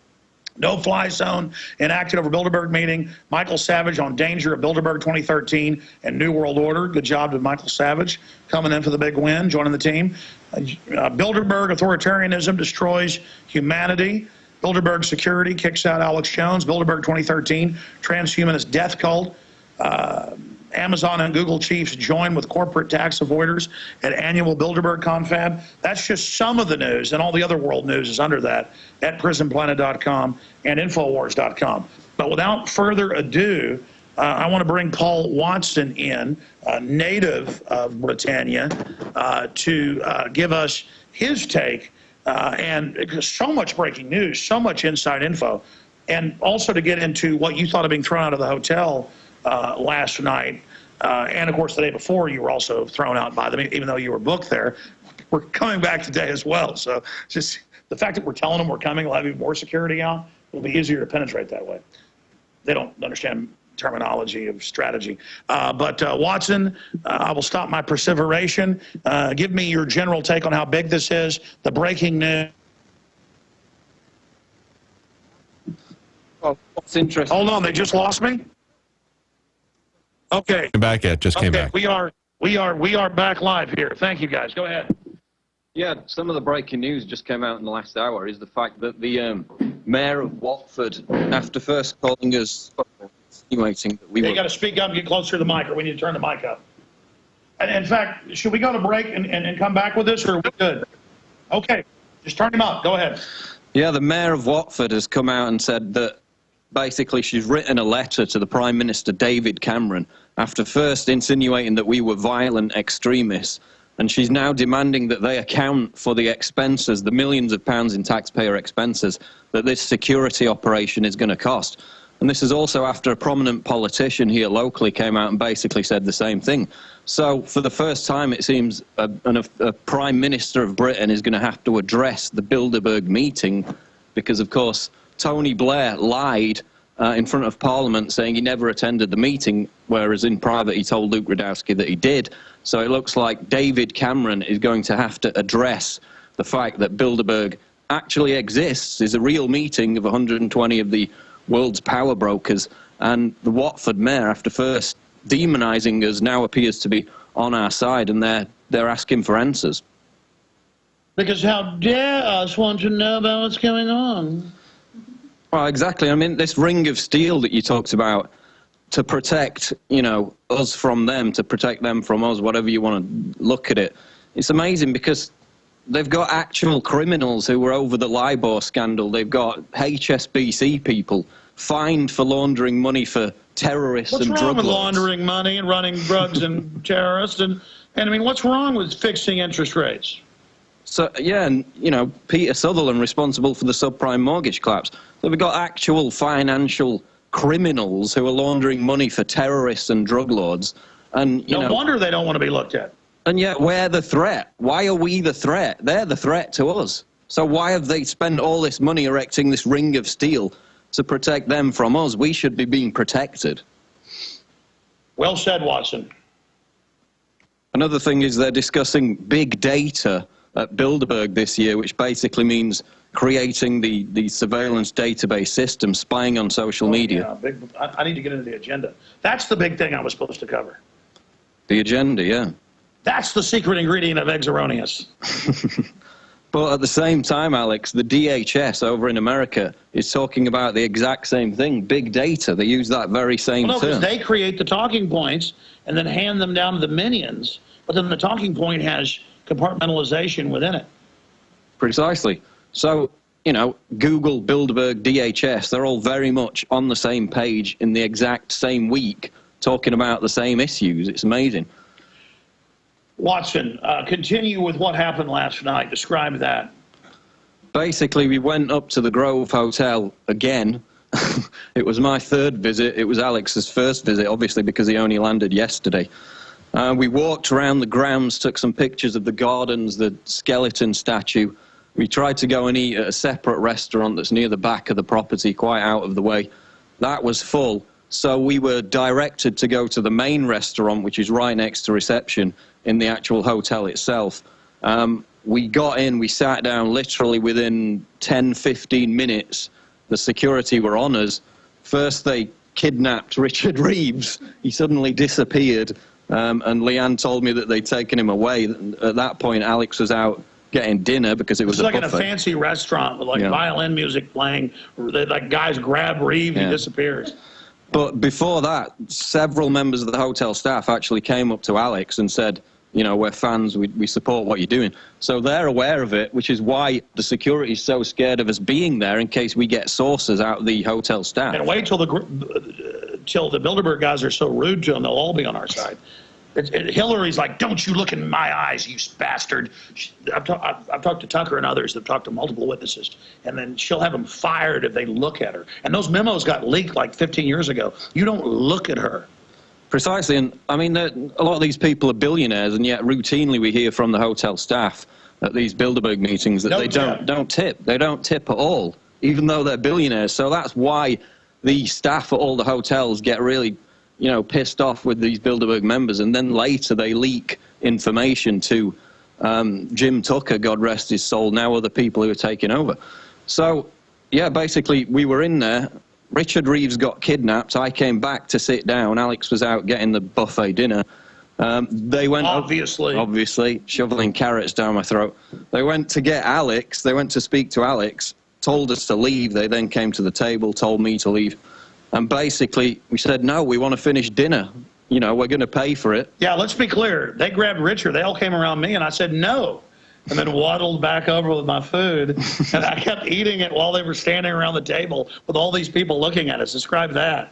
No-fly zone enacted over Bilderberg meeting. Michael Savage on danger of Bilderberg 2013 and New World Order. Good job to Michael Savage coming in for the big win, joining the team. Bilderberg authoritarianism destroys humanity. Bilderberg security kicks out Alex Jones. Bilderberg 2013 transhumanist death cult. Amazon and Google chiefs join with corporate tax avoiders at annual Bilderberg confab. That's just some of the news, and all the other world news is under that at prisonplanet.com and Infowars.com. But without further ado, I want to bring Paul Watson in, a native of Britannia, to give us his take, and so much breaking news, so much inside info, and also to get into what you thought of being thrown out of the hotel last night, and of course the day before you were also thrown out by them, even though you were booked there. We're coming back today as well, so just the fact that we're telling them we're coming will have even more security out. It'll be easier to penetrate that way. They don't understand terminology of strategy. But Watson, I will stop my perseveration. Give me your general take on how big this is, the breaking news. Well, what's interesting? Hold on, they just lost me? Okay. Back yet, just came back. We are back live here. Thank you, guys. Go ahead. Yeah, some of the breaking news just came out in the last hour is the fact that the mayor of Watford, after first calling us, insinuating that we were... You got to speak up and get closer to the mic, or we need to turn the mic up. And in fact, should we go to break and come back with this, or are we good? Okay, just turn him up. Go ahead. Yeah, the mayor of Watford has come out and said that basically she's written a letter to the Prime Minister David Cameron after first insinuating that we were violent extremists, and she's now demanding that they account for the expenses, the millions of pounds in taxpayer expenses that this security operation is going to cost. And this is also after a prominent politician here locally came out and basically said the same thing. So for the first time, it seems a Prime Minister of Britain is going to have to address the Bilderberg meeting because, of course, Tony Blair lied in front of Parliament saying he never attended the meeting, whereas in private he told Luke Radowski that he did. So it looks like David Cameron is going to have to address the fact that Bilderberg actually exists, is a real meeting of 120 of the world's power brokers, and the Watford mayor, after first demonising us, now appears to be on our side, and they're asking for answers. Because how dare us want to know about what's going on? Well, exactly. I mean, this ring of steel that you talked about to protect, you know, us from them, to protect them from us, whatever you want to look at it. It's amazing because they've got actual criminals who were over the LIBOR scandal. They've got HSBC people fined for laundering money for terrorists and drug lords. What's wrong with laundering money and running drugs and terrorists? And I mean, what's wrong with fixing interest rates? So, yeah, and, you know, Peter Sutherland responsible for the subprime mortgage collapse. So we've got actual financial criminals who are laundering money for terrorists and drug lords. And, you know, no wonder they don't want to be looked at. And yet we're the threat. Why are we the threat? They're the threat to us. So why have they spent all this money erecting this ring of steel to protect them from us? We should be being protected. Well said, Watson. Another thing is they're discussing big data at Bilderberg this year, which basically means creating the surveillance database system, spying on social media. Yeah, I need to get into the agenda. That's the big thing I was supposed to cover. The agenda, yeah. That's the secret ingredient of Eggs Erroneous. But at the same time, Alex, the DHS over in America is talking about the exact same thing, big data. They use that very same term. Because term. they create the talking points and then hand them down to the minions, but then the talking point has compartmentalization within it. Precisely. So, you know, Google, Bilderberg, DHS, they're all very much on the same page in the exact same week, talking about the same issues. It's amazing. Watson, continue with what happened last night. Describe that. Basically, we went up to the Grove Hotel again. It was my third visit. It was Alex's first visit, obviously, because he only landed yesterday. We walked around the grounds, took some pictures of the gardens, the skeleton statue. We tried to go and eat at a separate restaurant that's near the back of the property, quite out of the way. That was full. So we were directed to go to the main restaurant, which is right next to reception in the actual hotel itself. We got in, we sat down literally within 10, 15 minutes. the security were on us. First, they kidnapped Richard Reeves. He suddenly disappeared, and Leanne told me that they'd taken him away. At that point, Alex was out getting dinner because it was It's a like buffet. in a fancy restaurant with like violin music playing. Like guys grab Reeves, he disappears. But before that, several members of the hotel staff actually came up to Alex and said, you know, we're fans, we support what you're doing. So they're aware of it, which is why the security is so scared of us being there in case we get sources out of the hotel staff. And wait till the Bilderberg guys are so rude to him, they'll all be on our side. Hillary's like, don't you look in my eyes, you bastard. I've talked to Tucker and others that have talked to multiple witnesses, and then she'll have them fired if they look at her. And those memos got leaked like 15 years ago. You don't look at her. Precisely, and I mean, a lot of these people are billionaires, and yet routinely we hear from the hotel staff at these Bilderberg meetings that they don't tip. They don't tip at all, even though they're billionaires. So that's why the staff at all the hotels get really, you know, pissed off with these Bilderberg members, and then later they leak information to Jim Tucker, God rest his soul, now other people who are taking over. So, yeah, basically we were in there. Richard Reeves got kidnapped. I came back to sit down. Alex was out getting the buffet dinner. They went obviously shoveling carrots down my throat. They went to get Alex. They went to speak to Alex, told us to leave. They then came to the table, told me to leave. And basically, we said, no, we want to finish dinner. You know, we're going to pay for it. Yeah, let's be clear. They grabbed Richard. They all came around me, and I said no. And then waddled back over with my food. And I kept eating it while they were standing around the table with all these people looking at us. Describe that.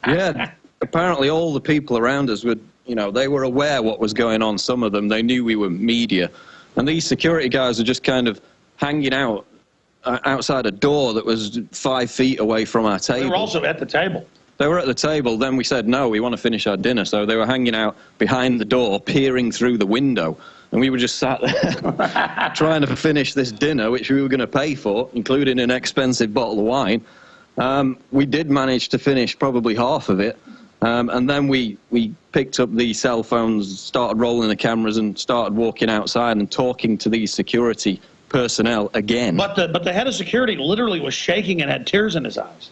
Yeah, apparently all the people around us would, you know, they were aware what was going on. Some of them, they knew we were media. And these security guys were just kind of hanging out outside a door that was 5 feet away from our table. They were also at the table. They were at the table. Then we said, no, we want to finish our dinner. So they were hanging out behind the door, peering through the window. And we were just sat there trying to finish this dinner, which we were going to pay for, including an expensive bottle of wine. We did manage to finish probably half of it. And then we picked up the cell phones, started rolling the cameras, and started walking outside and talking to these security personnel again. But the head of security literally was shaking and had tears in his eyes.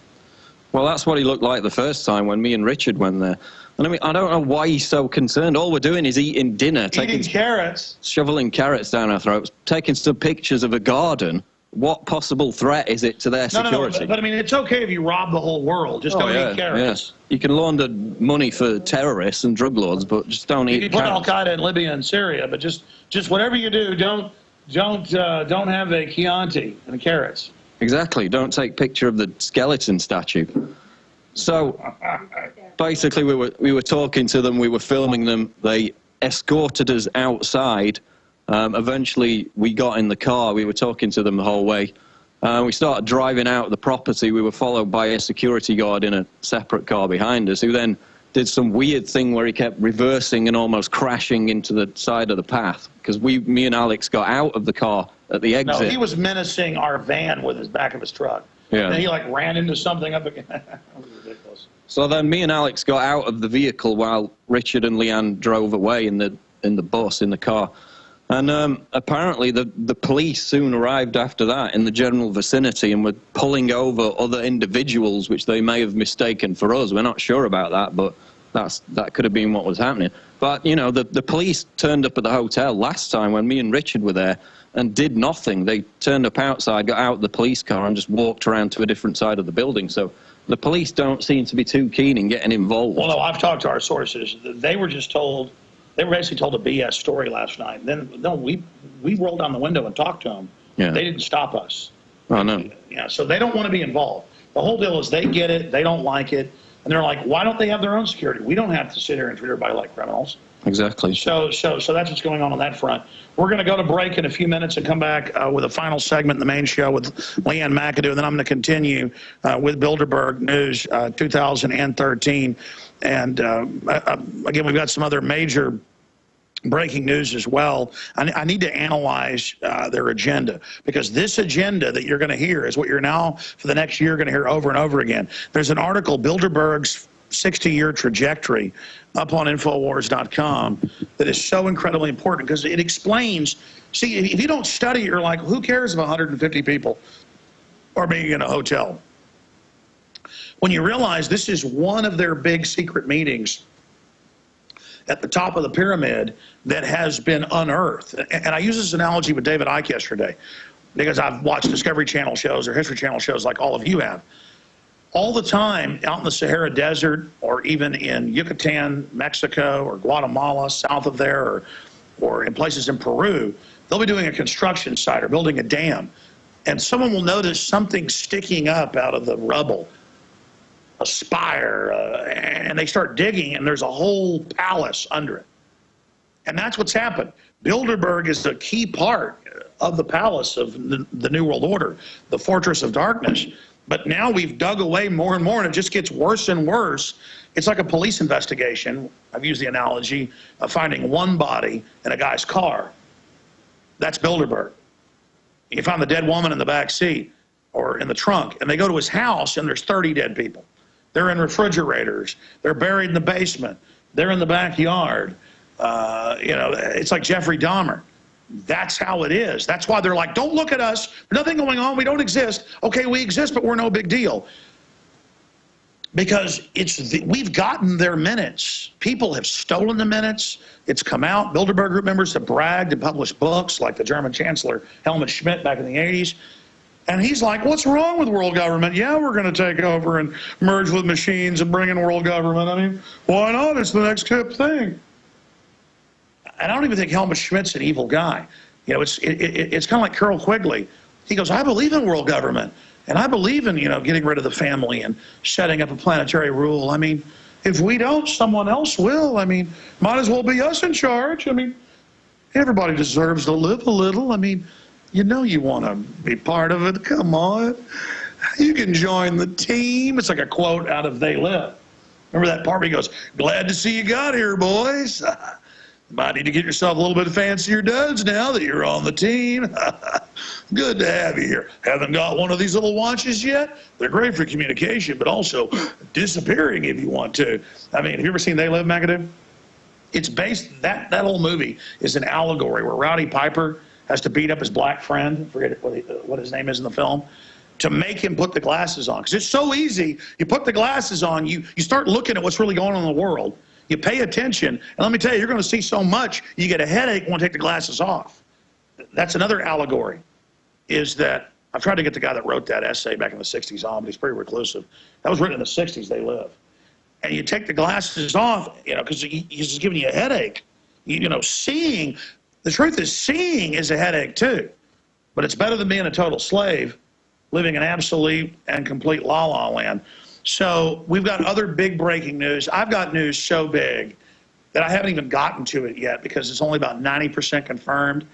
Well, that's what he looked like the first time when me and Richard went there. And I mean, I don't know why he's so concerned. All we're doing is eating dinner. Eating carrots. Shoveling carrots down our throats, taking some pictures of a garden. What possible threat is it to their security? No, but I mean, it's okay if you rob the whole world. Just don't eat carrots. Yes. You can launder money for terrorists and drug lords, but just don't eat carrots. You can put Al-Qaeda in Libya and Syria, but just whatever you do, don't have a Chianti and the carrots. Exactly. Don't take picture of the skeleton statue. So basically, we were talking to them, we were filming them. They escorted us outside. Eventually, we got in the car. We were talking to them the whole way. We started driving out of the property. We were followed by a security guard in a separate car behind us, who then did some weird thing where he kept reversing and almost crashing into the side of the path, because me and Alex got out of the car at the exit. No, he was menacing our van with his back of his truck. Yeah. And then he like ran into something up again. That was ridiculous. So then me and Alex got out of the vehicle while Richard and Leanne drove away in the bus, in the car. And apparently the police soon arrived after that in the general vicinity and were pulling over other individuals, which they may have mistaken for us. We're not sure about that, but that could have been what was happening. But, you know, the police turned up at the hotel last time when me and Richard were there and did nothing. They turned up outside, got out of the police car and just walked around to a different side of the building. So the police don't seem to be too keen in getting involved. Well, no, I've talked to our sources. They were just told, they were basically told a BS story last night. Then, no, we rolled down the window and talked to them. Yeah. They didn't stop us. Oh, no. Yeah, so they don't want to be involved. The whole deal is they get it, they don't like it, and they're like, why don't they have their own security? We don't have to sit here and treat everybody like criminals. Exactly. So that's what's going on that front. We're going to go to break in a few minutes and come back with a final segment in the main show with Leanne McAdoo, and then I'm going to continue with Bilderberg News 2013. And again, we've got some other major breaking news as well. I need to analyze their agenda, because this agenda that you're going to hear is what you're now, for the next year, going to hear over and over again. There's an article, Bilderberg's 60-year trajectory, up on Infowars.com, that is so incredibly important, because it explains, see, if you don't study it, you're like, who cares if 150 people are being in a hotel? when you realize this is one of their big secret meetings at the top of the pyramid that has been unearthed. And I use this analogy with David Icke yesterday because I've watched Discovery Channel shows or History Channel shows like all of you have. All the time out in the Sahara Desert or even in Yucatan, Mexico, or Guatemala, south of there, or in places in Peru, they'll be doing a construction site or building a dam. And someone will notice something sticking up out of the rubble, a spire, and they start digging, and there's a whole palace under it. And that's what's happened. Bilderberg is a key part of the palace of the New World Order, the Fortress of Darkness. But now we've dug away more and more, and it just gets worse and worse. It's like a police investigation. I've used the analogy of finding one body in a guy's car. That's Bilderberg. You find the dead woman in the back seat or in the trunk, and they go to his house, and there's 30 dead people. They're in refrigerators. They're buried in the basement. They're in the backyard. You know, it's like Jeffrey Dahmer. That's how it is. That's why they're like, don't look at us. There's nothing going on. We don't exist. Okay, we exist, but we're no big deal. Because we've gotten their minutes. People have stolen the minutes. It's come out. Bilderberg group members have bragged and published books like the German Chancellor Helmut Schmidt back in the 80s. And he's like, what's wrong with world government? Yeah, we're going to take over and merge with machines and bring in world government. I mean, why not? It's the next hip thing. And I don't even think Helmut Schmidt's an evil guy. You know, it's kind of like Carroll Quigley. He goes, I believe in world government. And I believe in, you know, getting rid of the family and setting up a planetary rule. I mean, if we don't, someone else will. I mean, might as well be us in charge. I mean, everybody deserves to live a little. I mean, you know you want to be part of it. Come on. You can join the team. It's like a quote out of They Live. Remember that part where he goes, glad to see you got here, boys. Might need to get yourself a little bit fancier duds now that you're on the team. Good to have you here. Haven't got one of these little watches yet? They're great for communication, but also disappearing if you want to. I mean, have you ever seen They Live, McAdoo? It's based, that whole movie is an allegory where Rowdy Piper has to beat up his black friend, forget what his name is in the film, to make him put the glasses on. Because it's so easy. You put the glasses on, you start looking at what's really going on in the world. You pay attention, and let me tell you, you're going to see so much, you get a headache when you take the glasses off. That's another allegory, is that I've tried to get the guy that wrote that essay back in the 60s on, but he's pretty reclusive. That was written in the 60s, They Live. And you take the glasses off, you know, because he's giving you a headache. You know, seeing, the truth is seeing is a headache too. But it's better than being a total slave, living in absolute and complete la-la land. So we've got other big breaking news. I've got news so big that I haven't even gotten to it yet because it's only about 90% confirmed,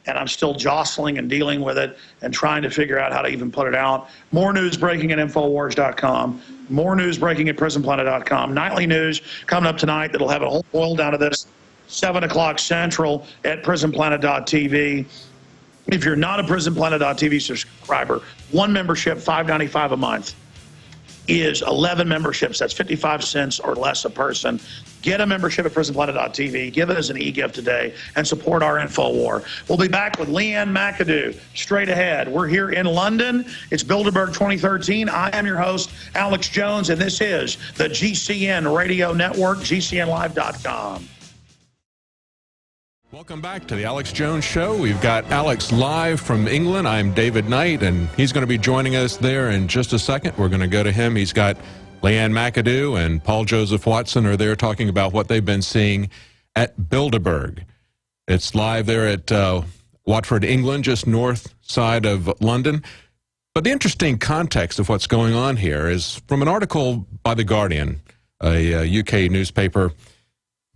and I'm still jostling and dealing with it and trying to figure out how to even put it out. More news breaking at Infowars.com. More news breaking at PrisonPlanet.com. Nightly news coming up tonight that'll have a whole boil down to this, 7 o'clock Central at PrisonPlanet.tv. If you're not a PrisonPlanet.tv subscriber, one membership, $5.95 a month, is 11 memberships. That's 55 cents or less a person. Get a membership at PrisonPlanet.tv. Give it as an e-gift today and support our InfoWar. We'll be back with Leanne McAdoo straight ahead. We're here in London. It's Bilderberg 2013. I am your host, Alex Jones, and this is the GCN Radio Network, GCNlive.com. Welcome back to the Alex Jones Show. We've got Alex live from England. I'm David Knight, and he's going to be joining us there in just a second. We're going to go to him. He's got Leanne McAdoo and Paul Joseph Watson are there talking about what they've been seeing at Bilderberg. It's live there at Watford, England, just north side of London. But the interesting context of what's going on here is from an article by The Guardian, a UK newspaper.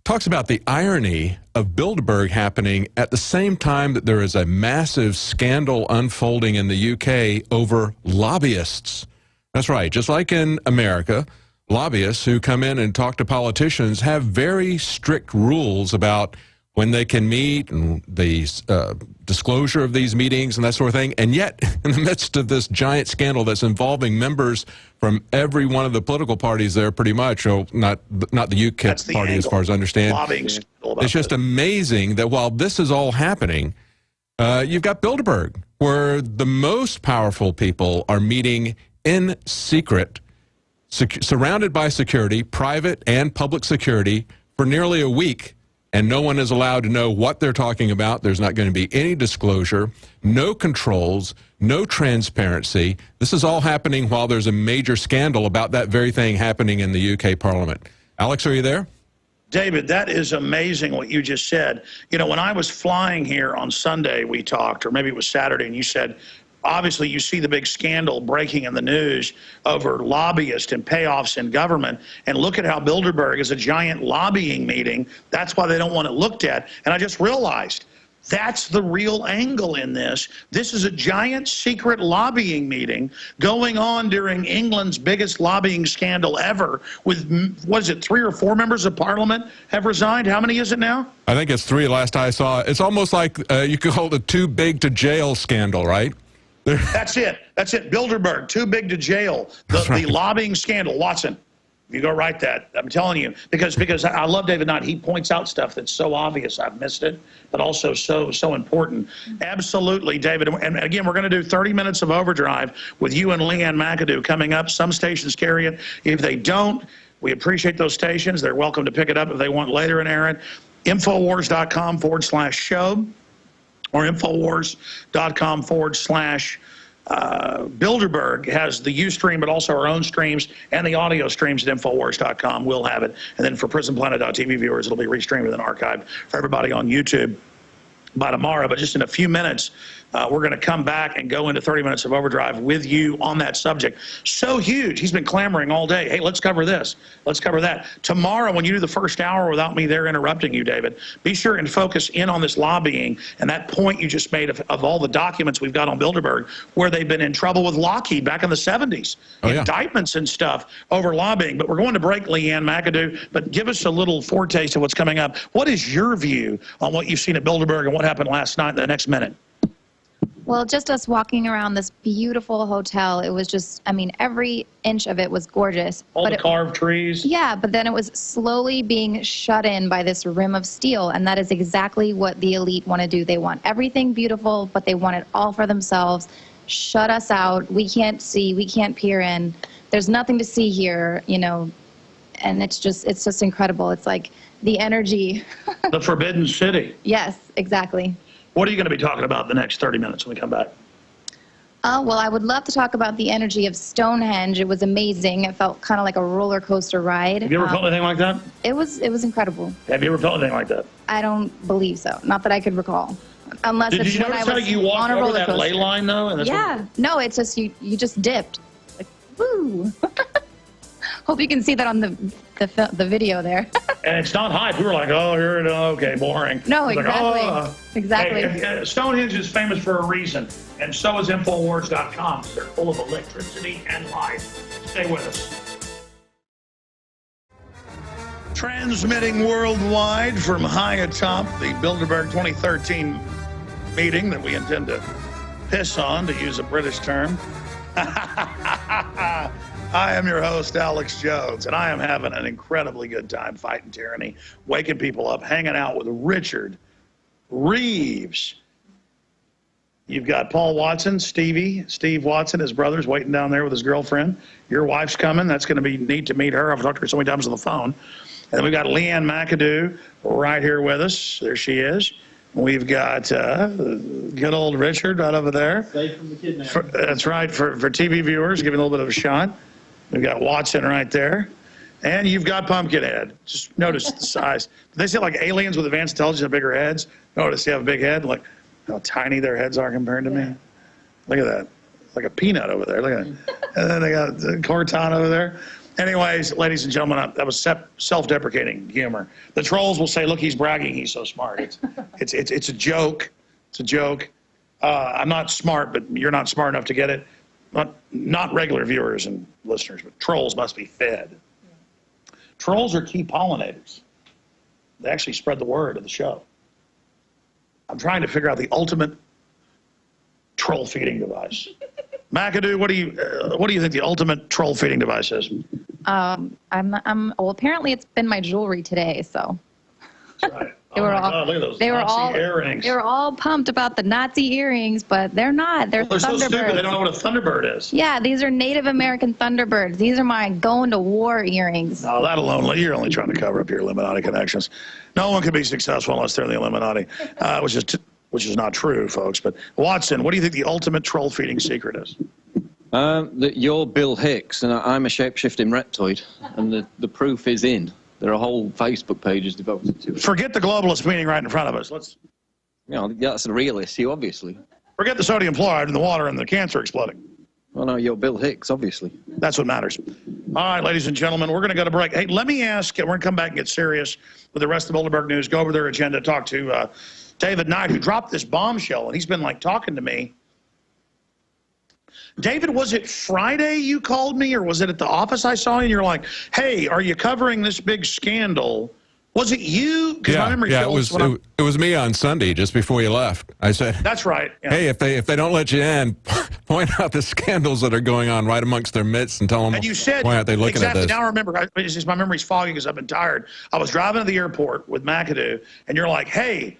Talks about the irony of Bilderberg happening at the same time that there is a massive scandal unfolding in the UK over lobbyists. That's right. Just like in America, lobbyists who come in and talk to politicians have very strict rules about when they can meet and the disclosure of these meetings and that sort of thing. And yet, in the midst of this giant scandal that's involving members from every one of the political parties there pretty much, or not the UKIP party as far as I understand, it's just amazing that while this is all happening, you've got Bilderberg, where the most powerful people are meeting in secret surrounded by security, private and public security, for nearly a week, and no one is allowed to know what they're talking about. There's not going to be any disclosure, no controls, no transparency. This is all happening while there's a major scandal about that very thing happening in the UK Parliament. Alex, are you there? David, that is amazing what you just said. You know, when I was flying here on Sunday, we talked, or maybe it was Saturday, and you said, obviously you see the big scandal breaking in the news over lobbyists and payoffs in government, and look at how Bilderberg is a giant lobbying meeting. That's why they don't want it looked at. And I just realized that's the real angle in this. This is a giant secret lobbying meeting going on during England's biggest lobbying scandal ever with, what is it, 3 or 4 members of parliament have resigned? How many is it now? I think it's 3 last I saw. It's almost like you could hold a too big to jail scandal, right? That's it. That's it. Bilderberg, too big to jail. The lobbying scandal. Watson, you go write that. I'm telling you, because I love David Knight. He points out stuff that's so obvious I've missed it, but also so important. Absolutely, David. And again, we're going to do 30 minutes of overdrive with you and Leanne McAdoo coming up. Some stations carry it. If they don't, we appreciate those stations. They're welcome to pick it up if they want later and air it. Infowars.com/show. or Infowars.com/Bilderberg has the Ustream, but also our own streams and the audio streams at Infowars.com. We'll have it. And then for PrisonPlanet.tv viewers, it'll be restreamed and archived for everybody on YouTube by tomorrow. But just in a few minutes, we're going to come back and go into 30 minutes of overdrive with you on that subject. So huge. He's been clamoring all day. Hey, let's cover this. Let's cover that. Tomorrow, when you do the first hour without me there interrupting you, David, be sure and focus in on this lobbying and that point you just made of all the documents we've got on Bilderberg, where they've been in trouble with Lockheed back in the 70s. Oh, yeah. Indictments and stuff over lobbying. But we're going to break, Leanne McAdoo. But give us a little foretaste of what's coming up. What is your view on what you've seen at Bilderberg and what happened last night in the next minute? Well, just us walking around this beautiful hotel, it was just, I mean, every inch of it was gorgeous. All the carved trees. Yeah, but then it was slowly being shut in by this rim of steel, and that is exactly what the elite want to do. They want everything beautiful, but they want it all for themselves. Shut us out. We can't see. We can't peer in. There's nothing to see here, you know, and it's just incredible. It's like the energy. The Forbidden City. Yes, exactly. What are you going to be talking about the next 30 minutes when we come back? Well, I would love to talk about the energy of Stonehenge. It was amazing. It felt kind of like a roller coaster ride. Have you ever felt anything like that? It was incredible. Have you ever felt anything like that? I don't believe so. Not that I could recall. Unless Did it's you when notice I how was you walked on a over roller that coaster. ley line, though? And Yeah. No, it's just you just dipped. Like, woo. Hope you can see that on the video there. And it's not hype. We were like, oh, here it is. Okay, boring. No, It's exactly. Like, Exactly. Hey, Stonehenge is famous for a reason, and so is Infowars.com. They're full of electricity and life. Stay with us. Transmitting worldwide from high atop the Bilderberg 2013 meeting that we intend to piss on, to use a British term. I am your host, Alex Jones, and I am having an incredibly good time fighting tyranny, waking people up, hanging out with Richard Reeves. You've got Paul Watson, Steve Watson, his brother's waiting down there with his girlfriend. Your wife's coming. That's going to be neat to meet her. I've talked to her so many times on the phone. And then we've got Leanne McAdoo right here with us. There she is. We've got good old Richard right over there. Safe from the kidnapping. That's right, for TV viewers, give you a little bit of a shot. We've got Watson right there. And you've got Pumpkinhead. Just notice the size. They say like aliens with advanced intelligence have bigger heads. Notice they have a big head. Look how tiny their heads are compared to me. Look at that. It's like a peanut over there. Look at that. And then they got Corton over there. Anyways, ladies and gentlemen, that was self-deprecating humor. The trolls will say, look, he's bragging, he's so smart. It's a joke. It's a joke. I'm not smart, but you're not smart enough to get it. Not regular viewers and listeners, but trolls must be fed. Trolls are key pollinators. They actually spread the word of the show. I'm trying to figure out the ultimate troll feeding device. McAdoo, what do you think the ultimate troll feeding device is? Well, apparently it's been my jewelry today, so. That's right. They were all, God, look at those they were Nazi all, earrings. they were all pumped about the Nazi earrings, but they're not. They're They're so stupid, they Thunderbirds. don't know what a Thunderbird is. Yeah, these are Native American Thunderbirds. These are my going to war earrings. No, that alone, you're only trying to cover up your Illuminati connections. No one can be successful unless they're in the Illuminati, which is not true, folks. But Watson, what do you think the ultimate troll feeding secret is? That you're Bill Hicks and I'm a shape-shifting reptoid, and the proof is in. There are whole Facebook pages devoted to it. Forget the globalist meeting right in front of us. Let's. You know, that's a real issue, obviously. Forget the sodium fluoride in the water and the cancer exploding. Well, no, you're Bill Hicks, obviously. That's what matters. All right, ladies and gentlemen, we're going to go to break. Hey, let me ask, we're going to come back and get serious with the rest of Bilderberg news, go over their agenda, talk to David Knight, who dropped this bombshell, and he's been, like, talking to me. David, was it Friday you called me, or was it at the office I saw you? And you're like, hey, are you covering this big scandal? Was it you? Yeah, it was me on Sunday just before you left. I said, that's right. Yeah. Hey, if they don't let you in, point out the scandals that are going on right amongst their midst and tell them. And you said why aren't they looking exactly. at this? Now I remember. It's just my memory's foggy because I've been tired. I was driving to the airport with McAdoo, and you're like, hey,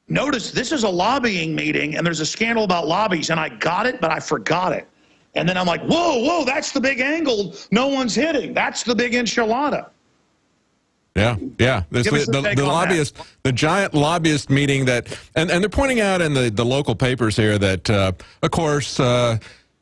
notice this is a lobbying meeting, and there's a scandal about lobbies, and I got it, but I forgot it. And then I'm like, whoa, that's the big angle no one's hitting. That's the big enchilada. Yeah. The lobbyist, the giant lobbyist meeting that, and they're pointing out in the local papers here that, of course,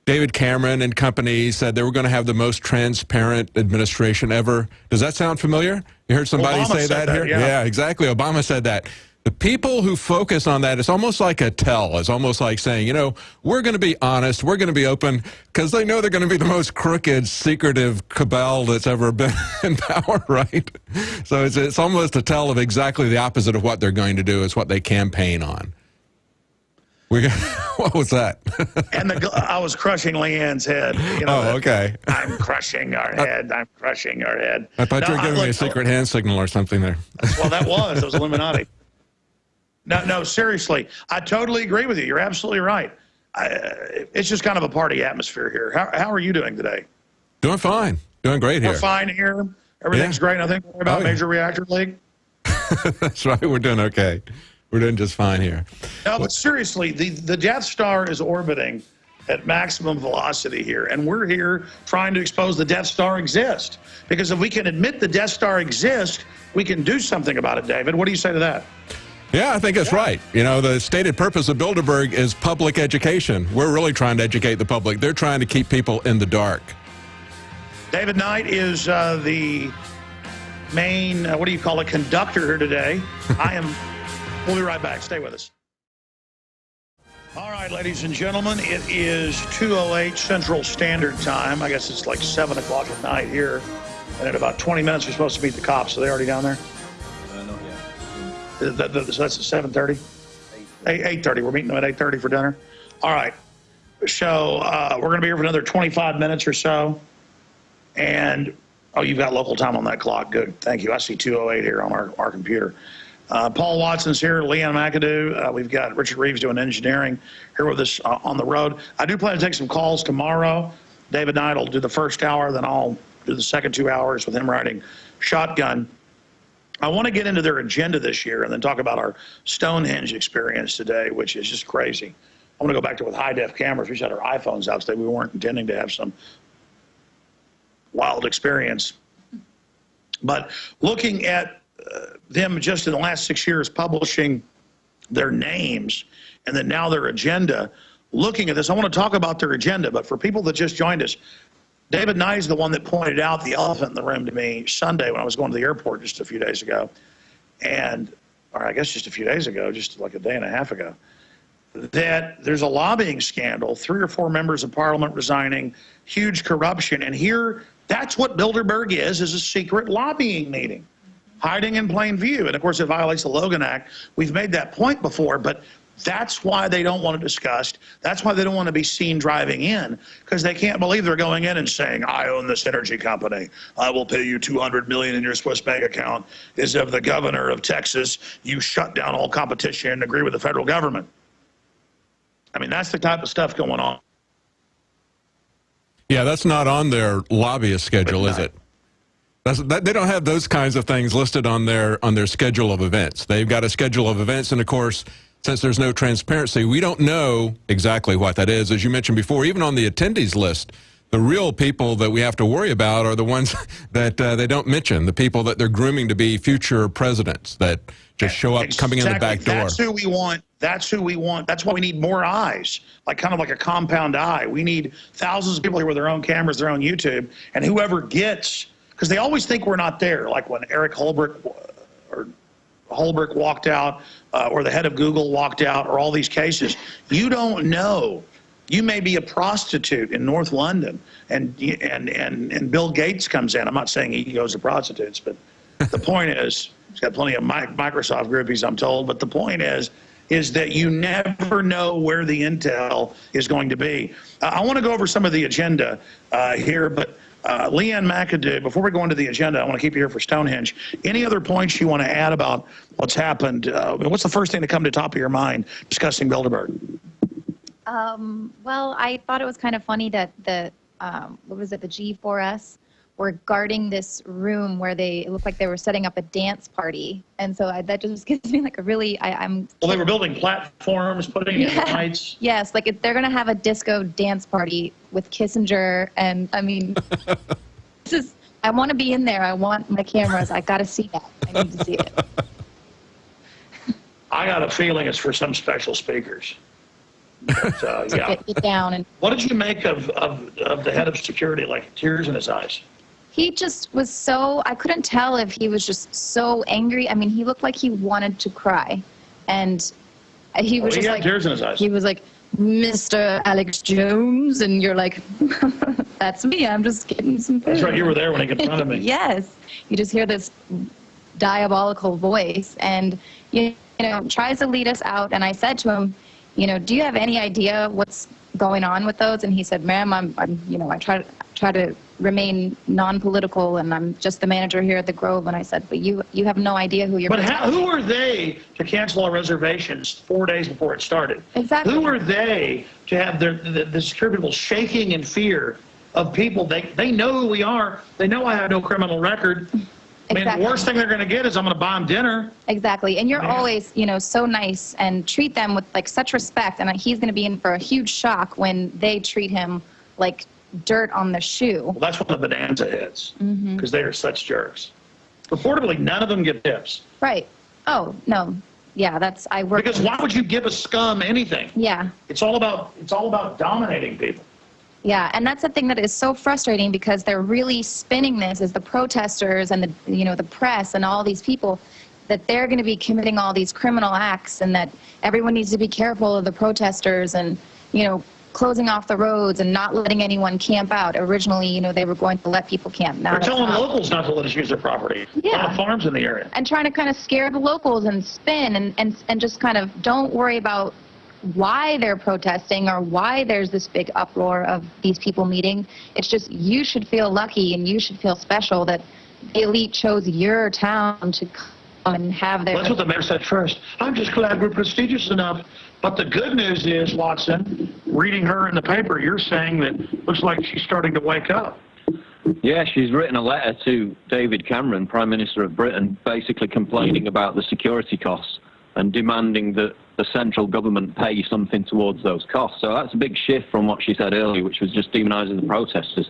David Cameron and company said they were going to have the most transparent administration ever. Does that sound familiar? You heard somebody Obama say said that here? Yeah, exactly. Obama said that. The people who focus on that, it's almost like a tell. It's almost like saying, you know, we're going to be honest, we're going to be open, because they know they're going to be the most crooked, secretive cabal that's ever been in power, right? So it's almost a tell of exactly the opposite of what they're going to do. It's what they campaign on. What was that? And I was crushing Leanne's head. You know, okay. I'm crushing our head. I'm crushing our head. I thought you were giving me a secret hand signal or something there. Well, that was Illuminati. No, seriously. I totally agree with you. You're absolutely right. It's just kind of a party atmosphere here. How are you doing today? Doing fine. Doing great here. We're fine here. Everything's great. Nothing about Major Reactor League. That's right. We're doing okay. We're doing just fine here. No, but seriously, the Death Star is orbiting at maximum velocity here, and we're here trying to expose the Death Star exists. Because if we can admit the Death Star exists, we can do something about it, David. What do you say to that? Yeah, I think that's right. You know, the stated purpose of Bilderberg is public education. We're really trying to educate the public. They're trying to keep people in the dark. David Knight is the main, what do you call it, conductor here today. We'll be right back. Stay with us. All right, ladies and gentlemen, it is 2:08 Central Standard Time. I guess it's like 7 o'clock at night here. And in about 20 minutes, we're supposed to meet the cops. Are they already down there? So that's at 7:30? 8:30. We're meeting them at 8:30 for dinner. All right. So we're going to be here for another 25 minutes or so. And, oh, you've got local time on that clock. Good. Thank you. I see 2:08 here on our computer. Paul Watson's here, Leanne McAdoo. We've got Richard Reeves doing engineering here with us on the road. I do plan to take some calls tomorrow. David Knight will do the first hour, then I'll do the second 2 hours with him riding shotgun. I want to get into their agenda this year and then talk about our Stonehenge experience today, which is just crazy. I want to go back to with high-def cameras. We just had our iPhones out today. We weren't intending to have some wild experience. But looking at them just in the last 6 years publishing their names and then now their agenda, looking at this, I want to talk about their agenda. But for people that just joined us, David Knight is the one that pointed out the elephant in the room to me Sunday when I was going to the airport just a few days ago. Or I guess just a few days ago, just like a day and a half ago, that there's a lobbying scandal, 3 or 4 members of parliament resigning, huge corruption. And here, that's what Bilderberg is a secret lobbying meeting, hiding in plain view. And of course, it violates the Logan Act. We've made that point before, but that's why they don't want it discussed. That's why they don't want to be seen driving in, because they can't believe they're going in and saying, I own this energy company. I will pay you $200 million in your Swiss bank account. As of the governor of Texas, you shut down all competition and agree with the federal government. I mean, that's the type of stuff going on. Yeah, that's not on their lobbyist schedule, is it? They don't have those kinds of things listed on their schedule of events. They've got a schedule of events, and of course, since there's no transparency, we don't know exactly what that is. As you mentioned before, even on the attendees list, the real people that we have to worry about are the ones that they don't mention, the people that they're grooming to be future presidents that just show up coming in the back door. That's who we want. That's who we want. That's why we need more eyes, kind of like a compound eye. We need thousands of people here with their own cameras, their own YouTube, and whoever gets, because they always think we're not there, like when Eric Holbrooke walked out, or the head of Google walked out, or all these cases. You don't know. You may be a prostitute in North London, and Bill Gates comes in. I'm not saying he goes to prostitutes, but the point is, he's got plenty of Microsoft groupies, I'm told. But the point is that you never know where the intel is going to be. I want to go over some of the agenda here, but Leanne McAdoo, before we go into the agenda, I want to keep you here for Stonehenge. Any other points you want to add about what's happened? What's the first thing to come to the top of your mind discussing Bilderberg? Well, I thought it was kind of funny that what was it, the G4S were guarding this room where it looked like they were setting up a dance party. And so that just gives me like a really, Well, they were building platforms, putting in lights. Yes, like they're going to have a disco dance party with Kissinger. And I mean, I want to be in there. I want my cameras. I got to see that. I need to see it. I got a feeling it's for some special speakers. But, yeah. Get down. And what did you make of the head of security, like tears in his eyes? he just was so, I couldn't tell if he was just so angry. I mean, he looked like he wanted to cry. And he was just like, tears in his eyes. He was like, Mr. Alex Jones, and you're like, that's me, I'm just getting some food. That's right, you were there when he confronted me. Yes, you just hear this diabolical voice, and you know, tries to lead us out. And I said to him, you know, do you have any idea what's going on with those? And he said, ma'am, I'm you know, I try to remain non-political, and I'm just the manager here at the Grove. And I said, but you have no idea who you're. But who are they to cancel our reservations 4 days before it started? Exactly. Who are they to have the security people shaking in fear of people? They know who we are. They know I have no criminal record. I mean, the worst thing they're going to get is I'm going to buy them dinner. Exactly. And you're always, you know, so nice and treat them with like such respect. And he's going to be in for a huge shock when they treat him like dirt on the shoe. Well, that's when the bonanza hits, Mm-hmm. because they are such jerks. Reportedly, none of them get tips. Right. Oh, no. Yeah, that's, I work. Because why would you give a scum anything? Yeah. It's all about dominating people. Yeah, and that's the thing that is so frustrating, because they're really spinning this as the protesters and the, you know, the press and all these people, that they're going to be committing all these criminal acts, and that everyone needs to be careful of the protesters, and, you know, closing off the roads and not letting anyone camp out. Originally, you know, they were going to let people camp. Now they're telling locals not to let us use their property. Yeah. On the farms in the area. And trying to kind of scare the locals and spin and just kind of don't worry about why they're protesting or why there's this big uproar of these people meeting. It's just, you should feel lucky and you should feel special that the elite chose your town to come and have their... That's what the mayor said first. I'm just glad we're prestigious enough. But the good news is, Watson, reading her in the paper, you're saying that looks like she's starting to wake up. Yeah, she's written a letter to David Cameron, Prime Minister of Britain, basically complaining about the security costs and demanding that the central government pay something towards those costs. So that's a big shift from what she said earlier, which was just demonising the protesters.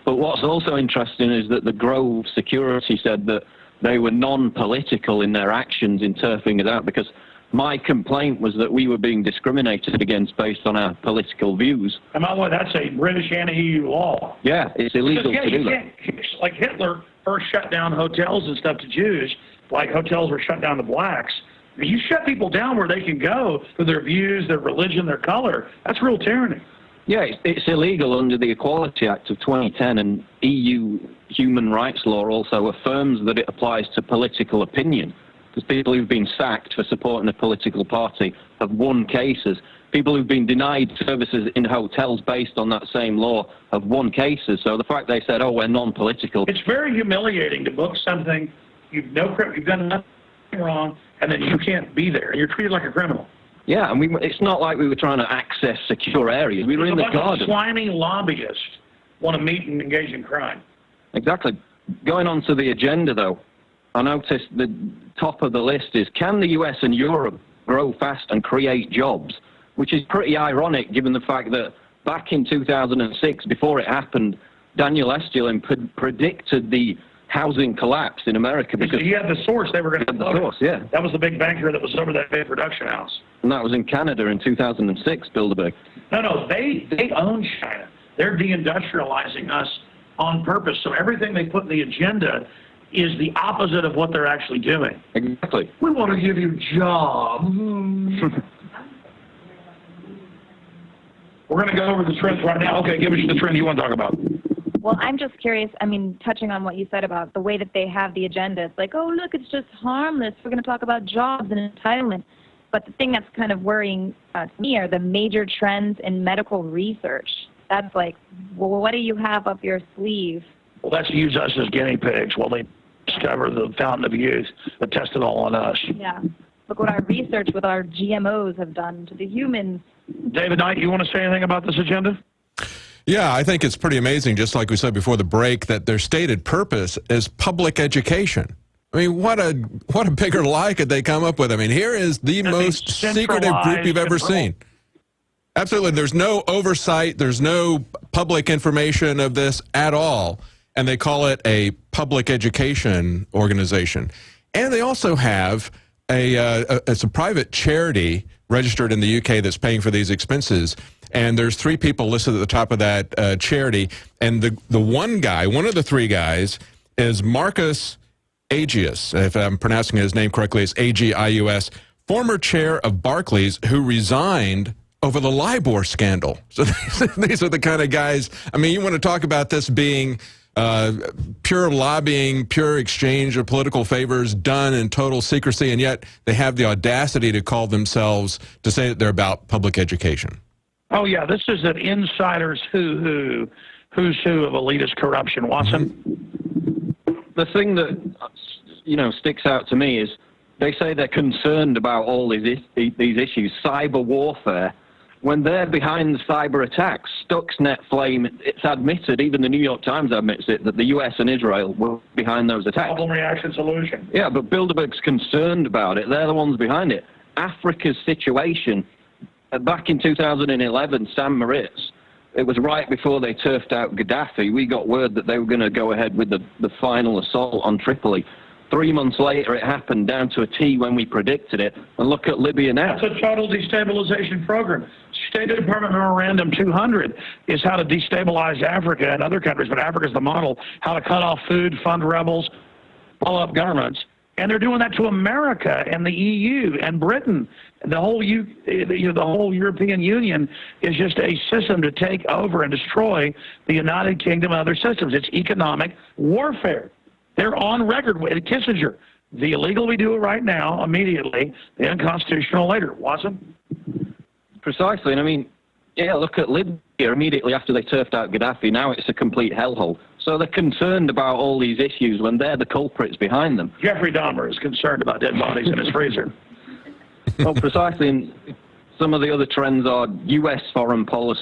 But what's also interesting is that the Grove security said that they were non-political in their actions in turfing us out, because my complaint was that we were being discriminated against based on our political views. And by the way, that's a British anti-EU law. Yeah, it's illegal to do that. Like Hitler first shut down hotels and stuff to Jews, like hotels were shut down to blacks. You shut people down where they can go for their views, their religion, their color. That's real tyranny. Yeah, it's illegal under the Equality Act of 2010, and EU human rights law also affirms that it applies to political opinion. Because people who've been sacked for supporting a political party have won cases. People who've been denied services in hotels based on that same law have won cases. So the fact they said, oh, we're non-political. It's very humiliating to book something, you've done nothing wrong, and then you can't be there. You're treated like a criminal. Yeah, and it's not like we were trying to access secure areas. We were in the garden. Slimy lobbyists want to meet and engage in crime. Exactly. Going on to the agenda, though, I noticed the top of the list is, can the US and Europe grow fast and create jobs? Which is pretty ironic given the fact that back in 2006, before it happened, Daniel Estulin predicted the housing collapse in America. Because he had the source. They were going to the source, yeah. That was the big banker that was over that big production house. And that was in Canada in 2006, Bilderberg. No, they own China. They're deindustrializing us on purpose. So everything they put in the agenda is the opposite of what they're actually doing. Exactly. We want to give you jobs. We're going to go over the trends right now. Okay, give us the trend you want to talk about. Well, I'm just curious, I mean, touching on what you said about the way that they have the agenda. It's like, oh, look, it's just harmless. We're going to talk about jobs and entitlement. But the thing that's kind of worrying to me are the major trends in medical research. That's like, well, what do you have up your sleeve? Well, that's use us as guinea pigs while they discover the fountain of youth that tested all on us. Yeah. Look what our research with our GMOs have done to the humans. David Knight, you want to say anything about this agenda? Yeah, I think it's pretty amazing, just like we said before the break, that their stated purpose is public education. I mean, what a bigger lie could they come up with? I mean, here is the most secretive group you've ever seen. Absolutely. There's no oversight. There's no public information of this at all. And they call it a public education organization. And they also have it's a private charity registered in the UK that's paying for these expenses. And there's 3 people listed at the top of that charity. And the one guy, one of the 3 guys, is Marcus Agius. If I'm pronouncing his name correctly, it's A-G-I-U-S, former chair of Barclays, who resigned over the LIBOR scandal. So these are the kind of guys, I mean, you want to talk about this being pure lobbying, pure exchange of political favors done in total secrecy, and yet they have the audacity to call themselves, to say that they're about public education. Oh, yeah, this is an insider's who's who of elitist corruption. Watson? The thing that, sticks out to me is they say they're concerned about all these issues, cyber warfare, when they're behind the cyber attacks. Stuxnet Flame, it's admitted, even the New York Times admits it, that the US and Israel were behind those attacks. Problem reaction solution. Yeah, but Bilderberg's concerned about it. They're the ones behind it. Africa's situation, back in 2011, Sam Moritz, it was right before they turfed out Gaddafi. We got word that they were going to go ahead with the final assault on Tripoli. 3 months later, it happened down to a T when we predicted it. And look at Libya now. That's a total destabilization program. State Department Memorandum 200 is how to destabilize Africa and other countries, but Africa's the model, how to cut off food, fund rebels, blow up governments. And they're doing that to America and the EU and Britain. The whole European Union is just a system to take over and destroy the United Kingdom and other systems. It's economic warfare. They're on record with Kissinger. The illegal, we do it right now, immediately. The unconstitutional later. Watson? Precisely. And I mean, yeah, look at Libya immediately after they turfed out Gaddafi. Now it's a complete hellhole. So they're concerned about all these issues when they're the culprits behind them. Jeffrey Dahmer is concerned about dead bodies in his freezer. Well, precisely. And some of the other trends are U.S. foreign policy.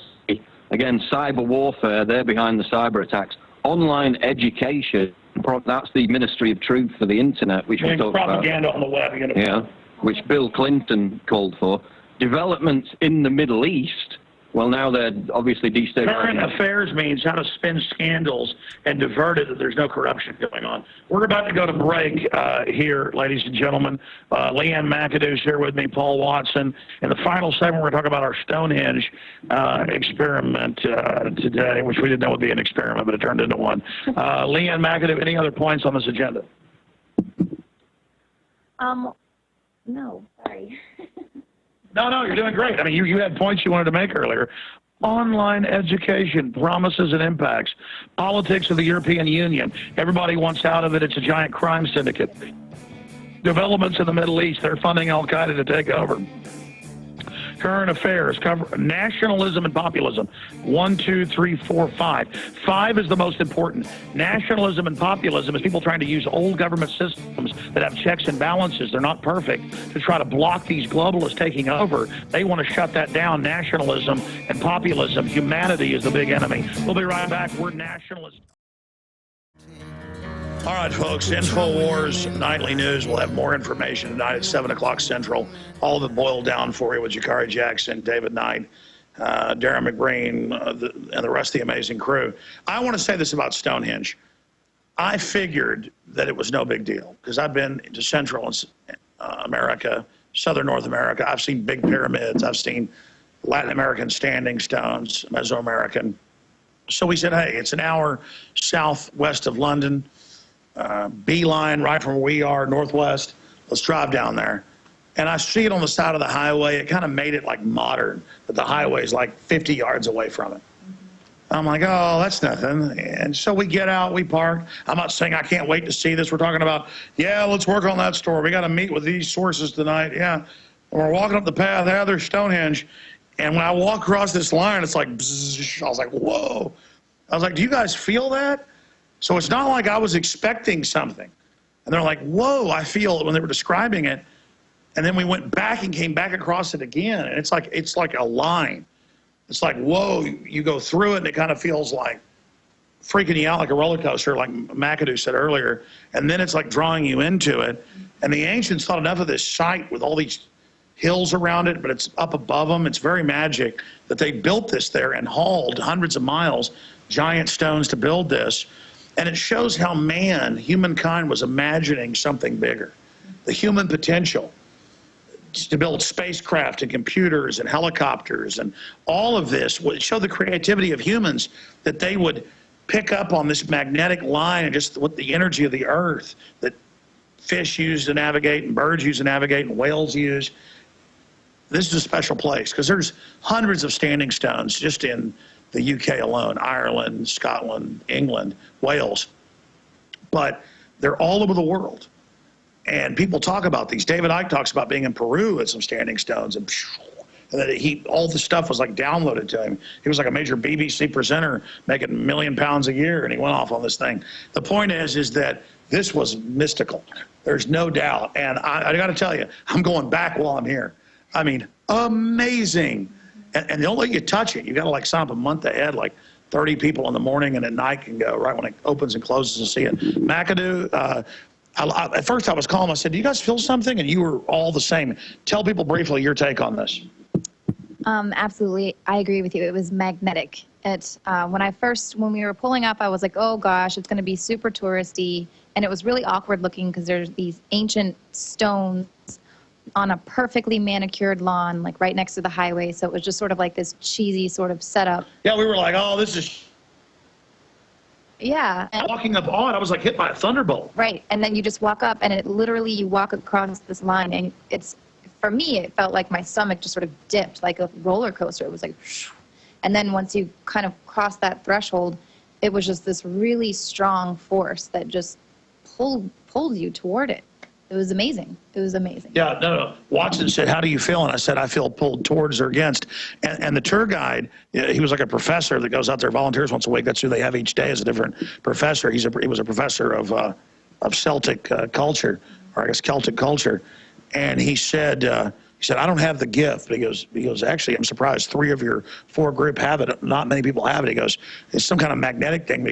Again, cyber warfare, they're behind the cyber attacks. Online education, that's the Ministry of Truth for the Internet, which we talked about. Propaganda on the web. Yeah, which Bill Clinton called for. Developments in the Middle East, well, now they're obviously destabilizing. Current affairs means how to spin scandals and divert it that there's no corruption going on. We're about to go to break here, ladies and gentlemen. Leanne McAdoo's here with me, Paul Watson. In the final segment, we're going to talk about our Stonehenge experiment today, which we didn't know would be an experiment, but it turned into one. Leanne McAdoo, any other points on this agenda? No, sorry. No, you're doing great. I mean, you had points you wanted to make earlier. Online education, promises and impacts, politics of the European Union. Everybody wants out of it. It's a giant crime syndicate. Developments in the Middle East. They're funding Al-Qaeda to take over. Current affairs, nationalism and populism. 1, 2, 3, 4, 5. 5 is the most important. Nationalism and populism is people trying to use old government systems that have checks and balances. They're not perfect, to try to block these globalists taking over. They want to shut that down. Nationalism and populism. Humanity is the big enemy. We'll be right back. We're nationalists. All right, folks, Infowars Nightly News. We'll have more information tonight at 7 o'clock Central. All of it boiled down for you with Jakari Jackson, David Knight, Darren McBreen, and the rest of the amazing crew. I want to say this about Stonehenge. I figured that it was no big deal because I've been to Central America, Southern North America. I've seen big pyramids. I've seen Latin American standing stones, Mesoamerican. So we said, hey, it's an hour southwest of London. Beeline right from where we are, northwest. Let's drive down there. And I see it on the side of the highway. It kind of made it like modern, but the highway is like 50 yards away from it. I'm like, oh, that's nothing. And so we get out, we park. I'm not saying I can't wait to see this. We're talking about, yeah, let's work on that story. We got to meet with these sources tonight. Yeah. And we're walking up the path. Yeah, there's Stonehenge. And when I walk across this line, it's like, bzzz, I was like, whoa. I was like, do you guys feel that? So it's not like I was expecting something. And they're like, whoa, I feel it when they were describing it. And then we went back and came back across it again. And it's like a line. It's like, whoa, you go through it and it kind of feels like freaking you out like a roller coaster, like McAdoo said earlier. And then it's like drawing you into it. And the ancients thought enough of this site with all these hills around it, but it's up above them. It's very magic that they built this there and hauled hundreds of miles, giant stones to build this. And it shows how humankind was imagining something bigger. The human potential to build spacecraft and computers and helicopters and all of this would show the creativity of humans, that they would pick up on this magnetic line and just what the energy of the earth that fish use to navigate and birds use to navigate and whales use. This is a special place because there's hundreds of standing stones just in the UK alone, Ireland, Scotland, England, Wales. But they're all over the world. And people talk about these. David Icke talks about being in Peru at some standing stones, and that all the stuff was like downloaded to him. He was like a major BBC presenter making £1 million a year, and he went off on this thing. The point is that this was mystical. There's no doubt. And I got to tell you, I'm going back while I'm here. I mean, amazing. And they don't let you touch it. You got to like sign up a month ahead, like 30 people in the morning, and at night can go right when it opens and closes and see it. McAdoo, at first I was calling him. I said, do you guys feel something? And you were all the same. Tell people briefly your take on this. Absolutely. I agree with you. It was magnetic. When we were pulling up, I was like, oh gosh, it's going to be super touristy. And it was really awkward looking because there's these ancient stones on a perfectly manicured lawn, like right next to the highway. So it was just sort of like this cheesy sort of setup. Yeah, we were like, oh, this is... Yeah. Walking up on, I was like hit by a thunderbolt. Right. And then you just walk up and you walk across this line and for me, it felt like my stomach just sort of dipped like a roller coaster. It was like, and then once you kind of cross that threshold, it was just this really strong force that just pulled you toward it. It was amazing. It was amazing. Yeah, no. Watson said, how do you feel? And I said, I feel pulled towards or against. And the tour guide, he was like a professor that goes out there, volunteers once a week. That's who they have each day as a different professor. He was a professor of Celtic culture, or I guess Celtic culture. And he said, I don't have the gift. He goes, actually, I'm surprised 3 of your 4 group have it. Not many people have it. He goes, it's some kind of magnetic thing. But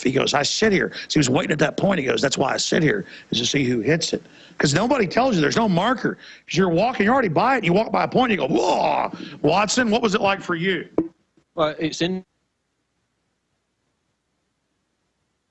he goes, I sit here. So he was waiting at that point. He goes, that's why I sit here, is to see who hits it. Because nobody tells you, there's no marker. Because you're walking, you're already by it, and you walk by a point, and you go, whoa. Watson, what was it like for you? Well,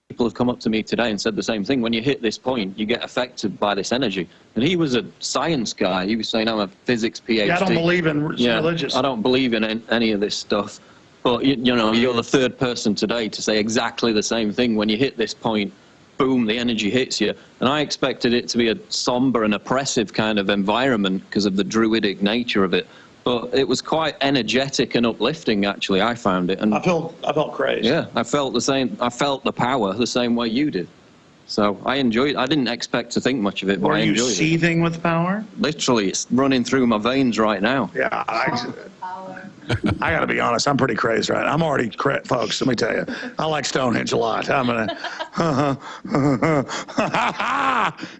people have come up to me today and said the same thing. When you hit this point, you get affected by this energy. And he was a science guy. He was saying, I'm a physics PhD. Yeah, I don't believe in religious. I don't believe in any of this stuff. But, you know, you're the 3rd person today to say exactly the same thing. When you hit this point, boom, the energy hits you. And I expected it to be a somber and oppressive kind of environment because of the druidic nature of it. But it was quite energetic and uplifting, actually, I found it. And I felt crazy. Yeah, I felt the same. I felt the power the same way you did. So I enjoyed it. I didn't expect to think much of it, but I enjoyed it. Were you seething with power? Literally, it's running through my veins right now. Yeah, I got to be honest, I'm pretty crazy, right? I'm already, folks, let me tell you, I like Stonehenge a lot. I'm going to,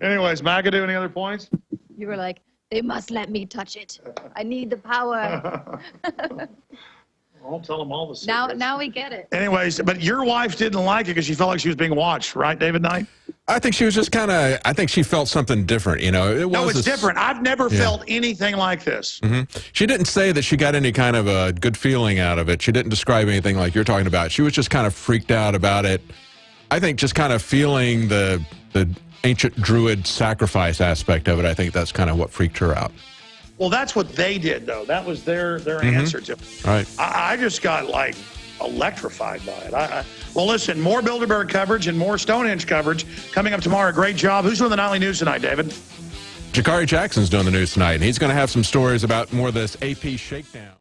anyways, McAdoo, any other points? You were like, they must let me touch it. I need the power. I'll tell them all the Now, now we get it. Anyways, but your wife didn't like it because she felt like she was being watched, right, David Knight? I think she was just kind of, I think she felt something different, you know. No, it's different. I've never felt anything like this. She didn't say that she got any kind of a good feeling out of it. She didn't describe anything like you're talking about. She was just kind of freaked out about it. I think just kind of feeling the ancient druid sacrifice aspect of it. I think that's kind of what freaked her out. Well, that's what they did, though. That was their answer to it. Right. I just got, like, electrified by it. Well, listen, more Bilderberg coverage and more Stonehenge coverage coming up tomorrow. Great job. Who's doing the nightly news tonight, David? Jakari Jackson's doing the news tonight, and he's going to have some stories about more of this AP shakedown.